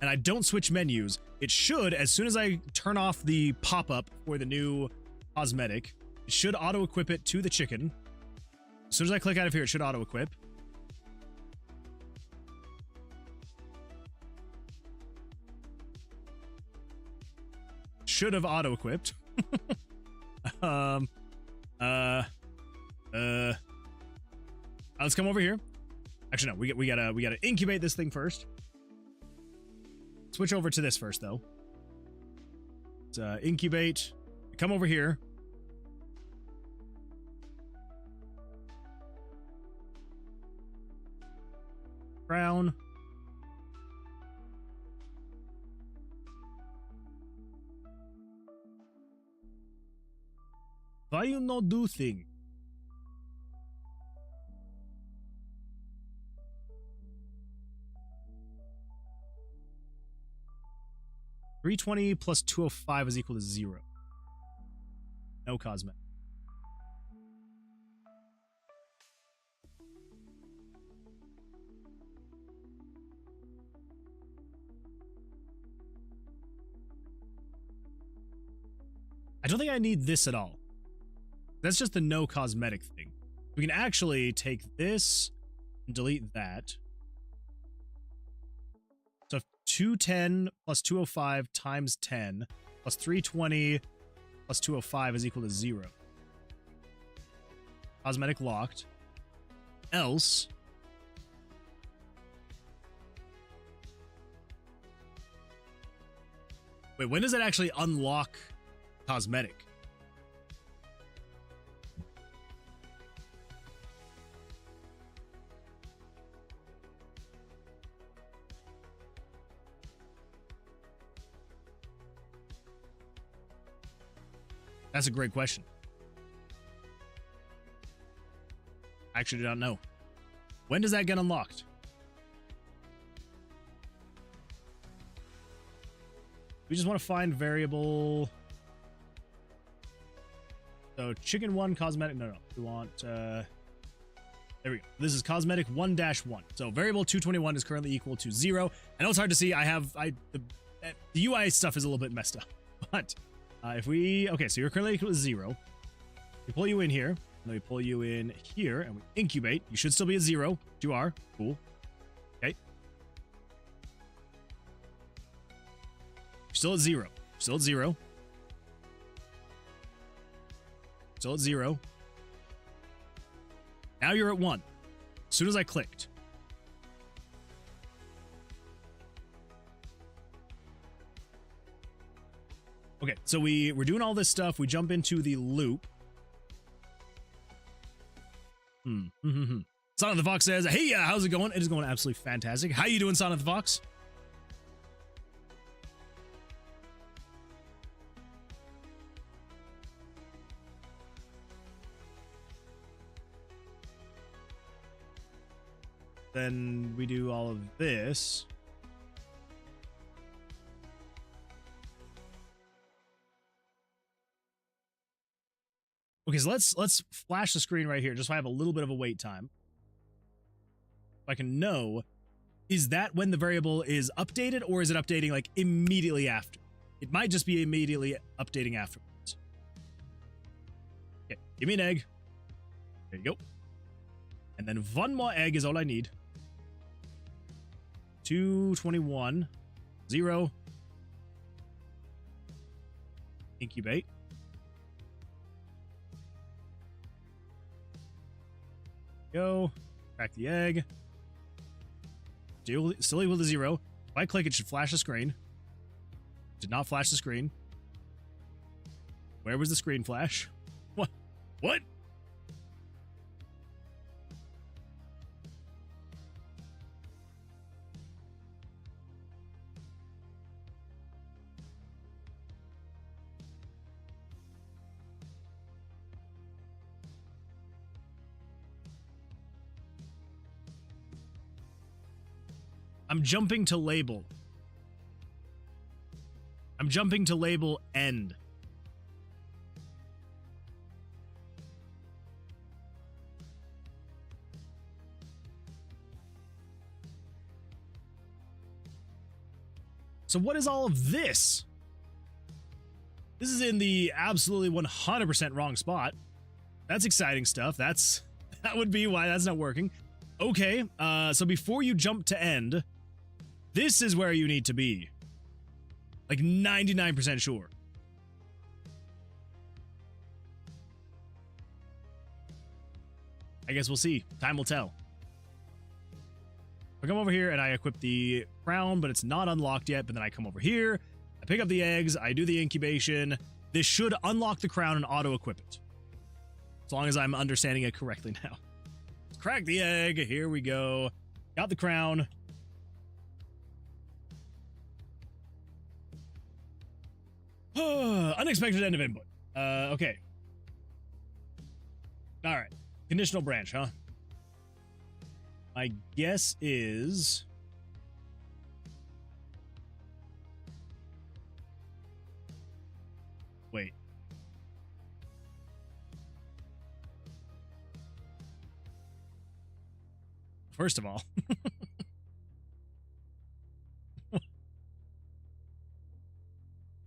A: and I don't switch menus, it should, as soon as I turn off the pop-up for the new cosmetic, it should auto-equip it to the chicken. As soon as I click out of here, it should auto-equip. Should have auto-equipped. Let's come over here. Actually, no, we gotta incubate this thing first. Switch over to this first, though. Let's incubate. Come over here. Crown. Why you not do thing? $320 plus $205 is equal to 0. No cosmetic. I don't think I need this at all. That's just the no cosmetic thing. We can actually take this and delete that. So 210 plus 205 times 10 plus 320 plus 205 is equal to 0. Cosmetic locked. Else. Wait, when does it actually unlock cosmetic? That's a great question. I actually do not know. When does that get unlocked? We just want to find variable. So chicken 1 cosmetic. No. We want there we go. This is cosmetic 1-1. So variable 221 is currently equal to 0. I know it's hard to see. The UI stuff is a little bit messed up, but Okay, so you're currently equal to 0. We pull you in here, and then we pull you in here, and we incubate. You should still be at 0. You are. Cool. Okay. You're still at 0. Still at 0. Still at 0. Now you're at 1. As soon as I clicked. Okay, so we're doing all this stuff. We jump into the loop. Sonic the Fox says, hey, how's it going? It is going absolutely fantastic. How you doing, Sonic the Fox? Then we do all of this. Okay, so let's flash the screen right here, just so I have a little bit of a wait time. If I can know, is that when the variable is updated, or is it updating like immediately after? It might just be immediately updating afterwards. Okay, give me an egg. There you go. And then one more egg is all I need. 221. 0. Incubate. Go. Crack the egg. Still equal to 0. If I click, it should flash the screen. Did not flash the screen. Where was the screen flash? What? What? I'm jumping to label. I'm jumping to label end. So what is all of this? This is in the absolutely 100% wrong spot. That's exciting stuff. That would be why that's not working. Okay, so before you jump to end, this is where you need to be. Like 99% sure. I guess we'll see. Time will tell. I come over here and I equip the crown, but it's not unlocked yet. But then I come over here, I pick up the eggs, I do the incubation. This should unlock the crown and auto-equip it. As long as I'm understanding it correctly now. Let's crack the egg. Here we go. Got the crown. Unexpected end of input. Okay. All right. Conditional branch, huh? My guess is... Wait. First of all...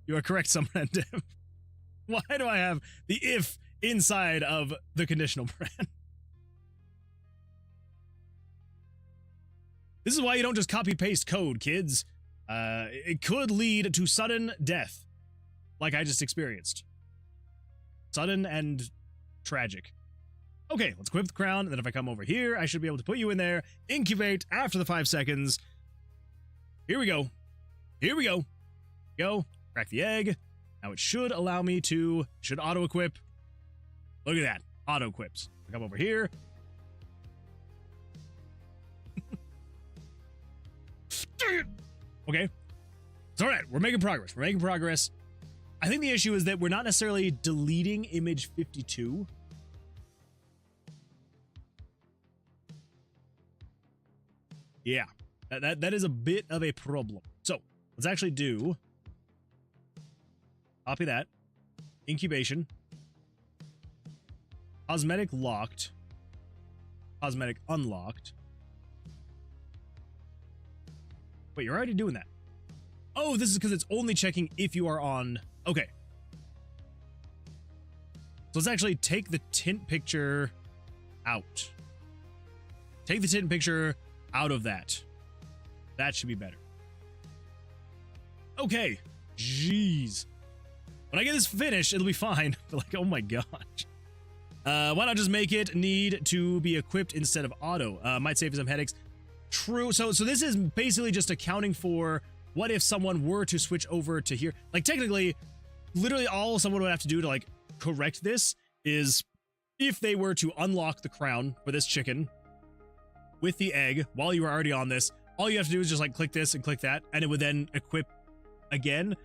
A: You are correct, Summer Dev. Why do I have the if inside of the conditional brand? This is why you don't just copy-paste code, kids. It could lead to sudden death, like I just experienced. Sudden and tragic. Okay, let's equip the crown, and then if I come over here, I should be able to put you in there, incubate after the 5 seconds. Here we go. Here we go. Go. Crack the egg. Now it should allow me to, should auto-equip. Look at that. Auto-equips. Come over here. Okay. It's all right. We're making progress. We're making progress. I think the issue is that we're not necessarily deleting image 52. Yeah. That is a bit of a problem. So, let's actually do... Copy that. Incubation. Cosmetic locked. Cosmetic unlocked. Wait, you're already doing that. Oh, this is because it's only checking if you are on... Okay. So let's actually take the tint picture out. Take the tint picture out of that. That should be better. Okay. Jeez. When I get this finished, it'll be fine. But like, oh my gosh. Why not just make it need to be equipped instead of auto? Might save you some headaches. True. So this is basically just accounting for what if someone were to switch over to here. Like technically, literally all someone would have to do to like correct this is if they were to unlock the crown for this chicken with the egg while you were already on this, all you have to do is just like click this and click that, and it would then equip again.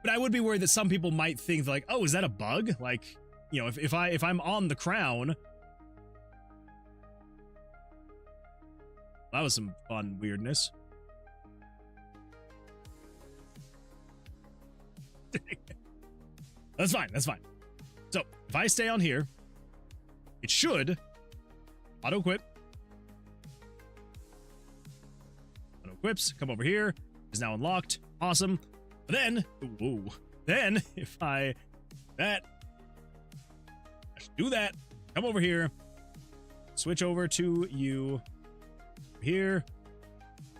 A: But I would be worried that some people might think like, oh, is that a bug? Like, you know, if I'm on the crown. That was some fun weirdness. That's fine. That's fine. So if I stay on here, it should auto equip. Auto equips. Come over here. Is now unlocked. Awesome. But then, whoa. Then if I do that, come over here, switch over to you here.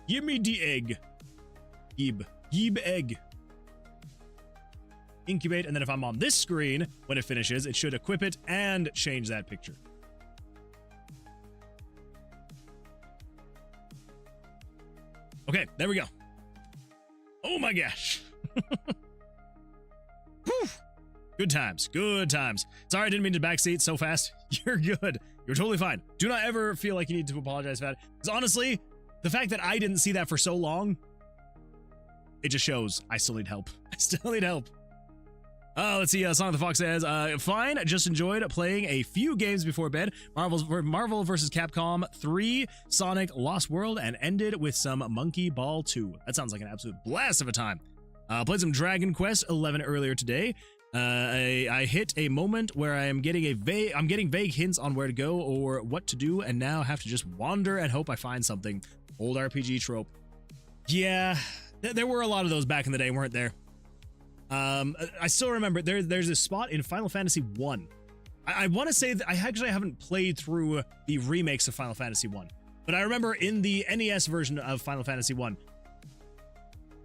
A: Give me the egg. Gib egg. Incubate, and then if I'm on this screen, when it finishes, it should equip it and change that picture. Okay, there we go. Oh my gosh. Whew. Good times, good times. Sorry I didn't mean to backseat so fast. You're good. You're totally fine. Do not ever feel like you need to apologize for that. Because honestly, the fact that I didn't see that for so long, it just shows I still need help. I still need help. Let's see. Sonic the Fox says, fine. Just enjoyed playing a few games before bed. Marvel vs. Capcom 3, Sonic Lost World, and ended with some Monkey Ball 2. That sounds like an absolute blast of a time. Played some Dragon Quest 11 earlier today. I hit a moment where I'm getting vague hints on where to go or what to do, and now have to just wander and hope I find something. Old RPG trope. Yeah, there were a lot of those back in the day, weren't there? I still remember there's a spot in Final Fantasy 1. I want to say that I actually haven't played through the remakes of Final Fantasy 1, but I remember in the NES version of Final Fantasy 1,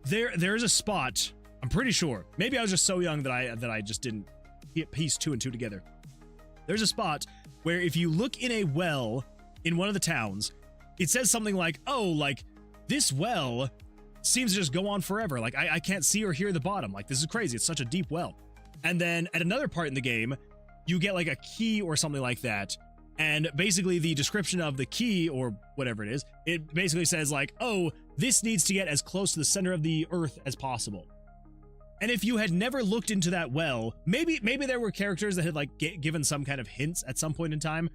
A: there's a spot, I'm pretty sure, maybe I was just so young that I just didn't piece 2 and 2 together. There's a spot where if you look in a well in one of the towns, it says something like, oh, like, this well seems to just go on forever. Like, I can't see or hear the bottom. Like, this is crazy. It's such a deep well. And then at another part in the game, you get like a key or something like that. And basically the description of the key or whatever it is, it basically says like, oh, this needs to get as close to the center of the earth as possible. And if you had never looked into that well, maybe there were characters that had like given some kind of hints at some point in time.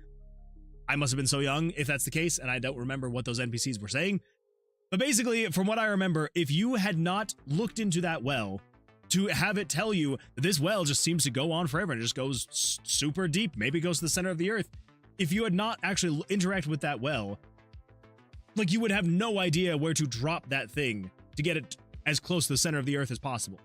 A: I must have been so young if that's the case, and I don't remember what those NPCs were saying. But basically, from what I remember, if you had not looked into that well to have it tell you that this well just seems to go on forever and it just goes super deep, maybe it goes to the center of the earth. If you had not actually interacted with that well, like you would have no idea where to drop that thing to get it as close to the center of the earth as possible.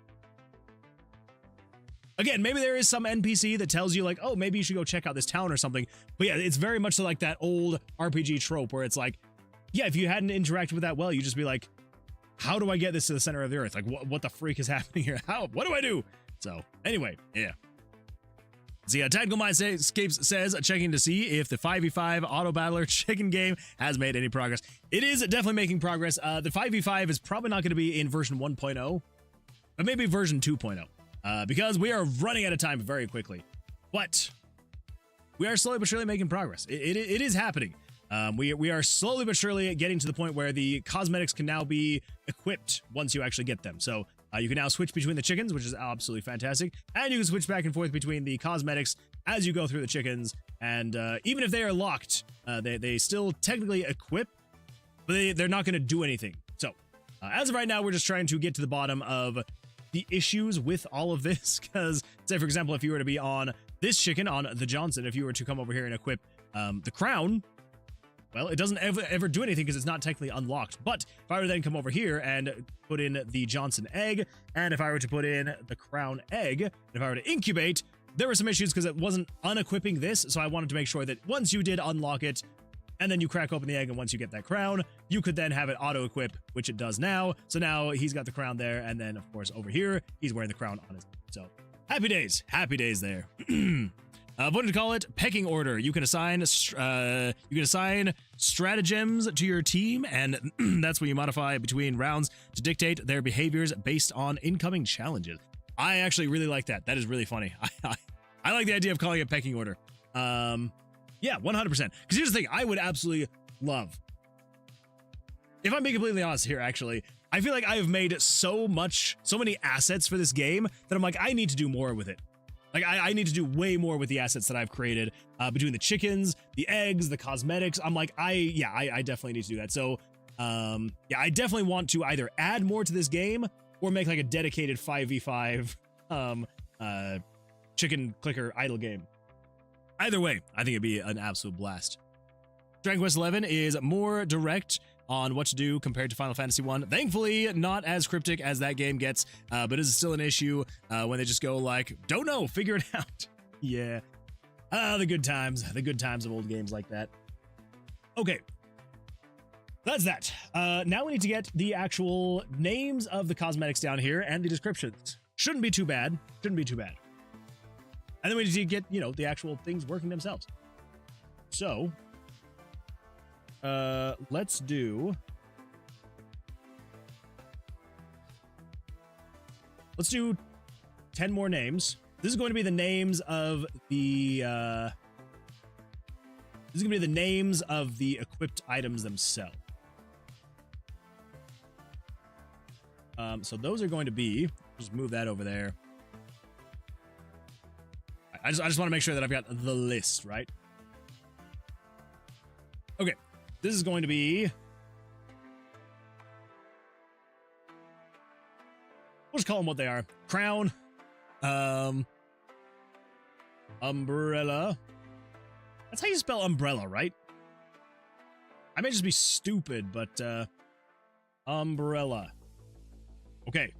A: Again, maybe there is some NPC that tells you like, oh, maybe you should go check out this town or something. But yeah, it's very much like that old RPG trope where it's like, yeah, if you hadn't interacted with that well, you'd just be like, how do I get this to the center of the earth? Like, what the freak is happening here? What do I do? So, anyway, yeah. See, Tactical Mindscapes says, checking to see if the 5v5 Auto Battler chicken game has made any progress. It is definitely making progress. The 5v5 is probably not going to be in version 1.0, but maybe version 2.0, because we are running out of time very quickly. But we are slowly but surely making progress. It is happening. We are slowly but surely getting to the point where the cosmetics can now be equipped once you actually get them. So you can now switch between the chickens, which is absolutely fantastic. And you can switch back and forth between the cosmetics as you go through the chickens. And even if they are locked, they still technically equip, but they're not going to do anything. So as of right now, we're just trying to get to the bottom of the issues with all of this. Because, say, for example, if you were to be on this chicken, on the Johnson, if you were to come over here and equip the crown, well, it doesn't ever do anything because it's not technically unlocked. But if I were to then come over here and put in the Johnson egg, and if I were to put in the crown egg, and if I were to incubate, there were some issues because it wasn't unequipping this, so I wanted to make sure that once you did unlock it, and then you crack open the egg, and once you get that crown, you could then have it auto-equip, which it does now. So now he's got the crown there, and then, of course, over here, he's wearing the crown on his head. So, happy days there. What did you call it? Pecking order. You can assign stratagems to your team, and that's when you modify between rounds to dictate their behaviors based on incoming challenges. I actually really like that. That is really funny. I like the idea of calling it pecking order. Yeah, 100%. Because here's the thing, I would absolutely love, if I'm being completely honest here, actually, I feel like I have made so many assets for this game that I'm like, I need to do more with it. Like, I need to do way more with the assets that I've created, between the chickens, the eggs, the cosmetics. I'm like, I definitely need to do that. So, yeah, I definitely want to either add more to this game or make like a dedicated 5v5, chicken clicker idle game. Either way, I think it'd be an absolute blast. Dragon Quest XI is more direct on what to do compared to Final Fantasy 1. Thankfully, not as cryptic as that game gets, but is still an issue when they just go like, don't know, figure it out. Yeah. The good times of old games like that. Okay. That's that. Now we need to get the actual names of the cosmetics down here and the descriptions. Shouldn't be too bad. And then we need to get, the actual things working themselves. So, let's do 10 more names. This is going to be the names of the, equipped items themselves. So those are going to be, just move that over there. I just want to make sure that I've got the list, right? Okay, this is going to be, we'll just call them what they are. Crown, umbrella. That's how you spell umbrella, right? I may just be stupid, but umbrella. Okay,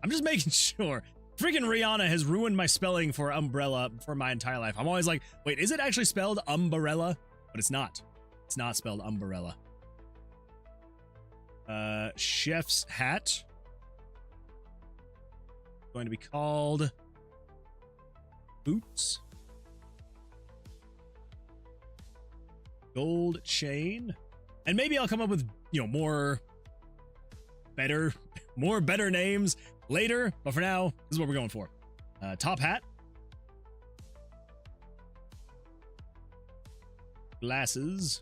A: I'm just making sure. Freaking Rihanna has ruined my spelling for umbrella for my entire life. I'm always like, wait, is it actually spelled umbrella? But it's not. It's not spelled umbrella. Chef's hat. Going to be called boots. Gold chain. And maybe I'll come up with, more better names later, but for now, this is what we're going for. Top hat. Glasses.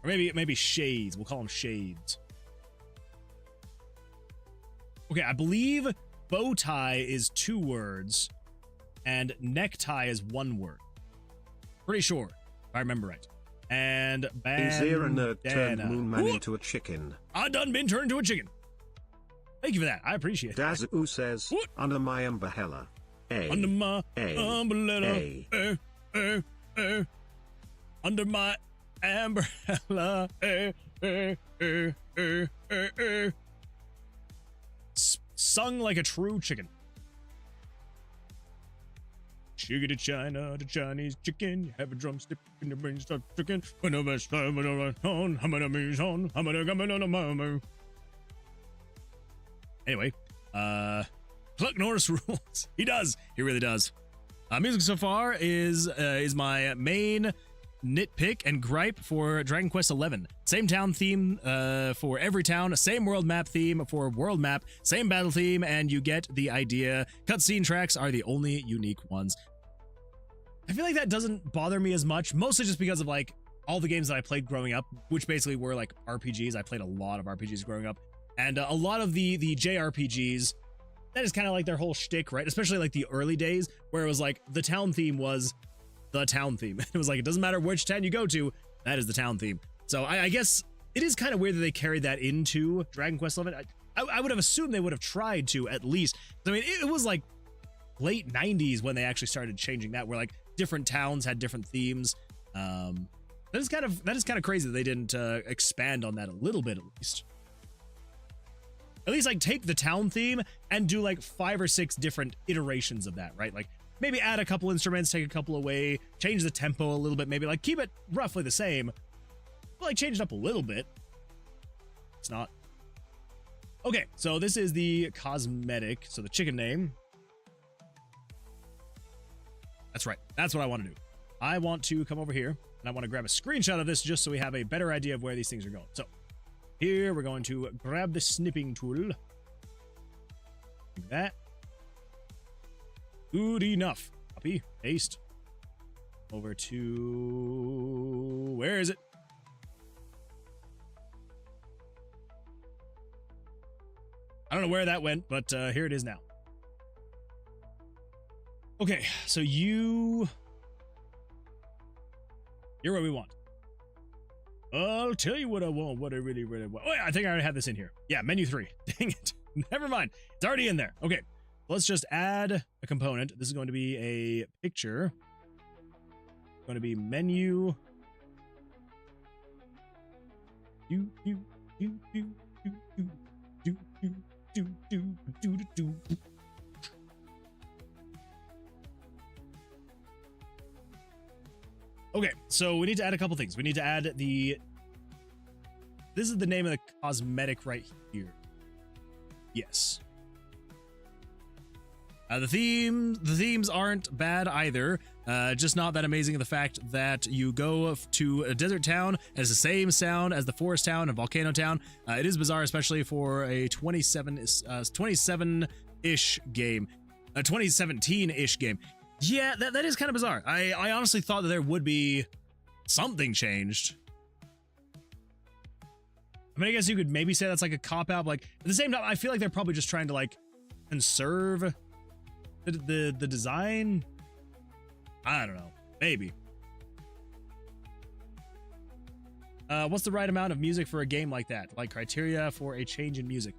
A: Or maybe shades. We'll call them shades. Okay, I believe bow tie is 2 words and necktie is 1 word. Pretty sure, if I remember right. And
B: RaZeR a nerd turned Moon Man into a chicken.
A: I done been turned into a chicken. Thank you for that. I appreciate it.
B: Dazu says, what? Under my umbrella.
A: Under my umbrella. Under my umbrella. Sung like a true chicken. Sugar to China, the Chinese chicken. You have a drumstick and your brain starts chicken. Anyway, Cluck Norris rules. He does. He really does. Music so far is my main nitpick and gripe for Dragon Quest XI. Same town theme for every town, same world map theme for world map, same battle theme, and you get the idea. Cutscene tracks are the only unique ones. I feel like that doesn't bother me as much, mostly just because of like all the games that I played growing up, which basically were like RPGs. I played a lot of RPGs growing up, and a lot of the JRPGs, that is kind of like their whole shtick, right? Especially like the early days where it was like the town theme was the town theme. It was like, it doesn't matter which town you go to, that is the town theme. So I guess it is kind of weird that they carried that into Dragon Quest XI. I would have assumed they would have tried to at least. I mean, it was like late 90s when they actually started changing that, where like different towns had different themes. That is kind of crazy that they didn't expand on that a little bit at least. At least like take the town theme and do like 5 or 6 different iterations of that, right? Like maybe add a couple instruments, take a couple away, change the tempo a little bit, maybe like keep it roughly the same, but like change it up a little bit. It's not. Okay, so this is the cosmetic, so the chicken name. That's right, that's what I want to do. I want to come over here, and I want to grab a screenshot of this just so we have a better idea of where these things are going. So here we're going to grab the snipping tool. Like that. Good enough. Copy, paste. Over to... where is it? I don't know where that went, but here it is now. Okay, so you're what we want. I'll tell you what I want, what I really, really want. Oh yeah, I think I already have this in here. Yeah, menu 3. Dang it. Never mind. It's already in there. Okay, let's just add a component. This is going to be a picture. It's going to be menu. Do, do, do, do, do, do, do, do, do, do, do, do. Okay, so we need to add a couple things. We need to add the... this is the name of the cosmetic right here. Yes. The themes aren't bad either. Just not that amazing of the fact that you go to a desert town and it's the same sound as the forest town and volcano town. It is bizarre, especially for a 27-ish game. A 2017-ish game. Yeah, that is kind of bizarre. I honestly thought that there would be something changed. I mean, I guess you could maybe say that's like a cop-out. Like, at the same time, I feel like they're probably just trying to, like, conserve the design. I don't know. Maybe. What's the right amount of music for a game like that? Like, criteria for a change in music.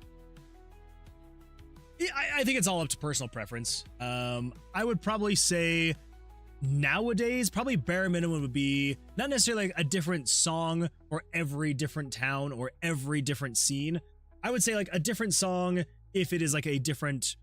A: I think it's all up to personal preference. I would probably say nowadays, probably bare minimum would be not necessarily like a different song for every different town or every different scene. I would say like a different song if it is like a different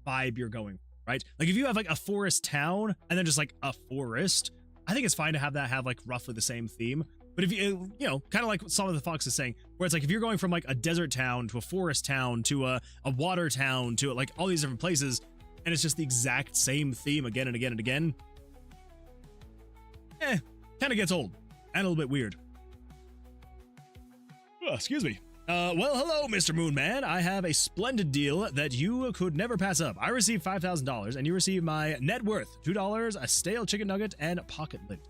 A: vibe you're going, right? Like if you have like a forest town and then just like a forest, I think it's fine to have that have like roughly the same theme. But if you know, kind of like what Song of the Fox is saying, where it's like if you're going from like a desert town to a forest town to a water town to like all these different places, and it's just the exact same theme again and again and again, kind of gets old and a little bit weird. Oh, excuse me. Well, hello, Mr. Moonman. I have a splendid deal that you could never pass up. I received $5,000, and you receive my net worth, $2, a stale chicken nugget, and pocket lint.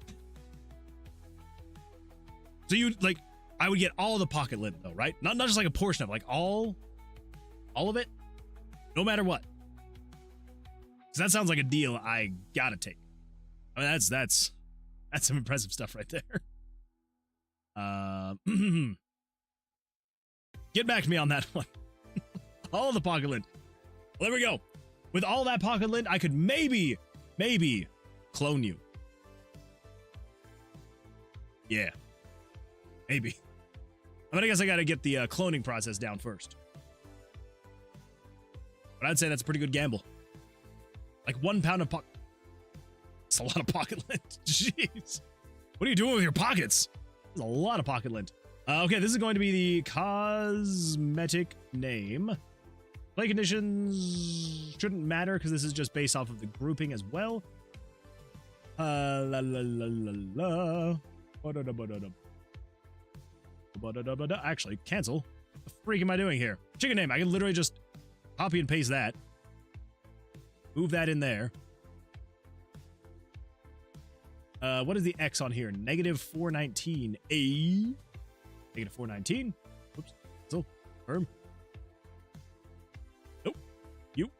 A: So you, like, I would get all the pocket lint, though, right? Not just like a portion of it, like all of it, no matter what. Because that sounds like a deal I gotta take. I mean, that's some impressive stuff right there. Get back to me on that one. All the pocket lint. Well, there we go. With all that pocket lint, I could maybe clone you. Yeah. Maybe. I mean, I guess I gotta get the cloning process down first. But I'd say that's a pretty good gamble. Like 1 pound of pocket... That's a lot of pocket lint. Jeez. What are you doing with your pockets? There's a lot of pocket lint. Okay, this is going to be the cosmetic name. Play conditions shouldn't matter because this is just based off of the grouping as well. Actually, cancel. What the freak am I doing here? Chicken name. I can literally just copy and paste that. Move that in there. What is the X on here? -419. -419. Oops. So, firm. Nope. You.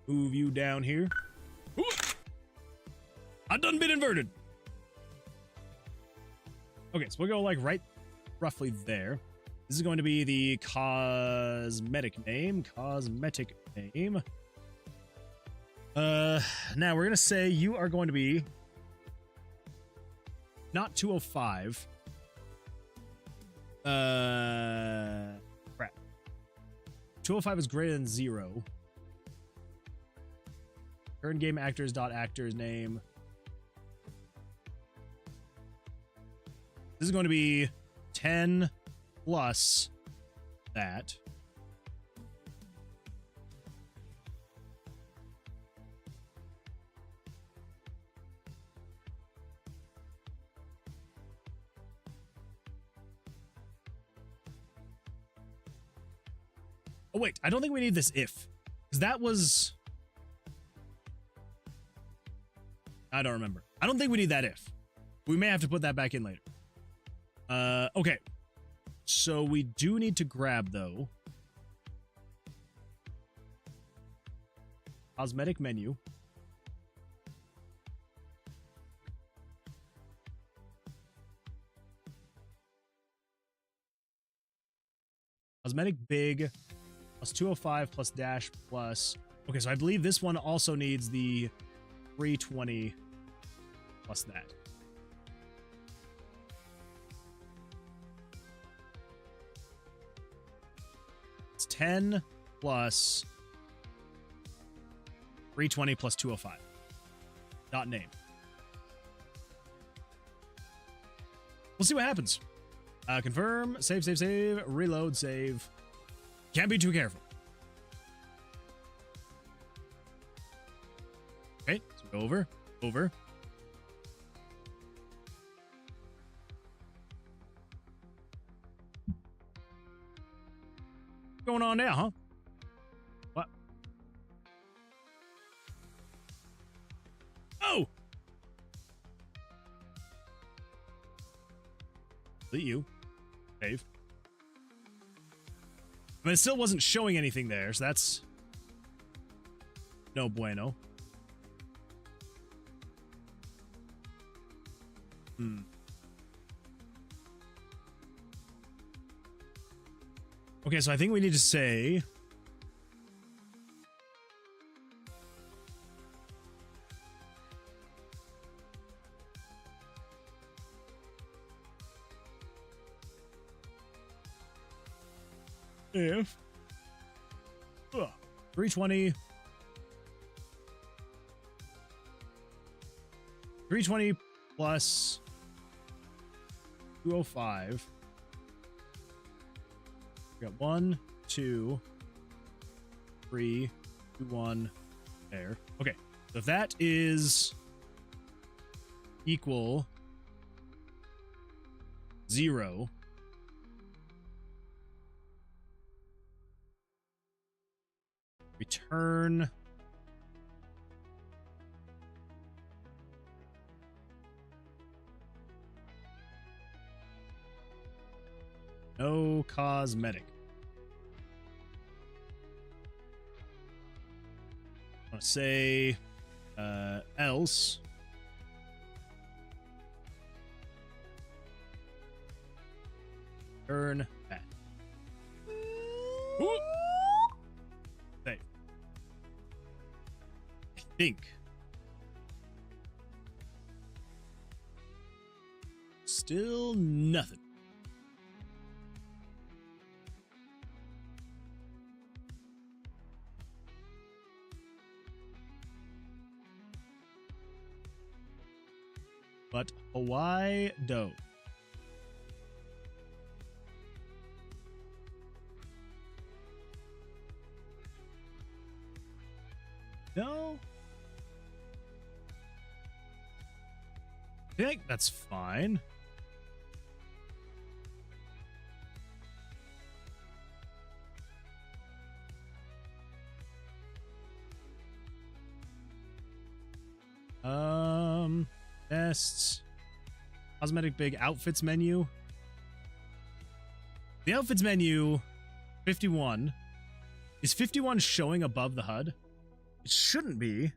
A: Move you down here. Ooh. I done been inverted. Okay, so we'll go like right roughly there. This is going to be the cosmetic name. Now we're gonna say you are going to be not 205. Crap. 205 is greater than 0. Current game actors dot actors name. This is going to be 10 plus that. Oh, wait, I don't think we need this if. Because that was... I don't remember. I don't think we need that if. We may have to put that back in later. Okay. So we do need to grab, though. Cosmetic menu. Cosmetic big plus 205 plus dash plus... Okay, so I believe this one also needs the 320 plus that. It's 10 plus 320 plus 205. Dot name. We'll see what happens. Confirm, save, reload, save. Can't be too careful. Okay, so go over. What's going on there, huh? What? Oh! Delete you. Save. I mean, it still wasn't showing anything there, so that's no bueno. Okay, so I think we need to say if 320 plus 205. We got 1, 2, 3, 2, 1 there. Okay, so if that is equal 0, return no cosmetic. I want to say else turn that. Ooh. Save. I think still nothing. But Hawaii dough. No. I think that's fine. Tests. Cosmetic big outfits menu. The outfits menu, 51. Is 51 showing above the HUD? It shouldn't be.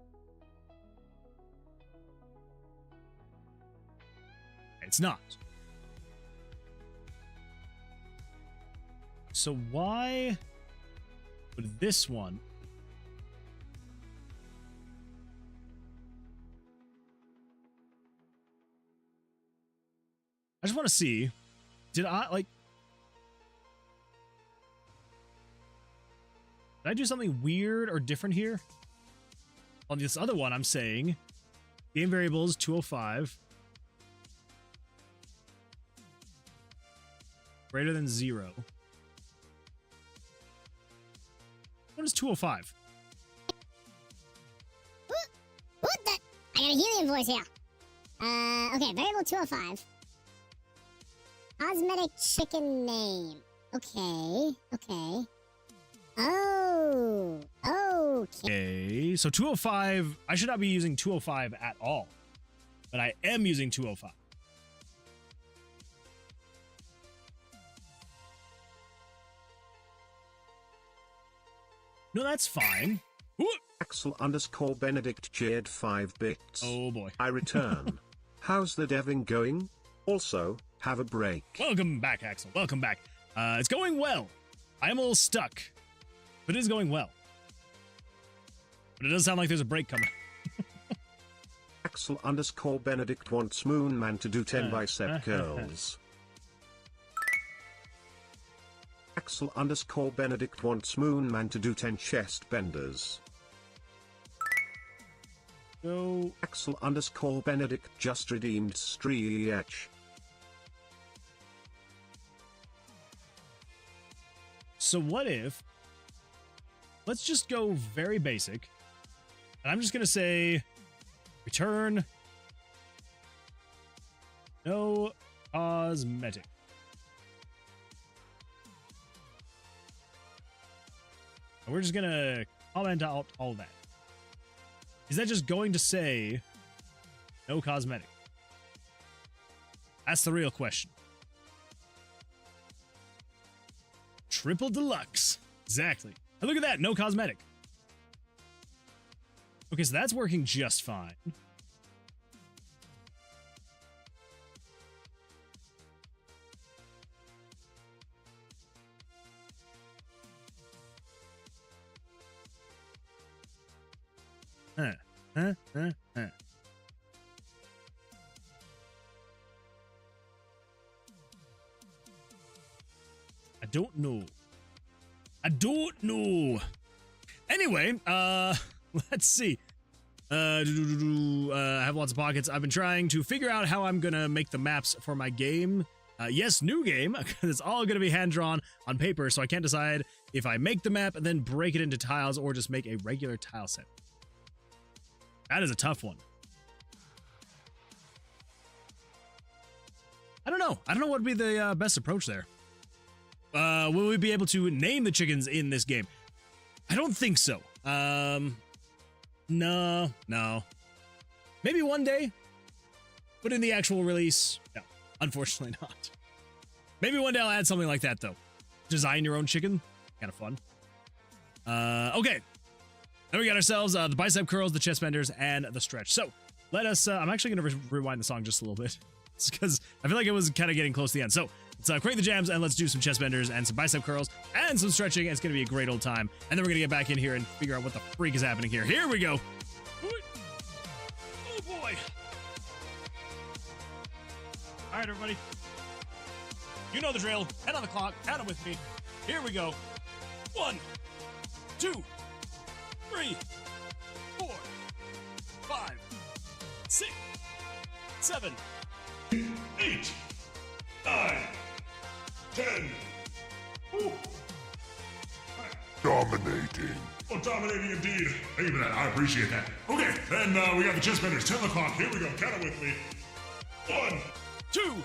A: It's not. So why would this one... I just want to see, did I, like... Did I do something weird or different here? On this other one, I'm saying game variables 205 greater than 0. What is 205?
D: What the? I got a helium voice here. Okay, variable 205. Cosmetic chicken name. Okay. Oh, okay.
A: Okay, so 205, I should not be using 205 at all, but I am using 205. No, that's fine. Whoop.
B: Axel underscore Benedict cheered 5 bits.
A: Oh boy.
B: I return. How's the deving going? Also, have a break.
A: Welcome back, Axel. Welcome back. It's going well. I am a little stuck, but it is going well. But it does sound like there's a break coming.
B: Axel underscore Benedict wants Moon Man to do 10 bicep curls. Axel underscore Benedict wants Moon Man to do 10 chest benders.
A: So
B: Axel underscore Benedict just redeemed Stretch.
A: So what if, let's just go very basic, and I'm just going to say, return, no cosmetic. And we're just going to comment out all that. Is that just going to say, no cosmetic? That's the real question. Triple deluxe. Exactly. And look at that. No cosmetic. Okay, so that's working just fine. Huh. I don't know. Anyway, let's see. I have lots of pockets. I've been trying to figure out how I'm gonna make the maps for my game. Yes, new game. It's all gonna be hand-drawn on paper, so I can't decide if I make the map and then break it into tiles or just make a regular tile set. That is a tough one. I don't know. I don't know what would be the best approach there. Will we be able to name the chickens in this game? I don't think so. No. Maybe one day, but in the actual release, no. Unfortunately not. Maybe one day I'll add something like that, though. Design your own chicken. Kind of fun. Okay. Then we got ourselves the bicep curls, the chest benders, and the stretch. So, let us... I'm actually going to rewind the song just a little bit. It's because I feel like it was kind of getting close to the end. So, let's crank the jams and let's do some chest benders and some bicep curls and some stretching. It's going to be a great old time. And then we're going to get back in here and figure out what the freak is happening here. Here we go. Oh, boy. All right, everybody. You know the drill. Head on the clock. Count it with me. Here we go. 1, 2, 3, 4, 5, 6, 7,
C: 8, 9, 10. Woo.
E: Dominating.
C: Oh, dominating indeed. Thank you for that. I appreciate that. Okay, then we got the chest benders. 10 o'clock. Here we go. Count it with me. 1,
A: 2,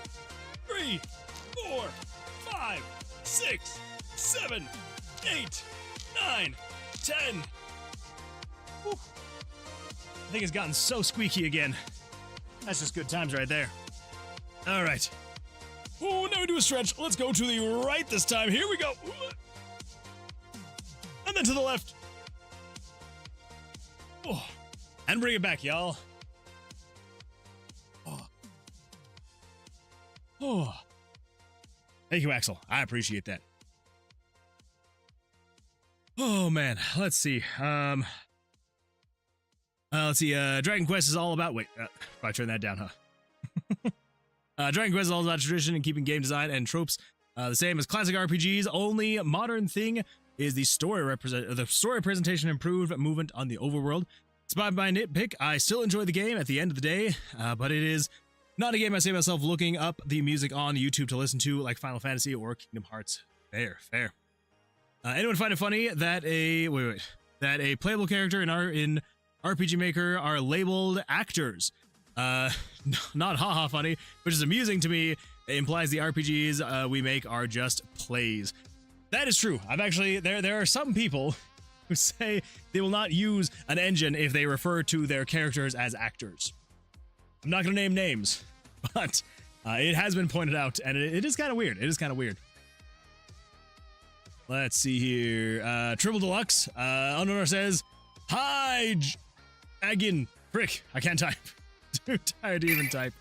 A: 3, 4, 5, 6, 7, 8, 9, 10. Whew. I think it's gotten so squeaky again. That's just good times right there. All right. Oh, now we do a stretch. Let's go to the right this time. Here we go. And then to the left. Oh. And bring it back, y'all. Oh. Oh. Thank you, Axel. I appreciate that. Oh, man. Let's see. Let's see. Dragon Quest is all about... Wait, probably turn that down, huh? Dragon Quest is all about tradition and keeping game design and tropes the same as classic RPGs. Only modern thing is the story presentation improved movement on the overworld. Despite my nitpick, I still enjoy the game at the end of the day, but it is not a game I save myself looking up the music on YouTube to listen to, like Final Fantasy or Kingdom Hearts. Fair. Anyone find it funny that a playable character in RPG Maker are labeled actors? Not haha funny, which is amusing to me. It implies the RPGs we make are just plays. That is true. There are some people who say they will not use an engine if they refer to their characters as actors. I'm not going to name names, but it has been pointed out, and it is kind of weird. Let's see here. Triple Deluxe. Unknown says, hi, Agin. Frick, I can't type. Too tired to even type.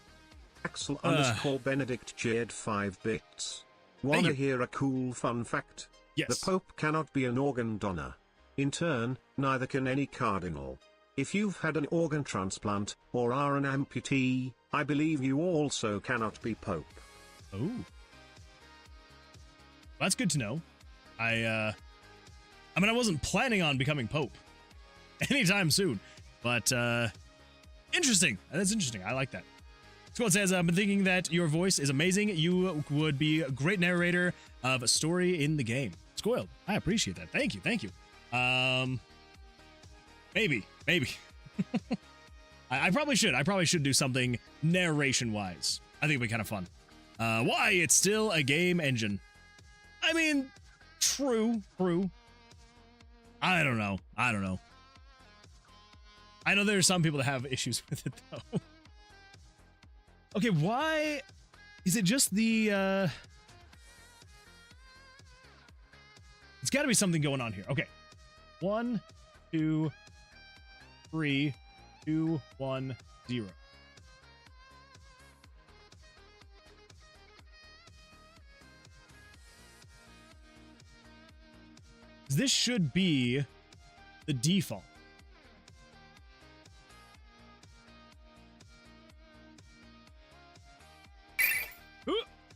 B: Axel _ Benedict Jade 5 bits. Wanna hear a cool fun fact?
A: Yes.
B: The Pope cannot be an organ donor. In turn, neither can any cardinal. If you've had an organ transplant, or are an amputee, I believe you also cannot be Pope.
A: Oh. That's good to know. I mean, I wasn't planning on becoming Pope anytime soon, but interesting. That's interesting. I like that. Squad says, I've been thinking that your voice is amazing. You would be a great narrator of a story in the game. Squoiled. I appreciate that. Thank you. Maybe. I probably should do something narration-wise. I think it'd be kind of fun. Why? It's still a game engine. I mean, true. I don't know. I know there's some people that have issues with it, though. Okay, why? Is it just the, It's gotta be something going on here. Okay. 1, 2, 3, 2, 1, 0. This should be the default.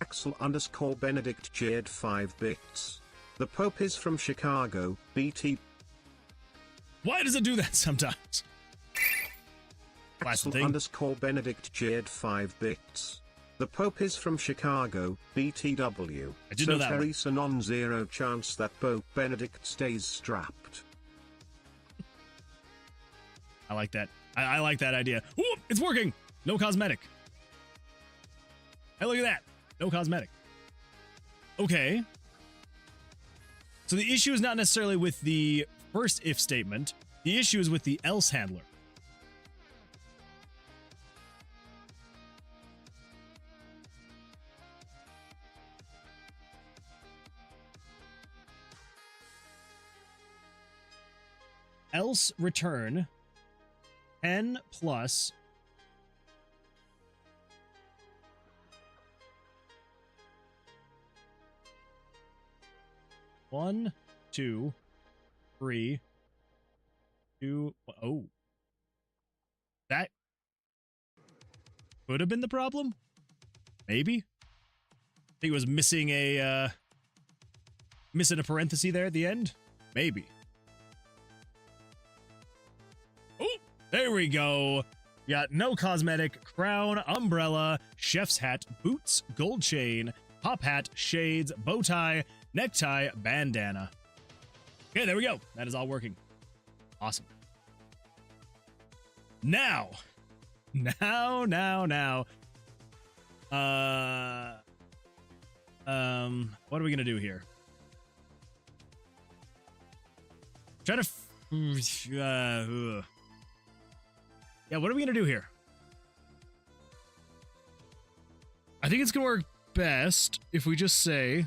B: Axel _ Benedict Jade 5 bits. The Pope is from Chicago, BT.
A: Why does it do that sometimes?
B: Axel _ Benedict Jade 5 bits. The Pope is from Chicago, BTW.
A: I did know that.
B: Teresa non-zero chance that Pope Benedict stays strapped.
A: I like that. I like that idea. Ooh, it's working. No cosmetic. Hey, look at that. No cosmetic. Okay. So the issue is not necessarily with the first if statement. The issue is with the else handler. Else return 10 plus one, 2, 3, 2. Oh, that could have been the problem. Maybe. I think it was missing a parenthesis there at the end. Maybe. Oh, there we go. Got no cosmetic, crown, umbrella, chef's hat, boots, gold chain, top hat, shades, bow tie, necktie, bandana. Okay, there we go. That is all working. Awesome. Now. What are we gonna do here? Try to yeah, what are we gonna do here? I think it's gonna work best if we just say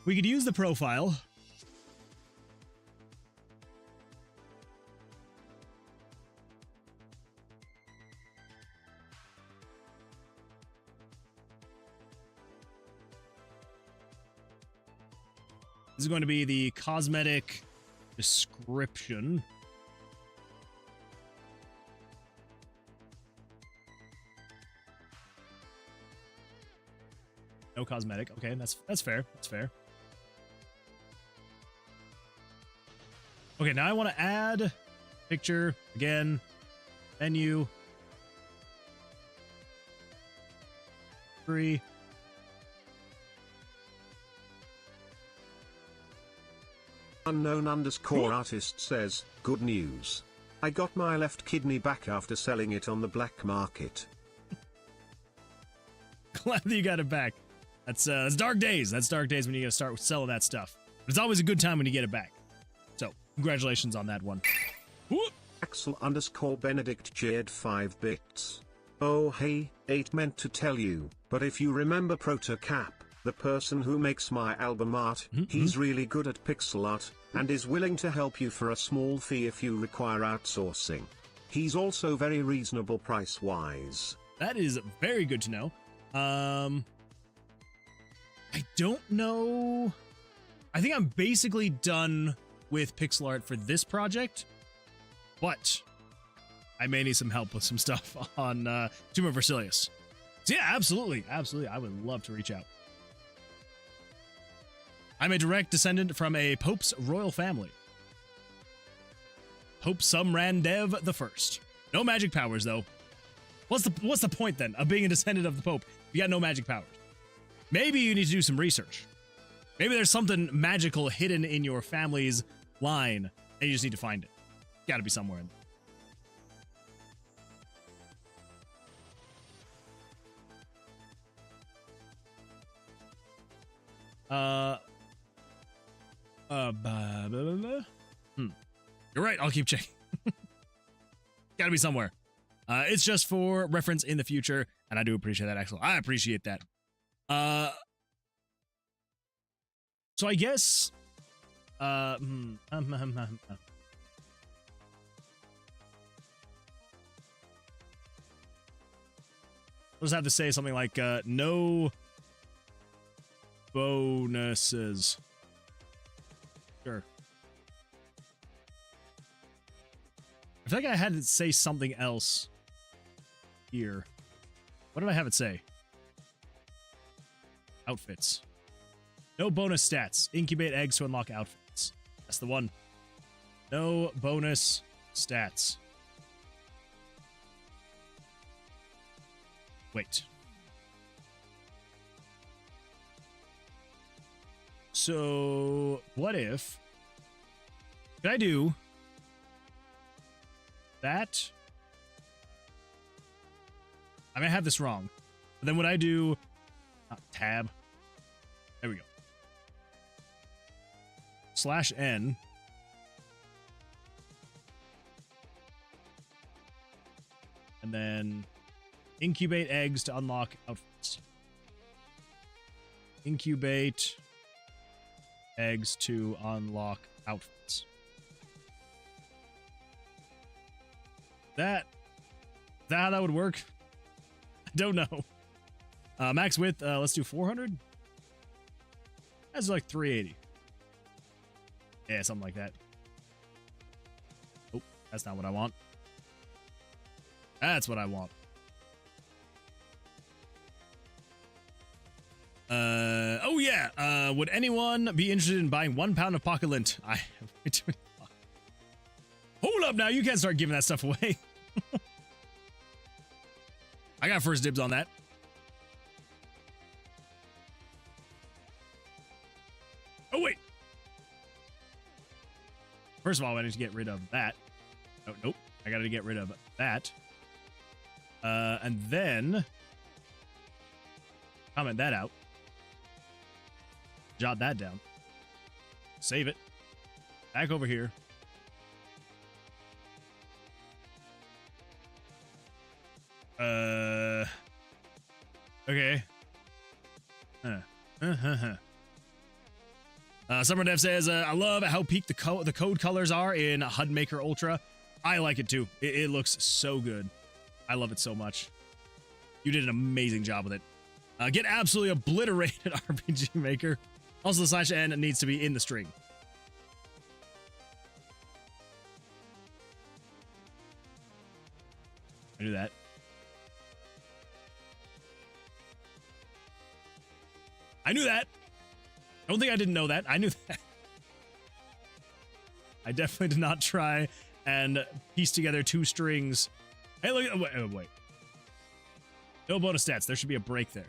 A: we could use the profile. This is going to be the cosmetic description. No cosmetic. Okay, that's fair. That's fair. Okay, now I want to add picture again. Menu. 3.
B: Unknown_artist says, good news. I got my left kidney back after selling it on the black market.
A: Glad that you got it back. That's dark days. That's dark days when you gotta start selling that stuff. But it's always a good time when you get it back. So, congratulations on that one. Whoop.
B: Axel_Benedict cheered 5 bits. Oh hey, 8 meant to tell you, but if you remember ProtoCap, the person who makes my album art, he's really good at pixel art, and is willing to help you for a small fee if you require outsourcing. He's also very reasonable price-wise.
A: That is very good to know. I don't know. I think I'm basically done with pixel art for this project, but I may need some help with some stuff on Tomb of Versilius. So yeah, absolutely. Absolutely. I would love to reach out. I'm a direct descendant from a Pope's royal family. Pope Gamedev the First. No magic powers, though. What's the point, then, of being a descendant of the Pope if you got no magic powers? Maybe you need to do some research. Maybe there's something magical hidden in your family's line, and you just need to find it. Gotta be somewhere in there. You're right, I'll keep checking. Gotta be somewhere. It's just for reference in the future, and I do appreciate that, Axel. I appreciate that. So I guess, what does that have to say? Something like, no bonuses. Sure. I feel like I had to say something else here. What did I have it say? Outfits. No bonus stats. Incubate eggs to unlock outfits. That's the one. No bonus stats. Wait. So, what if... Could I do... that? I may have this wrong. But then would I do... tab. There we go. /n. And then incubate eggs to unlock outfits. Incubate eggs to unlock outfits. Is that how that would work? I don't know. Max width, let's do 400. That's like 380. Yeah, something like that. Oh, that's not what I want. That's what I want. Oh yeah. Would anyone be interested in buying 1 pound of pocket lint? I have way too many. Hold up now, you can't start giving that stuff away. I got first dibs on that. Oh wait. First of all, I need to get rid of that. Oh, nope. I gotta get rid of that. And then comment that out. Jot that down. Save it. Back over here. Okay. Summer Dev says, I love how peaked the code colors are in HUD Maker Ultra. I like it too. It looks so good. I love it so much. You did an amazing job with it. Get absolutely obliterated, RPG Maker. Also, the /n needs to be in the string. I do that. I knew that. I don't think I didn't know that. I knew that. I definitely did not try and piece together two strings. Hey, look at, wait. No bonus stats. There should be a break there.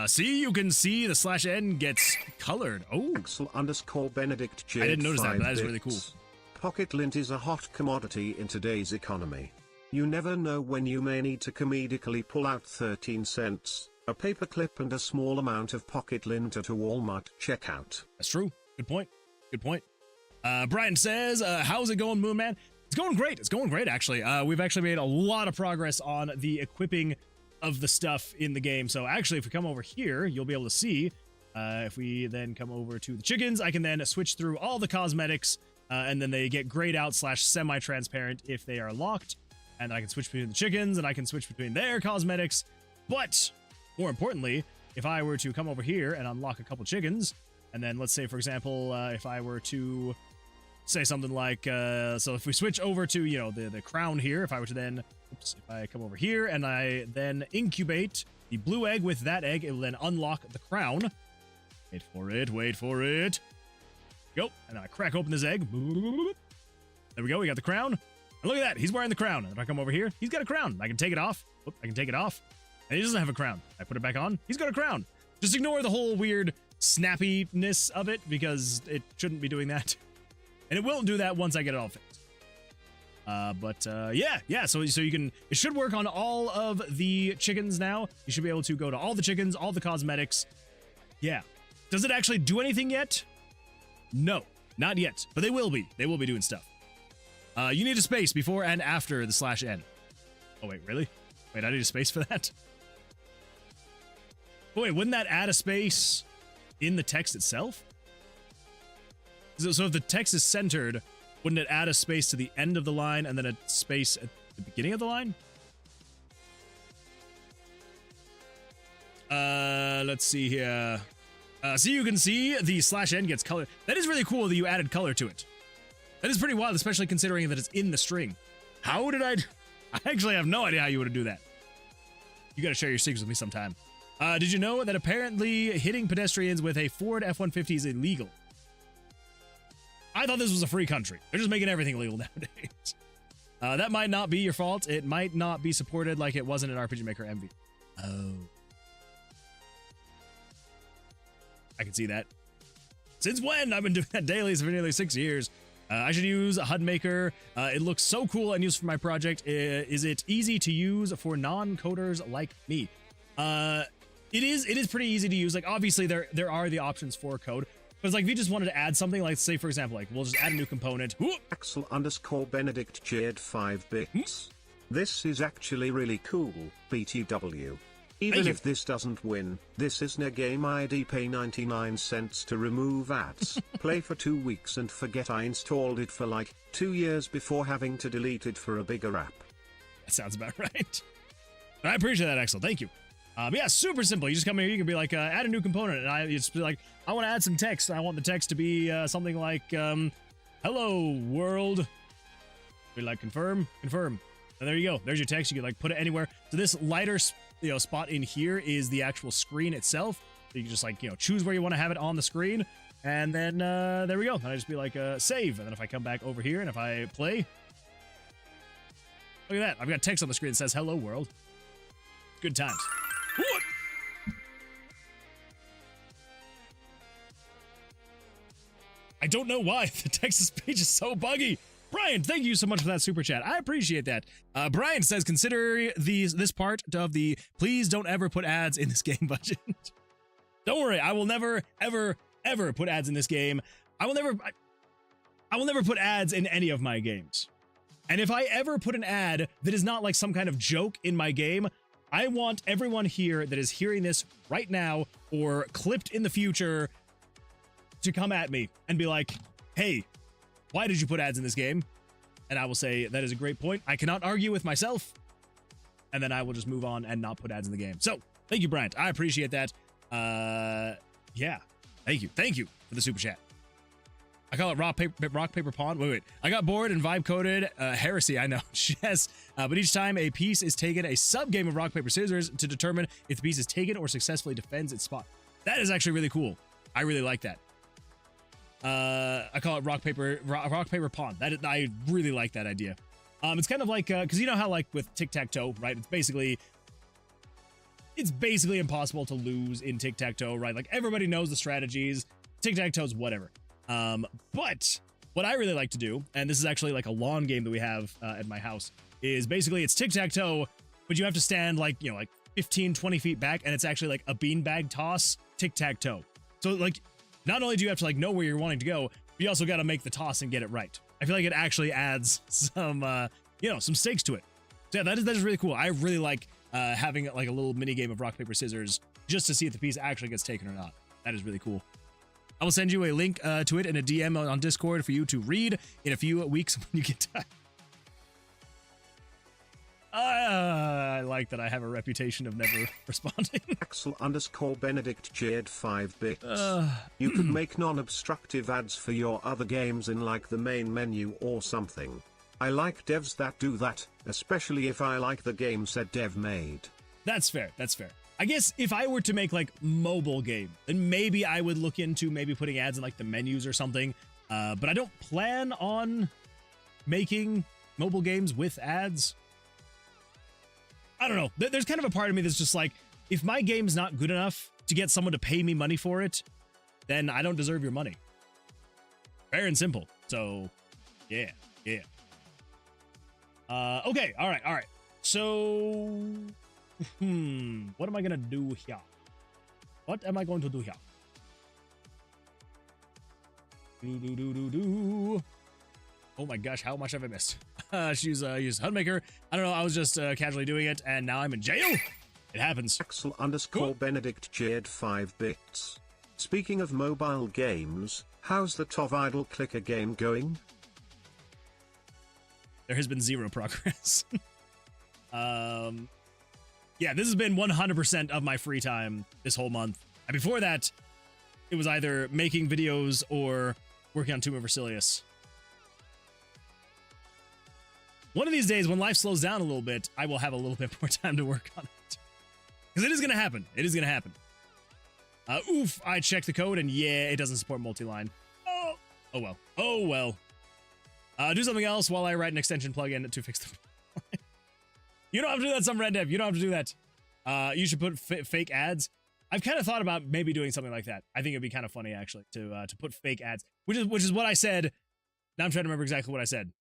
A: See, you can see the /n gets colored. Oh,
B: Axel_Benedict J.
A: I didn't notice that, but that is really cool.
B: Pocket lint is a hot commodity in today's economy. You never know when you may need to comedically pull out 13 cents, a paperclip and a small amount of pocket lint at a Walmart checkout.
A: That's true. Good point. Good point. Brian says, how's it going, Moon Man? It's going great. It's going great, actually. We've actually made a lot of progress on the equipping of the stuff in the game. So actually, if we come over here, you'll be able to see, if we then come over to the chickens, I can then switch through all the cosmetics, and then they get grayed out / semi-transparent if they are locked. And then I can switch between the chickens, and I can switch between their cosmetics. But more importantly, if I were to come over here and unlock a couple chickens, and then let's say, for example, if I were to say something like, so if we switch over to, you know, the crown here, if I were to then, oops, if I come over here and I then incubate the blue egg with that egg, it will then unlock the crown. Wait for it, wait for it. Go, and then I crack open this egg. There we go, we got the crown. And look at that, he's wearing the crown. And if I come over here, he's got a crown. I can take it off. Oop, I can take it off. And he doesn't have a crown. I put it back on, he's got a crown. Just ignore the whole weird snappiness of it, because it shouldn't be doing that. And it will do that once I get it all fixed. Yeah, so you can, it should work on all of the chickens now. You should be able to go to all the chickens, all the cosmetics. Yeah. Does it actually do anything yet? No, not yet, but they will be. They will be doing stuff. You need a space before and after the /n. Oh, wait, really? Wait, I need a space for that? Oh, wait, wouldn't that add a space in the text itself? So if the text is centered, wouldn't it add a space to the end of the line and then a space at the beginning of the line? Let's see here. So you can see the /n gets color. That is really cool that you added color to it. That is pretty wild, especially considering that it's in the string. How did I actually have no idea how you would do that. You gotta share your secrets with me sometime. Did you know that apparently hitting pedestrians with a Ford F-150 is illegal? I thought this was a free country. They're just making everything illegal nowadays. That might not be your fault. It might not be supported like it wasn't in RPG Maker MV. Oh. I can see that. Since when? I've been doing that daily for nearly 6 years. I should use a HUD Maker. It looks so cool and useful for my project. Is it easy to use for non-coders like me? It is pretty easy to use. Like, obviously, there are the options for code. But it's like, if you just wanted to add something, like, say, for example, like, we'll just add a new component.
B: Axel_Benedict Jade 5 bits. This is actually really cool, BTW. Even if this doesn't win, this is a game ID. Pay 99 cents to remove ads. Play for 2 weeks and forget I installed it for like 2 years before having to delete it for a bigger app.
A: That sounds about right. I appreciate that, Axel. Thank you. Yeah, super simple. You just come here, you can be like, add a new component, and you just be like, I want to add some text. I want the text to be something like, hello, world. Be like, confirm. And there you go. There's your text. You can like put it anywhere. So this lighter spot in here is the actual screen itself. So you can just like, choose where you want to have it on the screen. And then there we go. And I just be like, save. And then if I come back over here and if I play, look at that. I've got text on the screen that says, hello, world. Good times. I don't know why the Texas page is so buggy. Brian, thank you so much for that super chat. I appreciate that. Brian says, consider this part of the please don't ever put ads in this game budget. Don't worry, I will never, ever, ever put ads in this game. I will never put ads in any of my games. And if I ever put an ad that is not like some kind of joke in my game, I want everyone here that is hearing this right now or clipped in the future to come at me and be like, hey, why did you put ads in this game? And I will say, that is a great point. I cannot argue with myself. and then I will just move on and not put ads in the game. So thank you, Bryant. I appreciate that. Yeah, thank you for the super chat. I call it rock paper pawn. Wait. I got bored and vibe coded heresy. I know. Yes. But each time a piece is taken, a sub game of rock paper scissors to determine if the piece is taken or successfully defends its spot. That is actually really cool. I really like that. I call it rock paper pawn. I really like that idea. It's kind of like because you know how like with tic-tac-toe, right? It's basically impossible to lose in tic-tac-toe, right? Like everybody knows the strategies. Tic-tac-toe's whatever. But what I really like to do, and this is actually like a lawn game that we have at my house, is basically it's tic-tac-toe, but you have to stand like, you know, like 15, 20 feet back, and it's actually like a beanbag toss tic-tac-toe. So like, not only do you have to like know where you're wanting to go, but you also got to make the toss and get it right. I feel like it actually adds some, some stakes to it. So yeah, that is really cool. I really like having like a little mini game of rock, paper, scissors just to see if the piece actually gets taken or not. That is really cool. I will send you a link to it in a DM on Discord for you to read in a few weeks when you get time. I like that I have a reputation of never responding.
B: Axel_Benedict cheered 5 bits. You could make non-obstructive ads for your other games in like the main menu or something. I like devs that do that, especially if I like the game said dev made.
A: That's fair. I guess if I were to make like mobile game, then maybe I would look into maybe putting ads in like the menus or something. But I don't plan on making mobile games with ads. I don't know. There's kind of a part of me that's just like, if my game's not good enough to get someone to pay me money for it, then I don't deserve your money. Fair and simple. So, yeah. Okay. All right. So, what am I gonna do here? Oh my gosh, how much have I missed? She's Hudmaker. I don't know, I was just casually doing it, and now I'm in jail. It happens.
B: Axel_Benedict cheered 5 bits. Speaking of mobile games, how's the TOV Idle Clicker game going?
A: There has been zero progress. Yeah, this has been 100% of my free time this whole month. And before that, it was either making videos or working on Tomb of Vercilius. One of these days, when life slows down a little bit, I will have a little bit more time to work on it. Because it is going to happen. Oof, I checked the code, and yeah, it doesn't support multi-line. Oh well. Do something else while I write an extension plugin to fix the problem. You don't have to do that, some RaDev. You don't have to do that. You should put fake ads. I've kind of thought about maybe doing something like that. I think it'd be kind of funny, actually, to put fake ads, which is what I said. Now I'm trying to remember exactly what I said.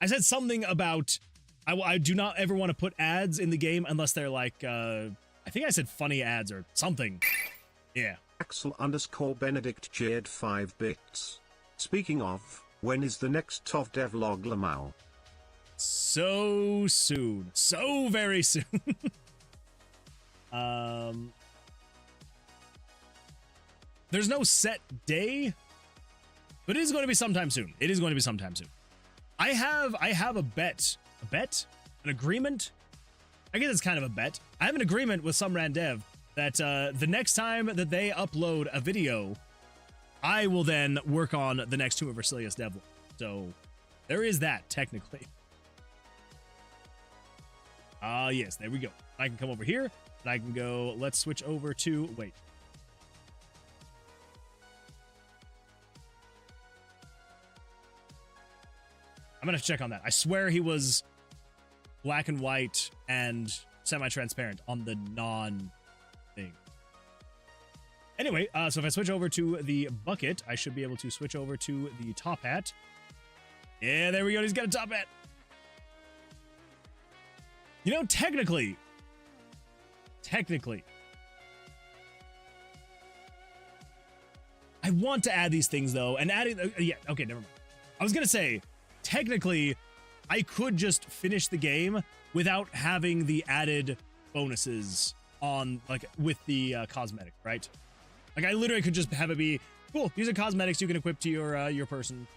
A: I said something about I do not ever want to put ads in the game unless they're like, I think I said funny ads or something. Yeah.
B: Axel_Benedict cheered 5 bits. Speaking of, when is the next TOV devlog Lamau?
A: So soon. So very soon. There's no set day, but it is going to be sometime soon. I have a bet. An agreement? I guess it's kind of a bet. I have an agreement with some RaDev that the next time that they upload a video, I will then work on the next Tomb of Vercilius devlog. So there is that, technically. Yes, there we go. I can come over here, and I can go, let's switch over to, wait. I'm gonna check on that. I swear he was black and white and semi-transparent on the non-thing. Anyway, so if I switch over to the bucket, I should be able to switch over to the top hat. Yeah, there we go. He's got a top hat. You know, technically, I want to add these things, though, and adding, yeah, okay, never mind. I was gonna say, technically, I could just finish the game without having the added bonuses on, like, with the cosmetic, right? Like, I literally could just have it be, cool, these are cosmetics you can equip to your person.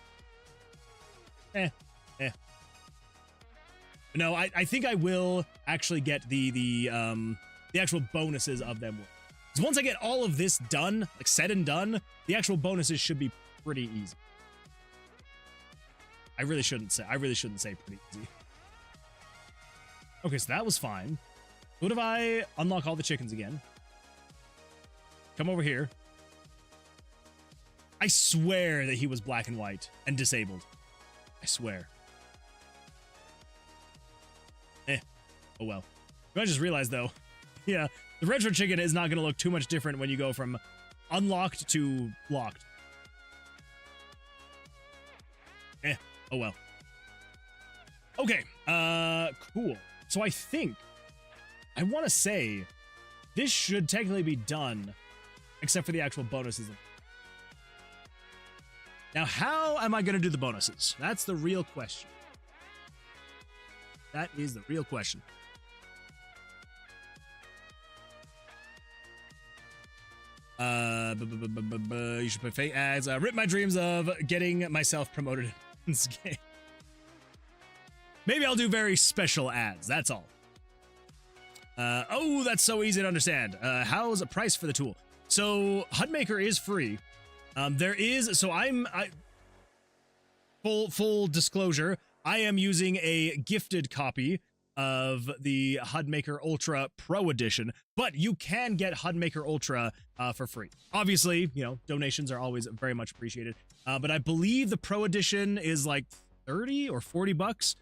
A: No, I think I will actually get the actual bonuses of them. Because once I get all of this done, like said and done, the actual bonuses should be pretty easy. I really shouldn't say pretty easy. Okay, so that was fine. What if I unlock all the chickens again? Come over here. I swear that he was black and white and disabled. I swear. Oh well. I just realized though, yeah, the retro chicken is not going to look too much different when you go from unlocked to locked. Oh well. Okay, cool. So I think, I want to say, this should technically be done, except for the actual bonuses. Now, how am I going to do the bonuses? That's the real question. That is the real question. You should put fake ads. Rip my dreams of getting myself promoted in this game. Maybe I'll do very special ads. That's all. Oh, that's so easy to understand. How's the price for the tool? So HUDmaker is free. There is, so full disclosure, I am using a gifted copy of the HUDmaker Ultra Pro Edition, but you can get HUDmaker Ultra for free. Obviously, you know, donations are always very much appreciated, but I believe the Pro Edition is like 30 or 40 bucks.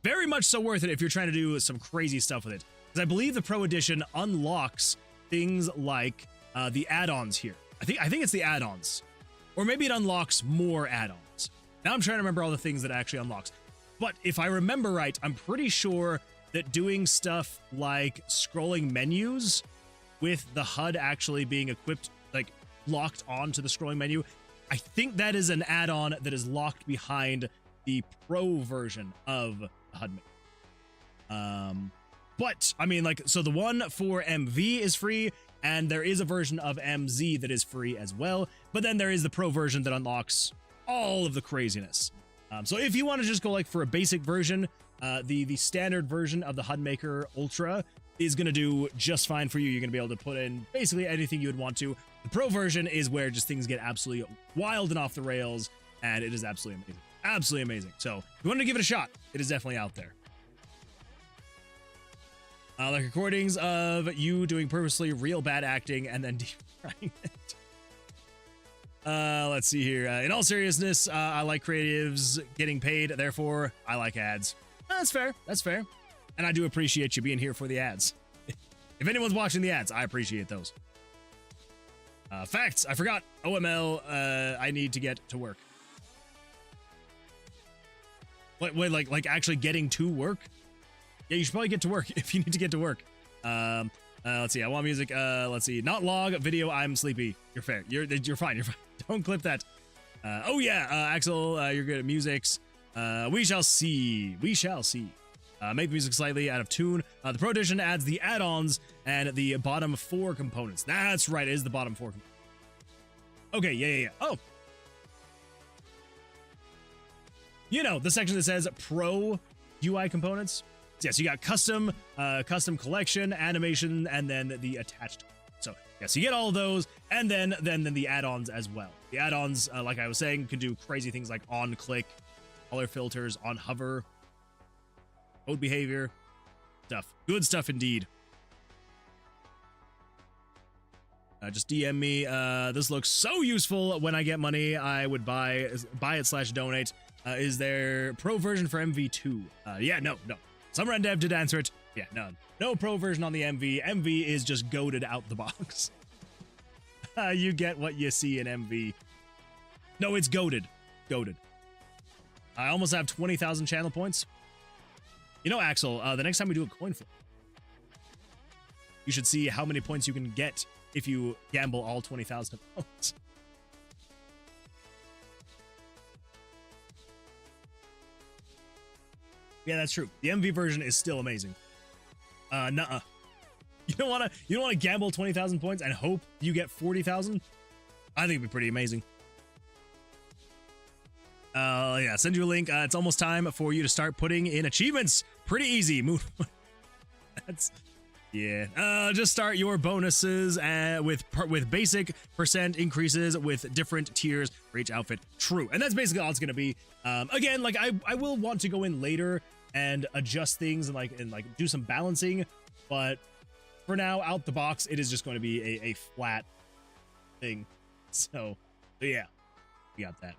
A: Very much so worth it if you're trying to do some crazy stuff with it. Because I believe the Pro Edition unlocks things like the add-ons here. I think it's the add-ons. Or maybe it unlocks more add-ons. Now I'm trying to remember all the things that it actually unlocks. But if I remember right, I'm pretty sure that doing stuff like scrolling menus with the HUD actually being equipped, like locked onto the scrolling menu, I think that is an add-on that is locked behind the Pro version of the HUDmaker. But I mean, like, so the one for MV is free, and there is a version of MZ that is free as well. But then there is the Pro version that unlocks all of the craziness. So if you want to just go like for a basic version, the standard version of the HUDmaker Ultra is going to do just fine for you. You're going to be able to put in basically anything you would want to. The Pro version is where just things get absolutely wild and off the rails, and it is absolutely amazing. Absolutely amazing. So if you want to give it a shot, it is definitely out there. Like recordings of you doing purposely real bad acting and then deep frying it. Let's see here. In all seriousness, I like creatives getting paid, therefore I like ads. That's fair. That's fair. And I do appreciate you being here for the ads. If anyone's watching the ads, I appreciate those. Facts. I forgot. OML. I need to get to work. Wait, like actually getting to work? Yeah, you should probably get to work if you need to get to work. Let's see. I want music. Let's see. Not log video. I'm sleepy. You're fair. You're fine. You're fine. Don't clip that. Oh yeah, Axel. You're good at musics. We shall see. We shall see. Make the music slightly out of tune. The Pro Edition adds the add-ons and the bottom 4 components. That's right. It is the bottom 4. Okay. Yeah. Oh. You know, the section that says Pro UI components. Yes, you got custom collection, animation, and then the attached. So yes, you get all of those, and then the add-ons as well. The add-ons, like I was saying, can do crazy things like on-click, color filters, on-hover, code behavior, stuff. Good stuff indeed. Just DM me. This looks so useful. When I get money, I would buy it / donate. Is there Pro version for MV2? Yeah, no. Some Gamedev did answer it. Yeah, no Pro version on the MV. MV is just goated out the box. You get what you see in MV. No, it's goated. I almost have 20,000 channel points. You know, Axel, the next time we do a coin flip, you should see how many points you can get if you gamble all 20,000 points. Yeah, that's true. The MV version is still amazing. Nuh-uh. You don't want to gamble 20,000 points and hope you get 40,000? I think it'd be pretty amazing. Yeah, send you a link. It's almost time for you to start putting in achievements. pretty easy. Moon. That's yeah. Just start your bonuses with basic percent increases with different tiers for each outfit. True, and that's basically all it's gonna be. Again, like I will want to go in later and adjust things and like do some balancing, but for now, out the box, it is just going to be a flat thing. So yeah, we got that.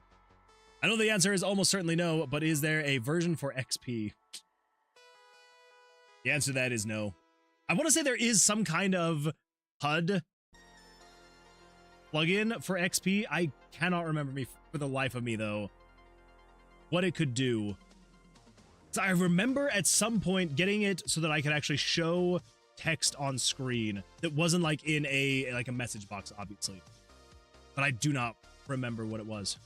A: I know the answer is almost certainly no, but is there a version for XP? The answer to that is no. I want to say there is some kind of HUD plugin for XP. I cannot remember for the life of me, though, what it could do. So I remember at some point getting it so that I could actually show text on screen that wasn't like in a message box, obviously. But I do not remember what it was.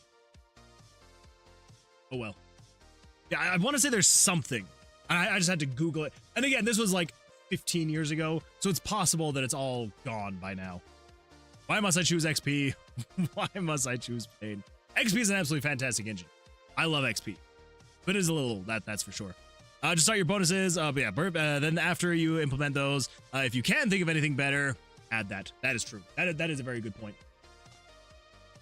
A: Oh well. Yeah, I want to say there's something. I just had to Google it. And again, this was like 15 years ago, so it's possible that it's all gone by now. Why must I choose XP? Why must I choose Pain? XP is an absolutely fantastic engine. I love XP. But it is a little, that's for sure. Just start your bonuses. But yeah, then after you implement those, if you can think of anything better, add that. That is true. That is a very good point.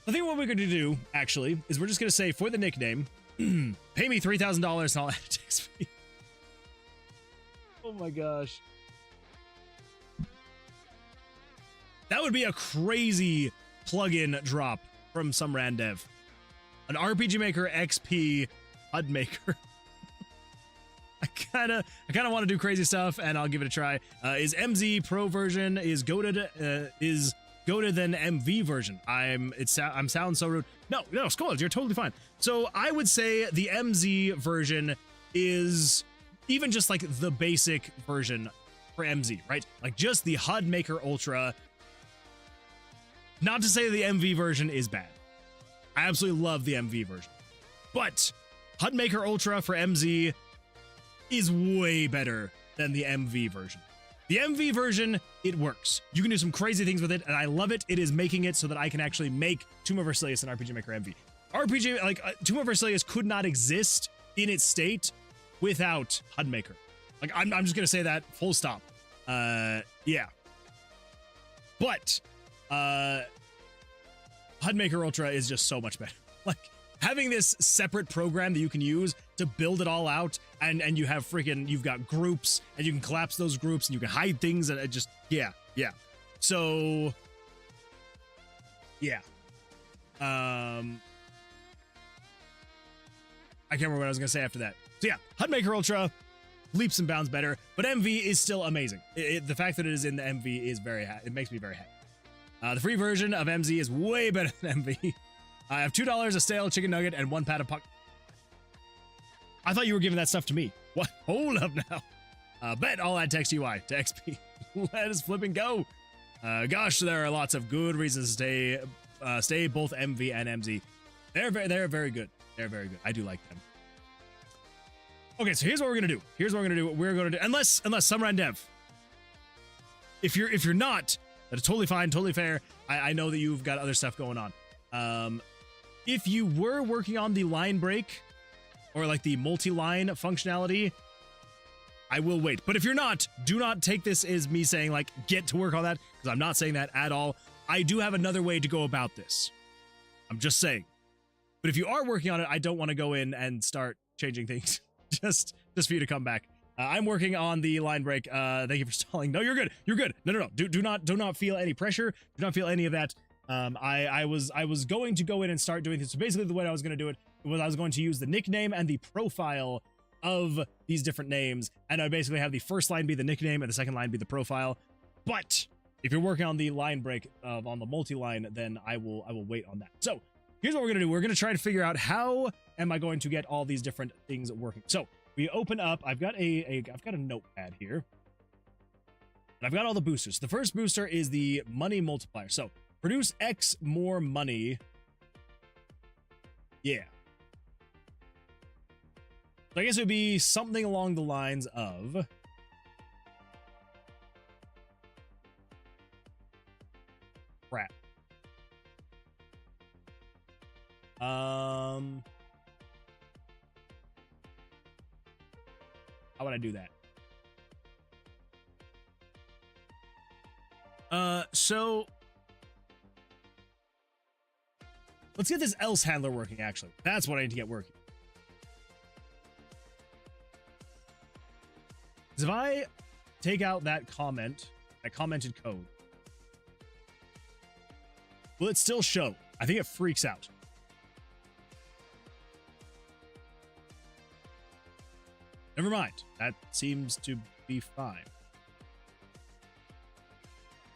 A: I think what we're going to do, actually, is we're just going to say, for the nickname, pay me $3,000 and I'll add it to XP. Oh my gosh. That would be a crazy plugin drop from some randev. An RPG Maker XP HUD Maker. I kind of want to do crazy stuff, and I'll give it a try. Is MZ Pro version is goated than MV version? I'm sound so rude. No, Skulls, you're totally fine. So I would say the MZ version is even just like the basic version for MZ, right? Like just the HUD Maker Ultra. Not to say the MV version is bad. I absolutely love the MV version. But HUD Maker Ultra for MZ is way better than the MV version. The MV version, it works. You can do some crazy things with it, and I love it. It is making it so that I can actually make Tomb of Versilius and RPG Maker MV. Tomb of Versilius could not exist in its state without HUD Maker. Like, I'm just gonna say that full stop. Yeah. But HUD Maker Ultra is just so much better. Like, having this separate program that you can use to build it all out, and you have you've got groups, and you can collapse those groups, and you can hide things, and it just, yeah. So, yeah. I can't remember what I was going to say after that. So yeah, HUD Maker Ultra, leaps and bounds better, but MV is still amazing. The fact that it is in the MV is it makes me very happy. The free version of MZ is way better than MV. I have $2, a stale chicken nugget, and 1 pat of puck. I thought you were giving that stuff to me. What? Hold up now. Bet I'll add text UI to XP. Let us flip and go. Gosh, there are lots of good reasons to stay both MV and MZ. They're very good. They're very good. I do like them. Okay, so here's what we're gonna do. We're gonna do unless some randev. If you're not, that's totally fine, totally fair. I know that you've got other stuff going on. If you were working on the line break or like the multi-line functionality, I will wait. But if you're not, do not take this as me saying like get to work on that, because I'm not saying that at all. I do have another way to go about this. I'm just saying. But if you are working on it, I don't want to go in and start changing things just for you to come back. I'm working on the line break. Thank you for stalling. No, you're good. You're good. No. Do not feel any pressure. Do not feel any of that. I was going to go in and start doing this. So basically the way I was going to do it was I was going to use the nickname and the profile of these different names, and I basically have the first line be the nickname and the second line be the profile. But if you're working on the line break on the multi-line, then I will wait on that. So here's what we're gonna do. We're gonna try to figure out how am I going to get all these different things working. So we open up. I've got a notepad here, and I've got all the boosters. The first booster is the money multiplier. So produce X more money. Yeah. So I guess it would be something along the lines of crap. How would I do that? So let's get this else handler working, actually. That's what I need to get working. Because if I take out that comment, that commented code, will it still show? I think it freaks out. Never mind. That seems to be fine.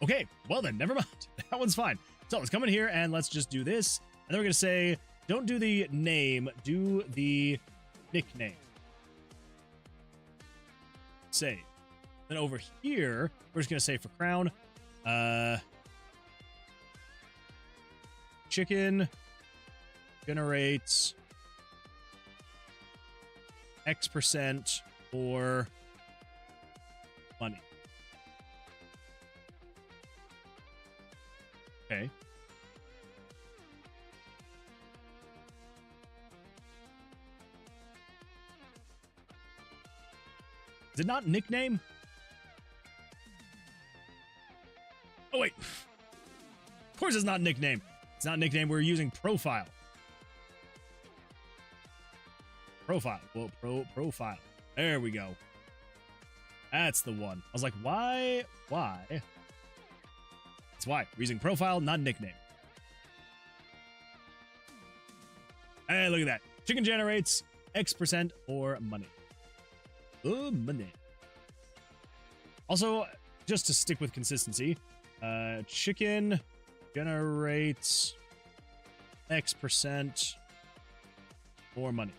A: Okay, well then, never mind. That one's fine. So let's come in here and let's just do this. And then we're going to say, don't do the name, do the nickname. Save. Then over here, we're just going to say for crown, chicken generates X% for money. Okay. Is it not nickname? Oh, wait. Of course it's not nickname. It's not nickname. We're using profile. Profile. Well, profile. There we go. That's the one. I was like, why? Why? That's why. We're using profile, not nickname. Hey, look at that. Chicken generates X% or money. Oh, money. Also, just to stick with consistency, chicken generates X% or money.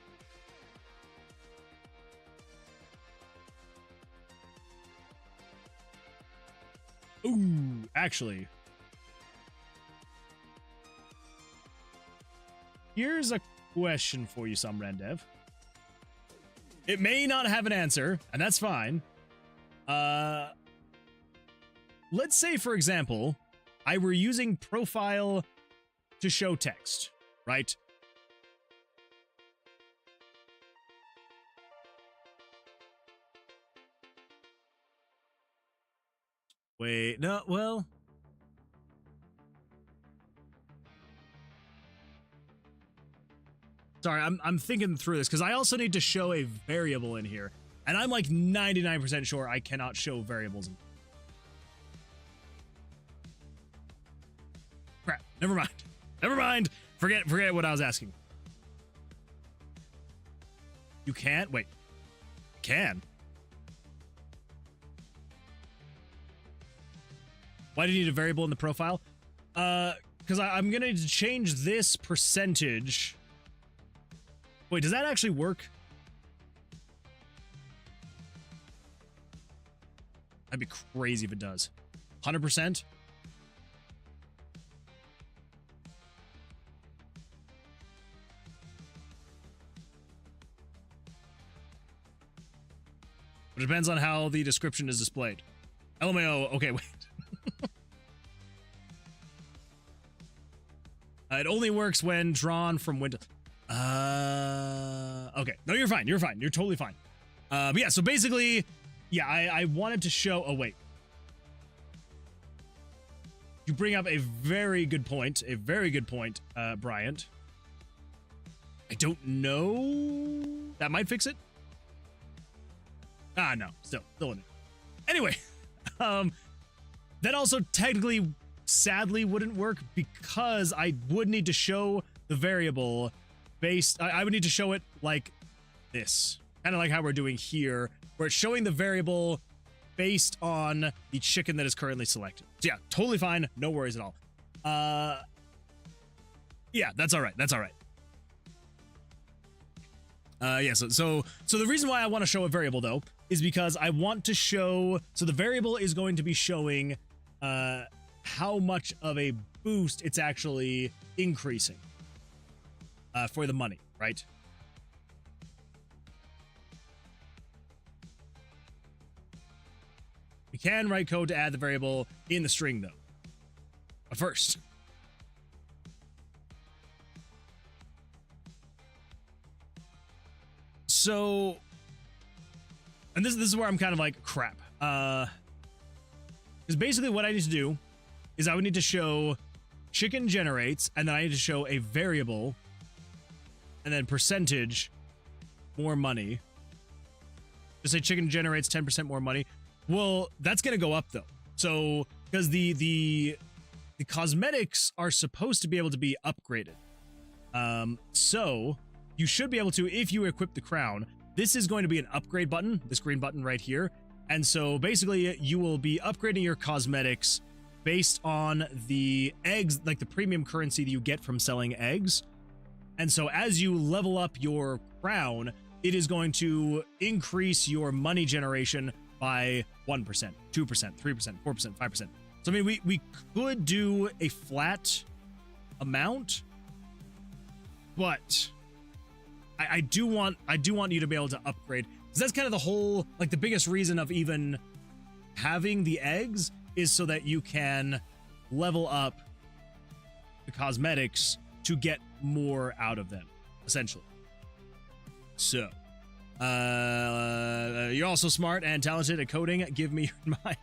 A: Ooh, actually, here's a question for you, some Gamedev. It may not have an answer, and that's fine. Let's say, for example, I were using profile to show text, right? Wait, no, well... Sorry, I'm thinking through this, because I also need to show a variable in here. And I'm like 99% sure I cannot show variables in. Crap, never mind. Never mind! Forget what I was asking. You can't? Wait. Can? Why do you need a variable in the profile? Because I'm gonna change this percentage. Wait, does that actually work? That'd be crazy if it does. 100%? It depends on how the description is displayed. LMAO, okay, wait. It only works when drawn from Windows. Okay. No, you're fine. You're fine. You're totally fine. But yeah, so basically, yeah, I wanted to show... Oh, wait. You bring up a very good point. A very good point, Bryant. I don't know... That might fix it? Ah, no. Still in it. Anyway. That also technically... sadly wouldn't work because I would need to show the variable based... I would need to show it like this. Kind of like how we're doing here, where it's showing the variable based on the chicken that is currently selected. So yeah, totally fine. No worries at all. Yeah, that's all right. That's all right. Yeah, so the reason why I want to show a variable, though, is because I want to show... So the variable is going to be showing... how much of a boost it's actually increasing for the money, right? We can write code to add the variable in the string, though. But first... So... and this is where I'm kind of like, crap. Because basically what I need to do is I would need to show chicken generates, and then I need to show a variable, and then percentage more money. Just say chicken generates 10% more money. Well, that's gonna go up though. So because the cosmetics are supposed to be able to be upgraded. So you should be able to, if you equip the crown, this is going to be an upgrade button, this green button right here. And so basically you will be upgrading your cosmetics based on the eggs, like the premium currency that you get from selling eggs. And so as you level up your crown, it is going to increase your money generation by 1%, 2%, 3%, 4%, 5%. So I mean, we could do a flat amount, but I do want you to be able to upgrade, because that's kind of the whole, like the biggest reason of even having the eggs is so that you can level up the cosmetics to get more out of them, essentially. So, you're also smart and talented at coding. Give me your mind.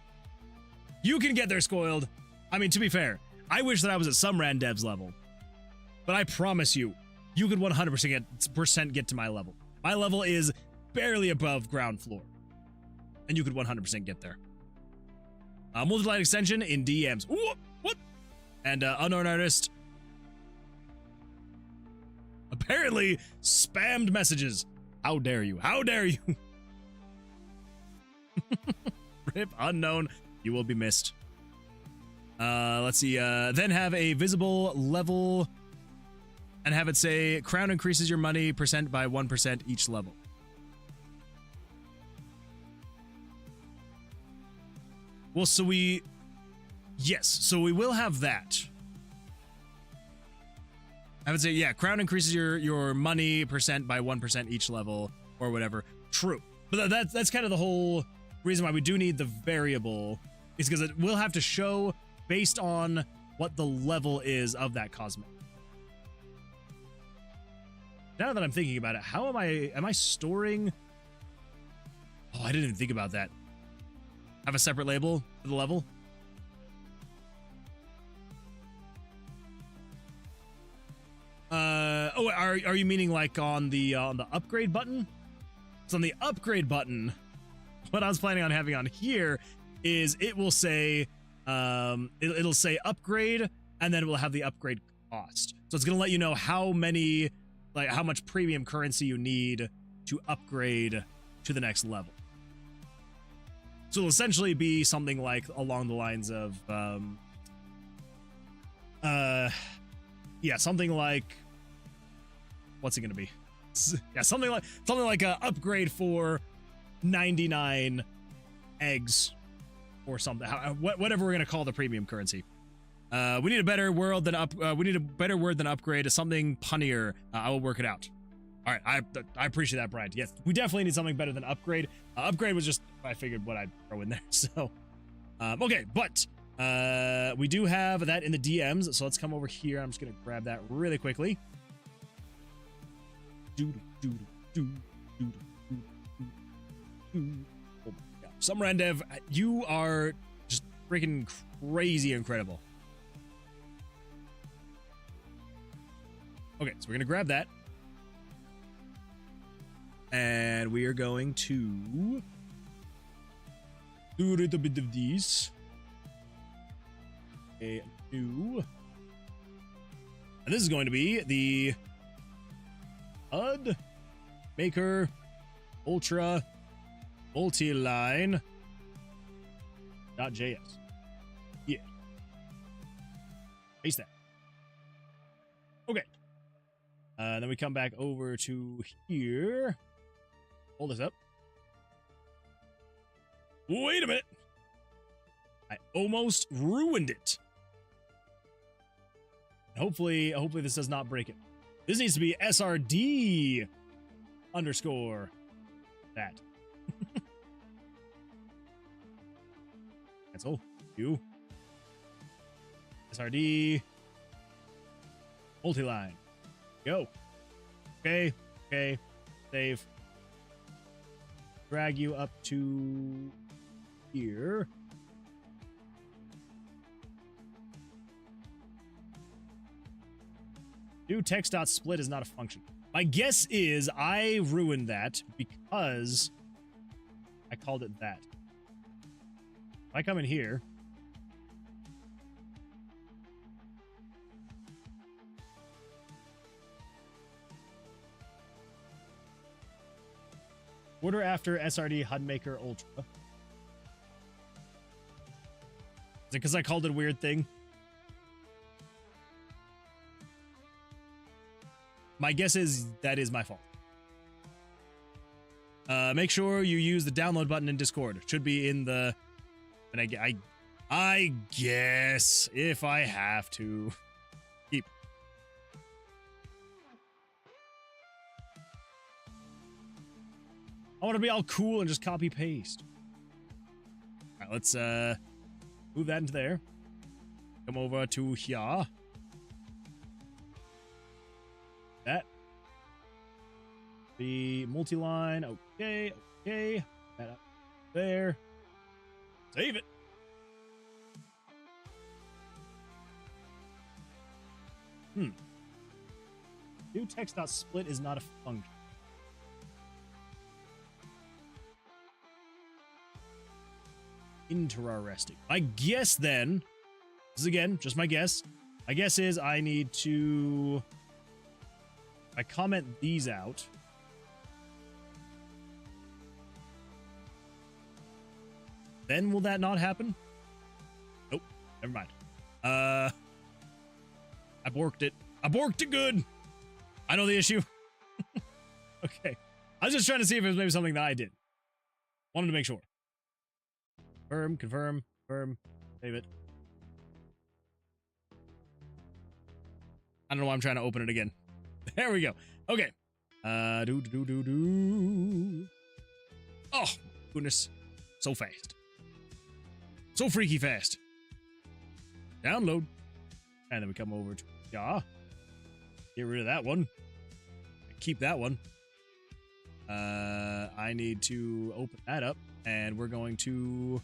A: You can get there, Scoiled. I mean, to be fair, I wish that I was at some Randev's level, but I promise you, you could 100% get to my level. My level is barely above ground floor, and you could 100% get there. Multi-line extension in DMs. Ooh, what? And unknown artist apparently spammed messages. How dare you? How dare you? Rip unknown. You will be missed. Let's see. Then have a visible level and have it say crown increases your money percent by 1% each level. Well, so we will have that. I would say, yeah, crown increases your money percent by 1% each level or whatever. True. But that's kind of the whole reason why we do need the variable, is because it will have to show based on what the level is of that cosmetic. Now that I'm thinking about it, how am I storing? Oh, I didn't even think about that. Have a separate label for the level? Oh, are you meaning like on the upgrade button? So on the upgrade button, what I was planning on having on here is it will say it'll say upgrade, and then it will have the upgrade cost. So it's gonna let you know how much premium currency you need to upgrade to the next level. So it'll essentially be something like along the lines of something like, what's it gonna be? Yeah, something like a upgrade for 99 eggs or something. Whatever we're gonna call the premium currency. We need a better word than upgrade. Something punnier. I will work it out. All right, I appreciate that, Brian. Yes, we definitely need something better than upgrade. Upgrade was just, I figured, what I'd throw in there. So, okay, but we do have that in the DMs. So let's come over here. I'm just gonna grab that really quickly. Oh my God. Some Randev, you are just freaking crazy incredible. Okay, so we're gonna grab that, and we are going to do a little bit of these. A new, and this is going to be the HUD Maker Ultra Multi-Line .js. Yeah, paste that. Okay. Then we come back over to here. Hold this up. Wait a minute. I almost ruined it. Hopefully this does not break it. This needs to be SRD underscore that. Cancel. You. SRD multi-line. Go. Okay. Save. drag you up to here. Do text.split is not a function. My guess is I ruined that because I called it that. If I come in here, order after SRD HUDmaker Ultra. Is it because I called it a weird thing? My guess is that is my fault. Make sure you use the download button in Discord. It should be in the... And I guess if I have to... Keep. I want to be all cool and just copy paste. Alright, let's move that into there. Come over to here. That. The multi-line. Okay, okay. That up there. Save it. Do text.split is not a function. Interesting. My guess then, this is again just my guess. My guess is I need to... I comment these out. Then will that not happen? Nope. Never mind. I borked it. I borked it good. I know the issue. Okay. I was just trying to see if it was maybe something that I did. Wanted to make sure. Confirm, save it. I don't know why I'm trying to open it again. There we go. Okay. Oh, goodness. So fast. So freaky fast. Download. And then we come over to get rid of that one. Keep that one. I need to open that up. And we're going to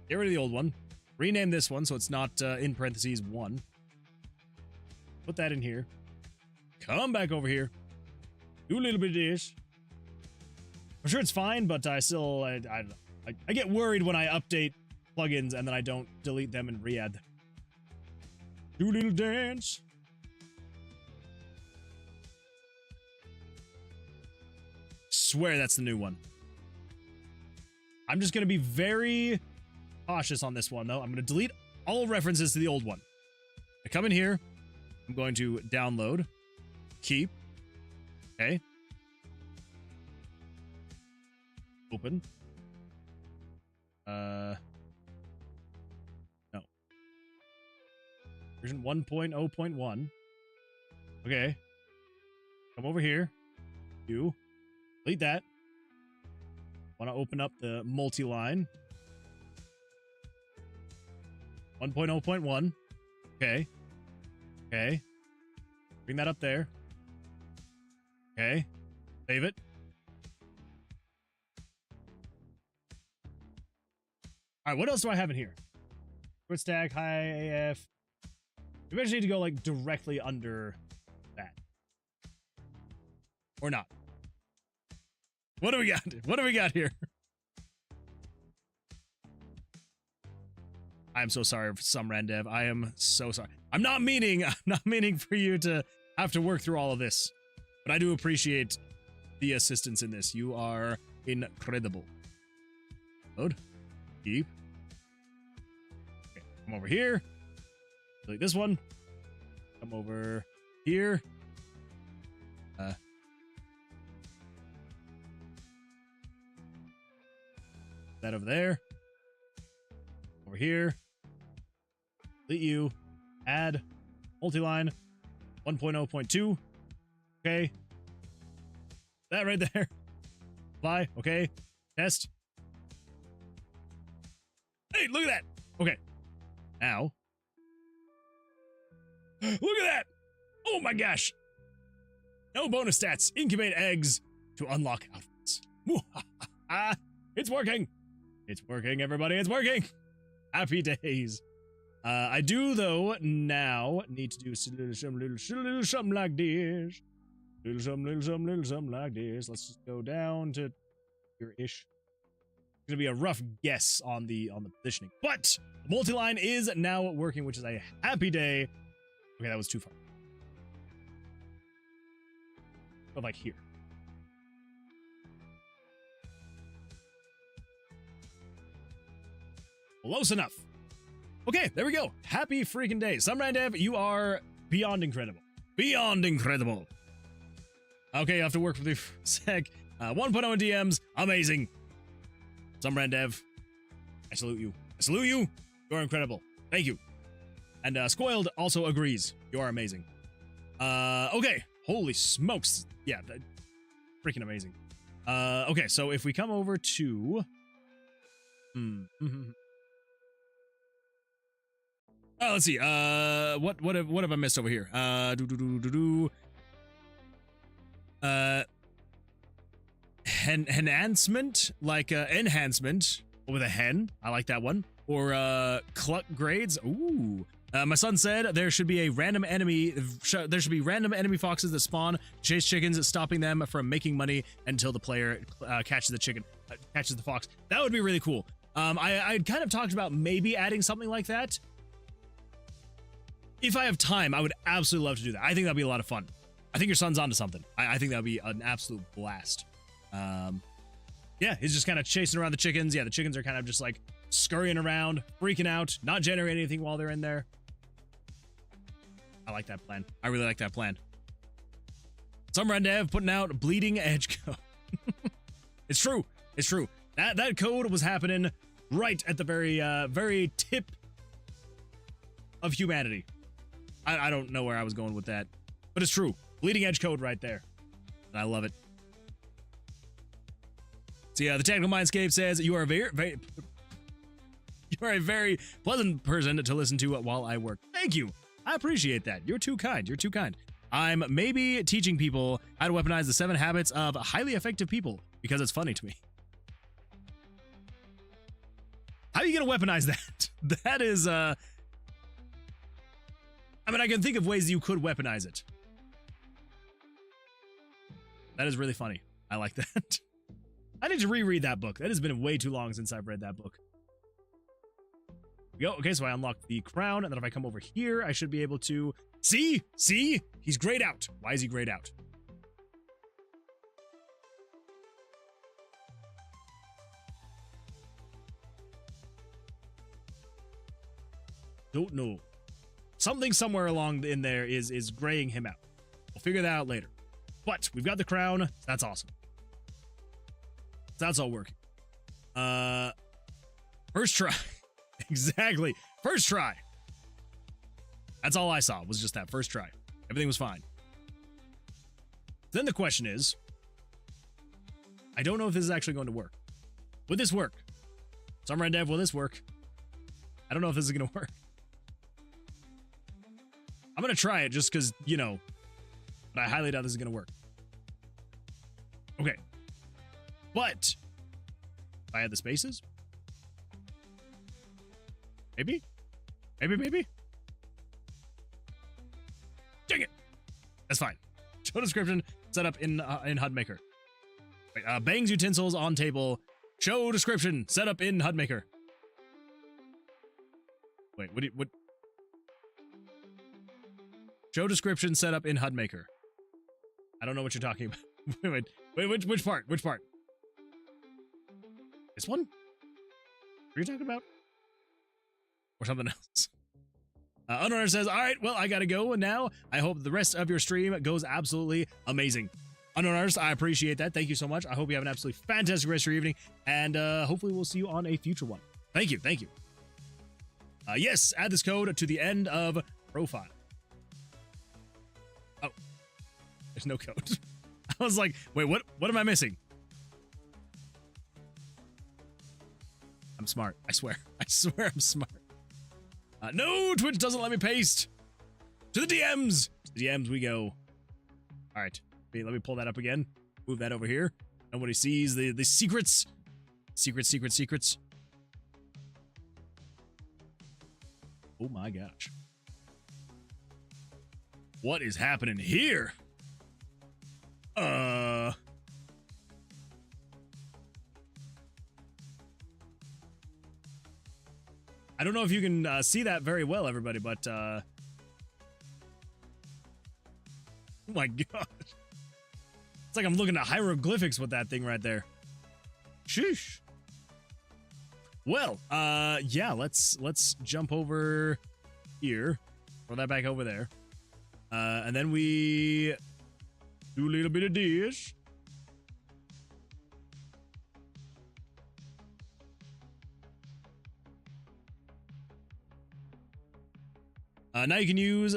A: get rid of the old one. Rename this one so it's not in parentheses 1. Put that in here. Come back over here. Do a little bit of this. I'm sure it's fine, but I still... I get worried when I update plugins and then I don't delete them and re-add them. Do a little dance. Swear that's the new one. I'm just going to be very cautious on this one, though. I'm going to delete all references to the old one. I come in here. I'm going to download. Keep. Okay. Open. No. Version 1.0.1. Okay. Come over here. Delete that. Want to open up the multi-line. 1.0.1. Okay. Okay. Bring that up there. Okay. Save it. Alright, what else do I have in here? Short stack, high AF. We eventually need to go, like, directly under that. Or not. What do we got? What do we got here? I'm so sorry for some Randev. I am so sorry. I'm not meaning for you to have to work through all of this. But I do appreciate the assistance in this. You are incredible. Load. Keep. Okay, come over here. Delete this one. Come over here. That over there. Over here. Delete you. Add. Multi-line. 1.0.2. Okay. That right there. Apply. Okay. Test. Hey, look at that. Okay. Now. Look at that. Oh my gosh. No bonus stats. Incubate eggs to unlock outfits. It's working. It's working, everybody. It's working. Happy days. I do, though, now need to do little something like this. Little something like this. Let's just go down to here-ish. It's gonna be a rough guess on the positioning, but the multi-line is now working, which is a happy day. Okay, that was too far. But like here. Close enough. Okay, there we go. Happy freaking day. Gamedev, you are beyond incredible. Beyond incredible. Okay, you have to work for the sec. 1.0 in DMs. Amazing. Gamedev, I salute you. I salute you. You're incredible. Thank you. And Scoiled also agrees. You are amazing. Okay. Holy smokes. Yeah, freaking amazing. Okay, so if we come over to... Oh, let's see. What have I missed over here? Enhancement, like enhancement with a hen. I like that one. Or cluck grades. Ooh. My son said there should be a random enemy. There should be random enemy foxes that spawn, chase chickens, stopping them from making money until the player catches the chicken, catches the fox. That would be really cool. I kind of talked about maybe adding something like that. If I have time, I would absolutely love to do that. I think that'd be a lot of fun. I think your son's onto something. I think that'd be an absolute blast. Yeah, he's just kind of chasing around the chickens. Yeah, the chickens are kind of just like scurrying around, freaking out, not generating anything while they're in there. I like that plan. I really like that plan. Gamedev putting out bleeding edge code. It's true. It's true. That code was happening right at the very tip of humanity. I don't know where I was going with that, but it's true. Bleeding edge code right there. And I love it. So yeah, the Technical Mindscape says you are a very pleasant person to listen to while I work. Thank you. I appreciate that. You're too kind. You're too kind. I'm maybe teaching people how to weaponize the 7 habits of highly effective people because it's funny to me. How are you going to weaponize that? That is, I mean, I can think of ways you could weaponize it. That is really funny. I like that. I need to reread that book. That has been way too long since I've read that book. Go. Okay, so I unlocked the crown, and then if I come over here, I should be able to... See? See? He's grayed out. Why is he grayed out? Don't know. Something somewhere along in there is graying him out. We'll figure that out later. But we've got the crown. So that's awesome. So that's all working. First try. Exactly. First try. That's all I saw was just that first try. Everything was fine. Then the question is, I don't know if this is actually going to work. Would this work? Gamedev, will this work? I don't know if this is going to work. I'm going to try it just because, you know, but I highly doubt this is going to work. Okay. But if I had the spaces, maybe? Maybe? Dang it! That's fine. Show description, set up in HUD Maker. Wait, bangs utensils on table. Show description, set up in HUD Maker. Wait, what? Show description, set up in HUD Maker. I don't know what you're talking about. wait, which part? Which part? This one? What are you talking about? Or something else? Unrunner says, all right, well, I gotta go now. I hope the rest of your stream goes absolutely amazing. Unrunners, I appreciate that. Thank you so much. I hope you have an absolutely fantastic rest of your evening, and hopefully we'll see you on a future one. Thank you. Yes, add this code to the end of profile. Oh, there's no code. I was like, wait, what am I missing? I'm smart. I swear I'm smart. No, Twitch doesn't let me paste. To the DMs. To the DMs we go. All right. Let me pull that up again. Move that over here. Nobody sees the secrets. Secrets. Oh my gosh. What is happening here? I don't know if you can see that very well, everybody, but oh my god. It's like I'm looking at hieroglyphics with that thing right there. Sheesh. Well, yeah, let's jump over here. Throw that back over there. And then we do a little bit of this. Now you can use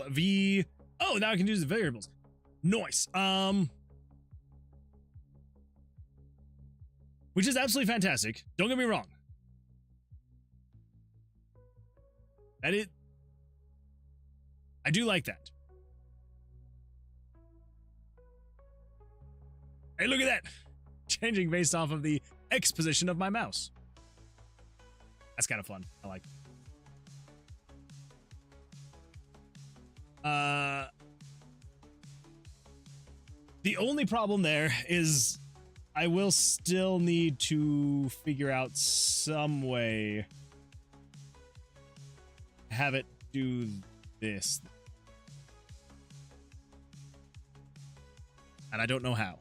A: V. Oh, now I can use the variables. Nice. Which is absolutely fantastic. Don't get me wrong. I do like that. Hey, look at that. Changing based off of the X position of my mouse. That's kind of fun. I like it. The only problem there is I will still need to figure out some way to have it do this. And I don't know how.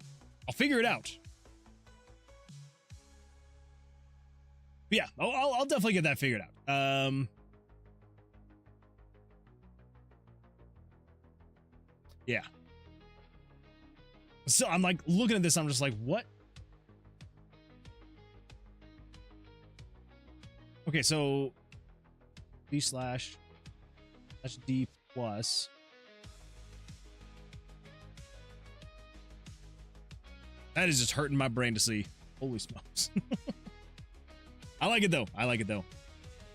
A: I'll figure it out. But yeah, I'll definitely get that figured out. Yeah. So I'm like looking at this, I'm just like, what? Okay, so B/D plus. That is just hurting my brain to see. Holy smokes. I like it though.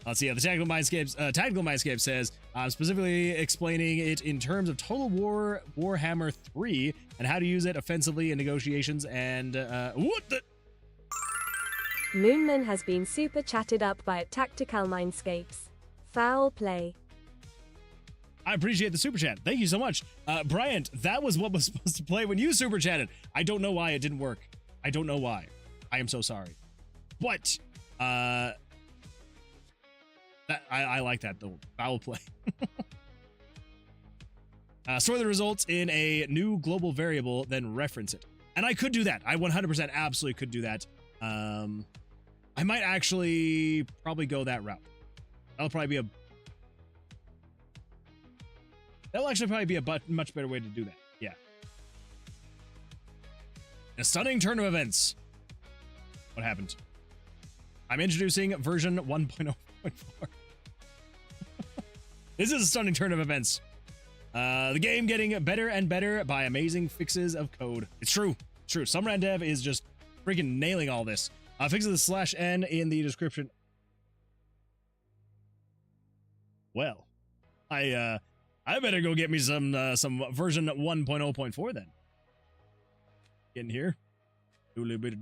A: Let's see. The Tactical Mindscape says, I'm specifically explaining it in terms of Total War Warhammer 3 and how to use it offensively in negotiations and what the?
E: Moonman has been super chatted up by Tactical Mindscapes. Foul play.
A: I appreciate the super chat. Thank you so much. Bryant, that was what was supposed to play when you super chatted. I don't know why it didn't work. I don't know why. I am so sorry. But I like that though. Foul play. Store the results in a new global variable, then reference it. And I could do that. I 100% absolutely could do that. I might actually probably go that route. That'll actually probably be a much better way to do that. Yeah. A stunning turn of events. What happened? I'm introducing version 1.0.4. This is a stunning turn of events. The game getting better and better by amazing fixes of code. It's true. It's true. Some Gamedev is just freaking nailing all this. Fixes the /n in the description. Well, I better go get me some version 1.0.4 then. Get in here. Do a little bit of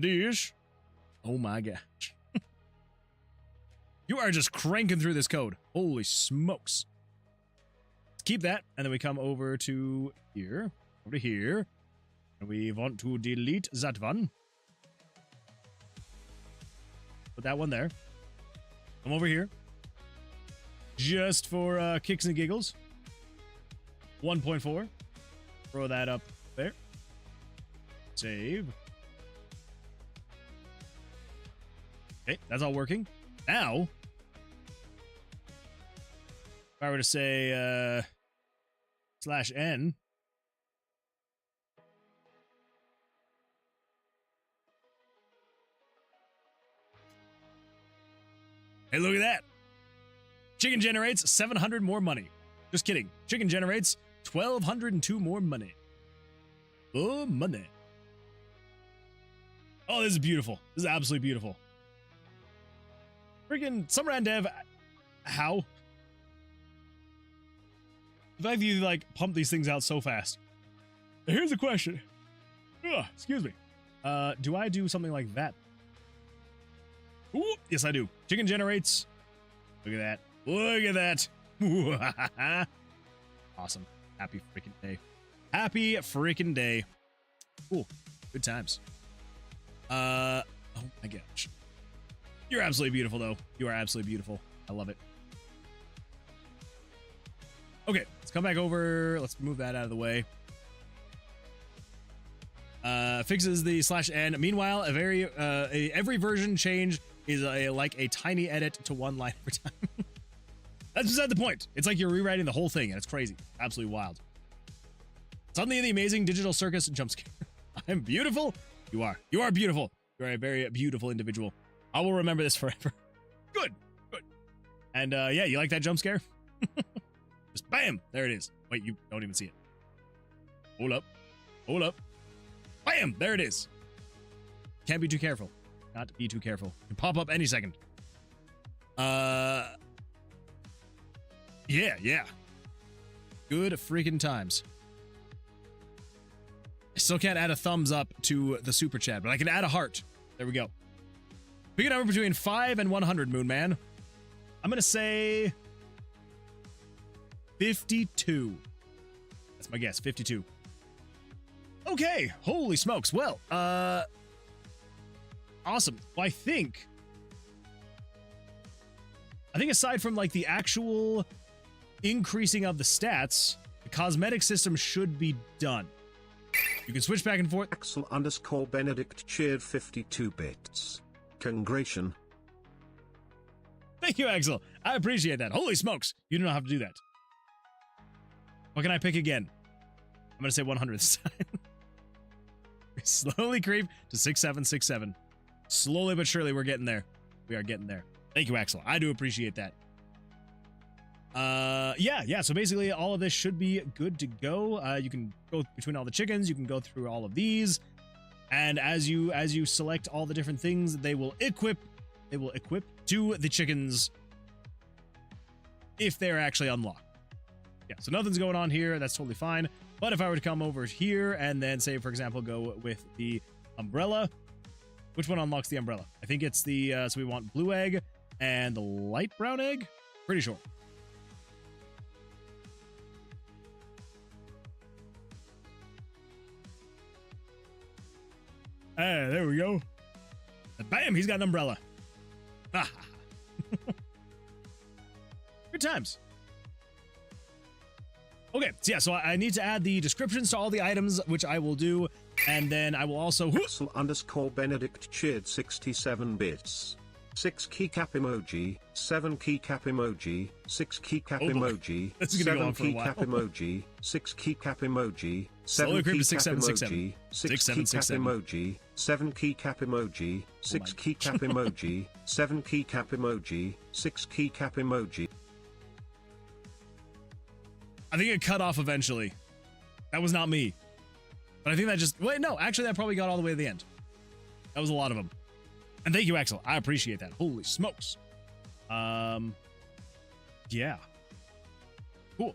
A: dish. Oh my gosh. You are just cranking through this code. Holy smokes. Let's keep that, and then we come over to here. Over to here. And we want to delete that one. Put that one there. Come over here. Just for kicks and giggles. 1.4. Throw that up there. Save. Okay, that's all working. Now, if I were to say /n, hey, look at that. Chicken generates 700 more money. Just kidding. Chicken generates 1,202 more money. Oh, money. Oh, this is beautiful. This is absolutely beautiful. Freaking Summer Gamedev, how? The fact that you like pump these things out so fast. Here's a question. Ugh, excuse me. Do I do something like that? Ooh, yes, I do. Chicken generates. Look at that. Look at that. Awesome. Happy freaking day. Happy freaking day. Cool. Good times. Oh my gosh. You're absolutely beautiful, though. You are absolutely beautiful. I love it. Okay, let's come back over. Let's move that out of the way. Fixes the /n. Meanwhile, every version change is like a tiny edit to one line per time. That's beside the point. It's like you're rewriting the whole thing, and it's crazy. Absolutely wild. Suddenly in the amazing digital circus jump scare. I'm beautiful. You are. You are beautiful. You're a very beautiful individual. I will remember this forever. Good. Good. And yeah, you like that jump scare? Just bam. There it is. Wait, you don't even see it. Hold up. Hold up. Bam. There it is. Can't be too careful. Not be too careful. It can pop up any second. Yeah. Good freaking times. I still can't add a thumbs up to the super chat, but I can add a heart. There we go. Pick a number between 5 and 100, Moon Man. I'm going to say 52. That's my guess, 52. Okay, holy smokes. Well, awesome. Well, I think aside from like the actual increasing of the stats, the cosmetic system should be done. You can switch back and forth.
B: Axel_Benedict cheered 52 bits. Congratulations.
A: Thank you, Axel. I appreciate that. Holy smokes. You do not have to do that. What can I pick again? I'm going to say 100 this time. We slowly creep to 6767. Slowly but surely, we're getting there. We are getting there. Thank you, Axel. I do appreciate that. Yeah. So basically, all of this should be good to go. You can go between all the chickens. You can go through all of these, and as you select all the different things, they will equip to the chickens if they're actually unlocked. Yeah. So nothing's going on here. That's totally fine. But if I were to come over here and then say, for example, go with the umbrella, which one unlocks the umbrella? I think it's the so we want blue egg and the light brown egg. Pretty sure. There we go. Bam, he's got an umbrella. Good times. Okay, so yeah, so I need to add the descriptions to all the items, which I will do, and then I will also...
B: Axel_Benedict cheered 67 bits. 6 keycap emoji, 7 keycap emoji, 6 keycap emoji, 7 keycap emoji, 6 keycap emoji, 7 keycap emoji, 6 keycap emoji, 7 keycap emoji, 6 keycap emoji, 7 keycap emoji, 6 keycap emoji.
A: I think it cut off eventually. That was not me. But I think that just... Wait, no, actually that probably got all the way to the end. That was a lot of them. And thank you, Axel. I appreciate that. Holy smokes. Yeah. Cool.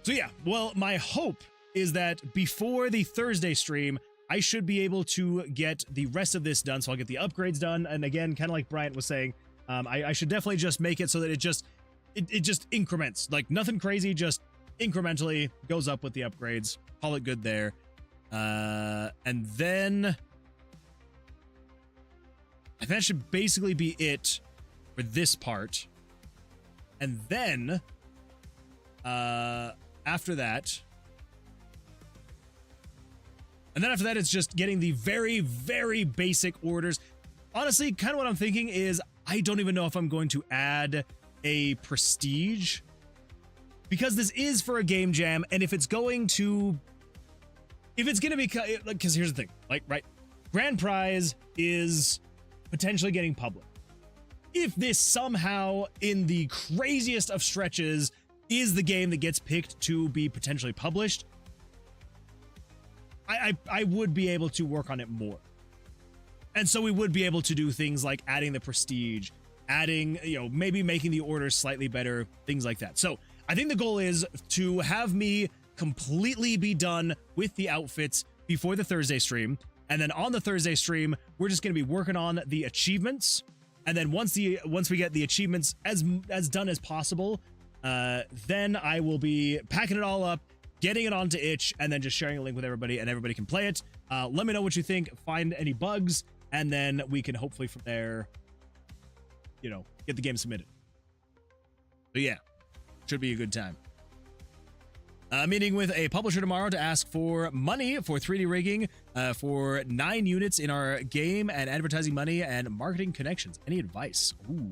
A: So yeah, well, my hope is that before the Thursday stream, I should be able to get the rest of this done. So I'll get the upgrades done. And again, kind of like Bryant was saying, I should definitely just make it so that it just increments. Like nothing crazy, just incrementally goes up with the upgrades. Call it good there. And then... I think that should basically be it for this part. And then, after that, it's just getting the very, very basic orders. Honestly, kind of what I'm thinking is I don't even know if I'm going to add a prestige, because this is for a game jam, and if it's going to be, because here's the thing, like, right, grand prize is potentially getting public. If this somehow, in the craziest of stretches, is the game that gets picked to be potentially published, I would be able to work on it more. And so we would be able to do things like adding the prestige, adding, maybe making the orders slightly better, things like that. So I think the goal is to have me completely be done with the outfits before the Thursday stream. And then on the Thursday stream, we're just going to be working on the achievements. And then once we get the achievements as done as possible, then I will be packing it all up, getting it onto itch, and then just sharing a link with everybody, and everybody can play it. Let me know what you think, find any bugs, and then we can hopefully from there, you know, get the game submitted. So yeah, should be a good time. Meeting with a publisher tomorrow to ask for money for 3D rigging for 9 units in our game and advertising money and marketing connections. Any advice? Ooh.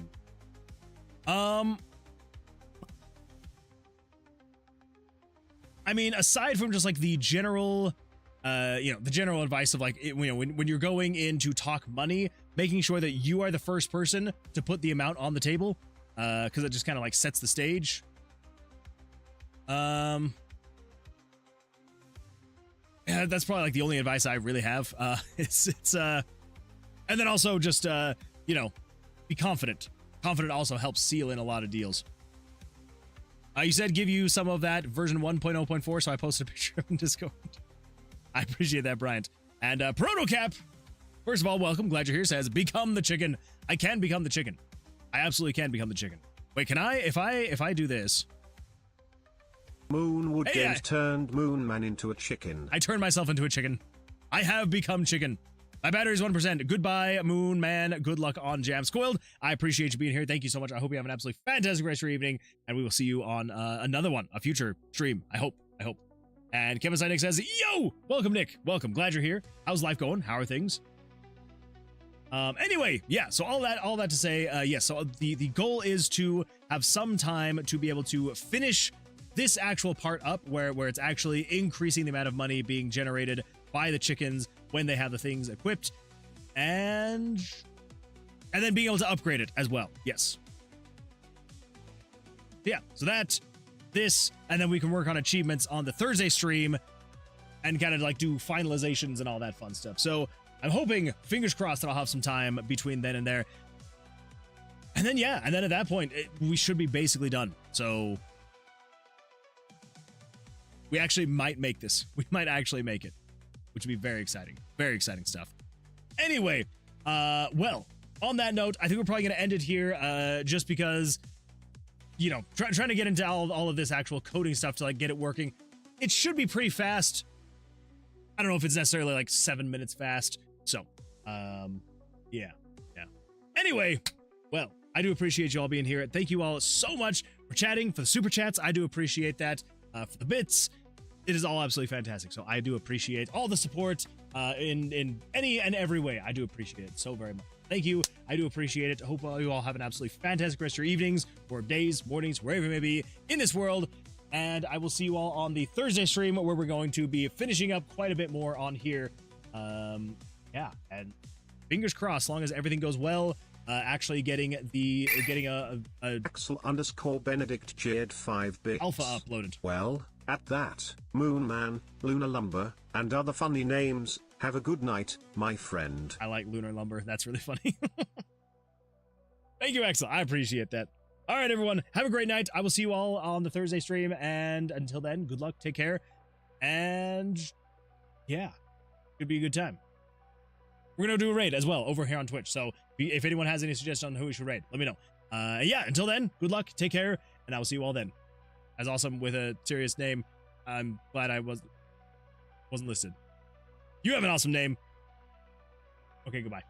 A: I mean, aside from just like the general, the general advice of like, when you're going in to talk money, making sure that you are the first person to put the amount on the table, because it just kind of like sets the stage. Yeah, that's probably like the only advice I really have. And then also just, be confident. Confident also helps seal in a lot of deals. You said give you some of that version 1.0.4, so I posted a picture in Discord. I appreciate that, Bryant. And Protocap, first of all, welcome. Glad you're here. Says, become the chicken. I can become the chicken. I absolutely can become the chicken. Wait, can I? If I do this.
B: Moonwood Games turned Moon Man into a chicken.
A: I turned myself into a chicken. I have become chicken. My battery's 1%. Goodbye, Moon Man. Good luck on Jam Squilled. I appreciate you being here. Thank you so much. I hope you have an absolutely fantastic rest of your evening, and we will see you on another one, a future stream. I hope. And Kevin Sinek says, yo! Welcome, Nick. Welcome. Glad you're here. How's life going? How are things? Anyway, yeah, so all that to say, yes, so the goal is to have some time to be able to finish this actual part up where it's actually increasing the amount of money being generated by the chickens when they have the things equipped, and then being able to upgrade it as well. Yes. Yeah, so this, and then we can work on achievements on the Thursday stream and kind of like do finalizations and all that fun stuff. So I'm hoping, fingers crossed, that I'll have some time between then and there. And then, yeah, and then at that point, we should be basically done. So we actually might make this. We might actually make it, which would be very exciting. Very exciting stuff. Anyway, well, on that note, I think we're probably going to end it here just because, trying to get into all of this actual coding stuff to like get it working. It should be pretty fast. I don't know if it's necessarily like 7 minutes fast. So, yeah. Anyway, well, I do appreciate you all being here. Thank you all so much for chatting, for the super chats. I do appreciate that. For the bits, it is all absolutely fantastic. So I do appreciate all the support in any and every way. I do appreciate it so very much. Thank you. I do appreciate it. Hope you all have an absolutely fantastic rest of your evenings or days, mornings, wherever you may be in this world. And I will see you all on the Thursday stream where we're going to be finishing up quite a bit more on here. Yeah, and fingers crossed, as long as everything goes well, actually getting a
B: Axel_Benedict Jed 5 bits.
A: alpha uploaded.
B: Well, at that, Moon Man, Lunar Lumber, and other funny names, have a good night, my friend.
A: I like Lunar Lumber. That's really funny. Thank you, Axel. I appreciate that. All right, everyone. Have a great night. I will see you all on the Thursday stream. And until then, good luck. Take care. And yeah, it'd be a good time. We're going to do a raid as well over here on Twitch. So if anyone has any suggestions on who we should raid, let me know. Yeah, until then, good luck. Take care. And I will see you all then. As awesome with a serious name. I'm glad I wasn't listed. You have an awesome name. Okay, goodbye.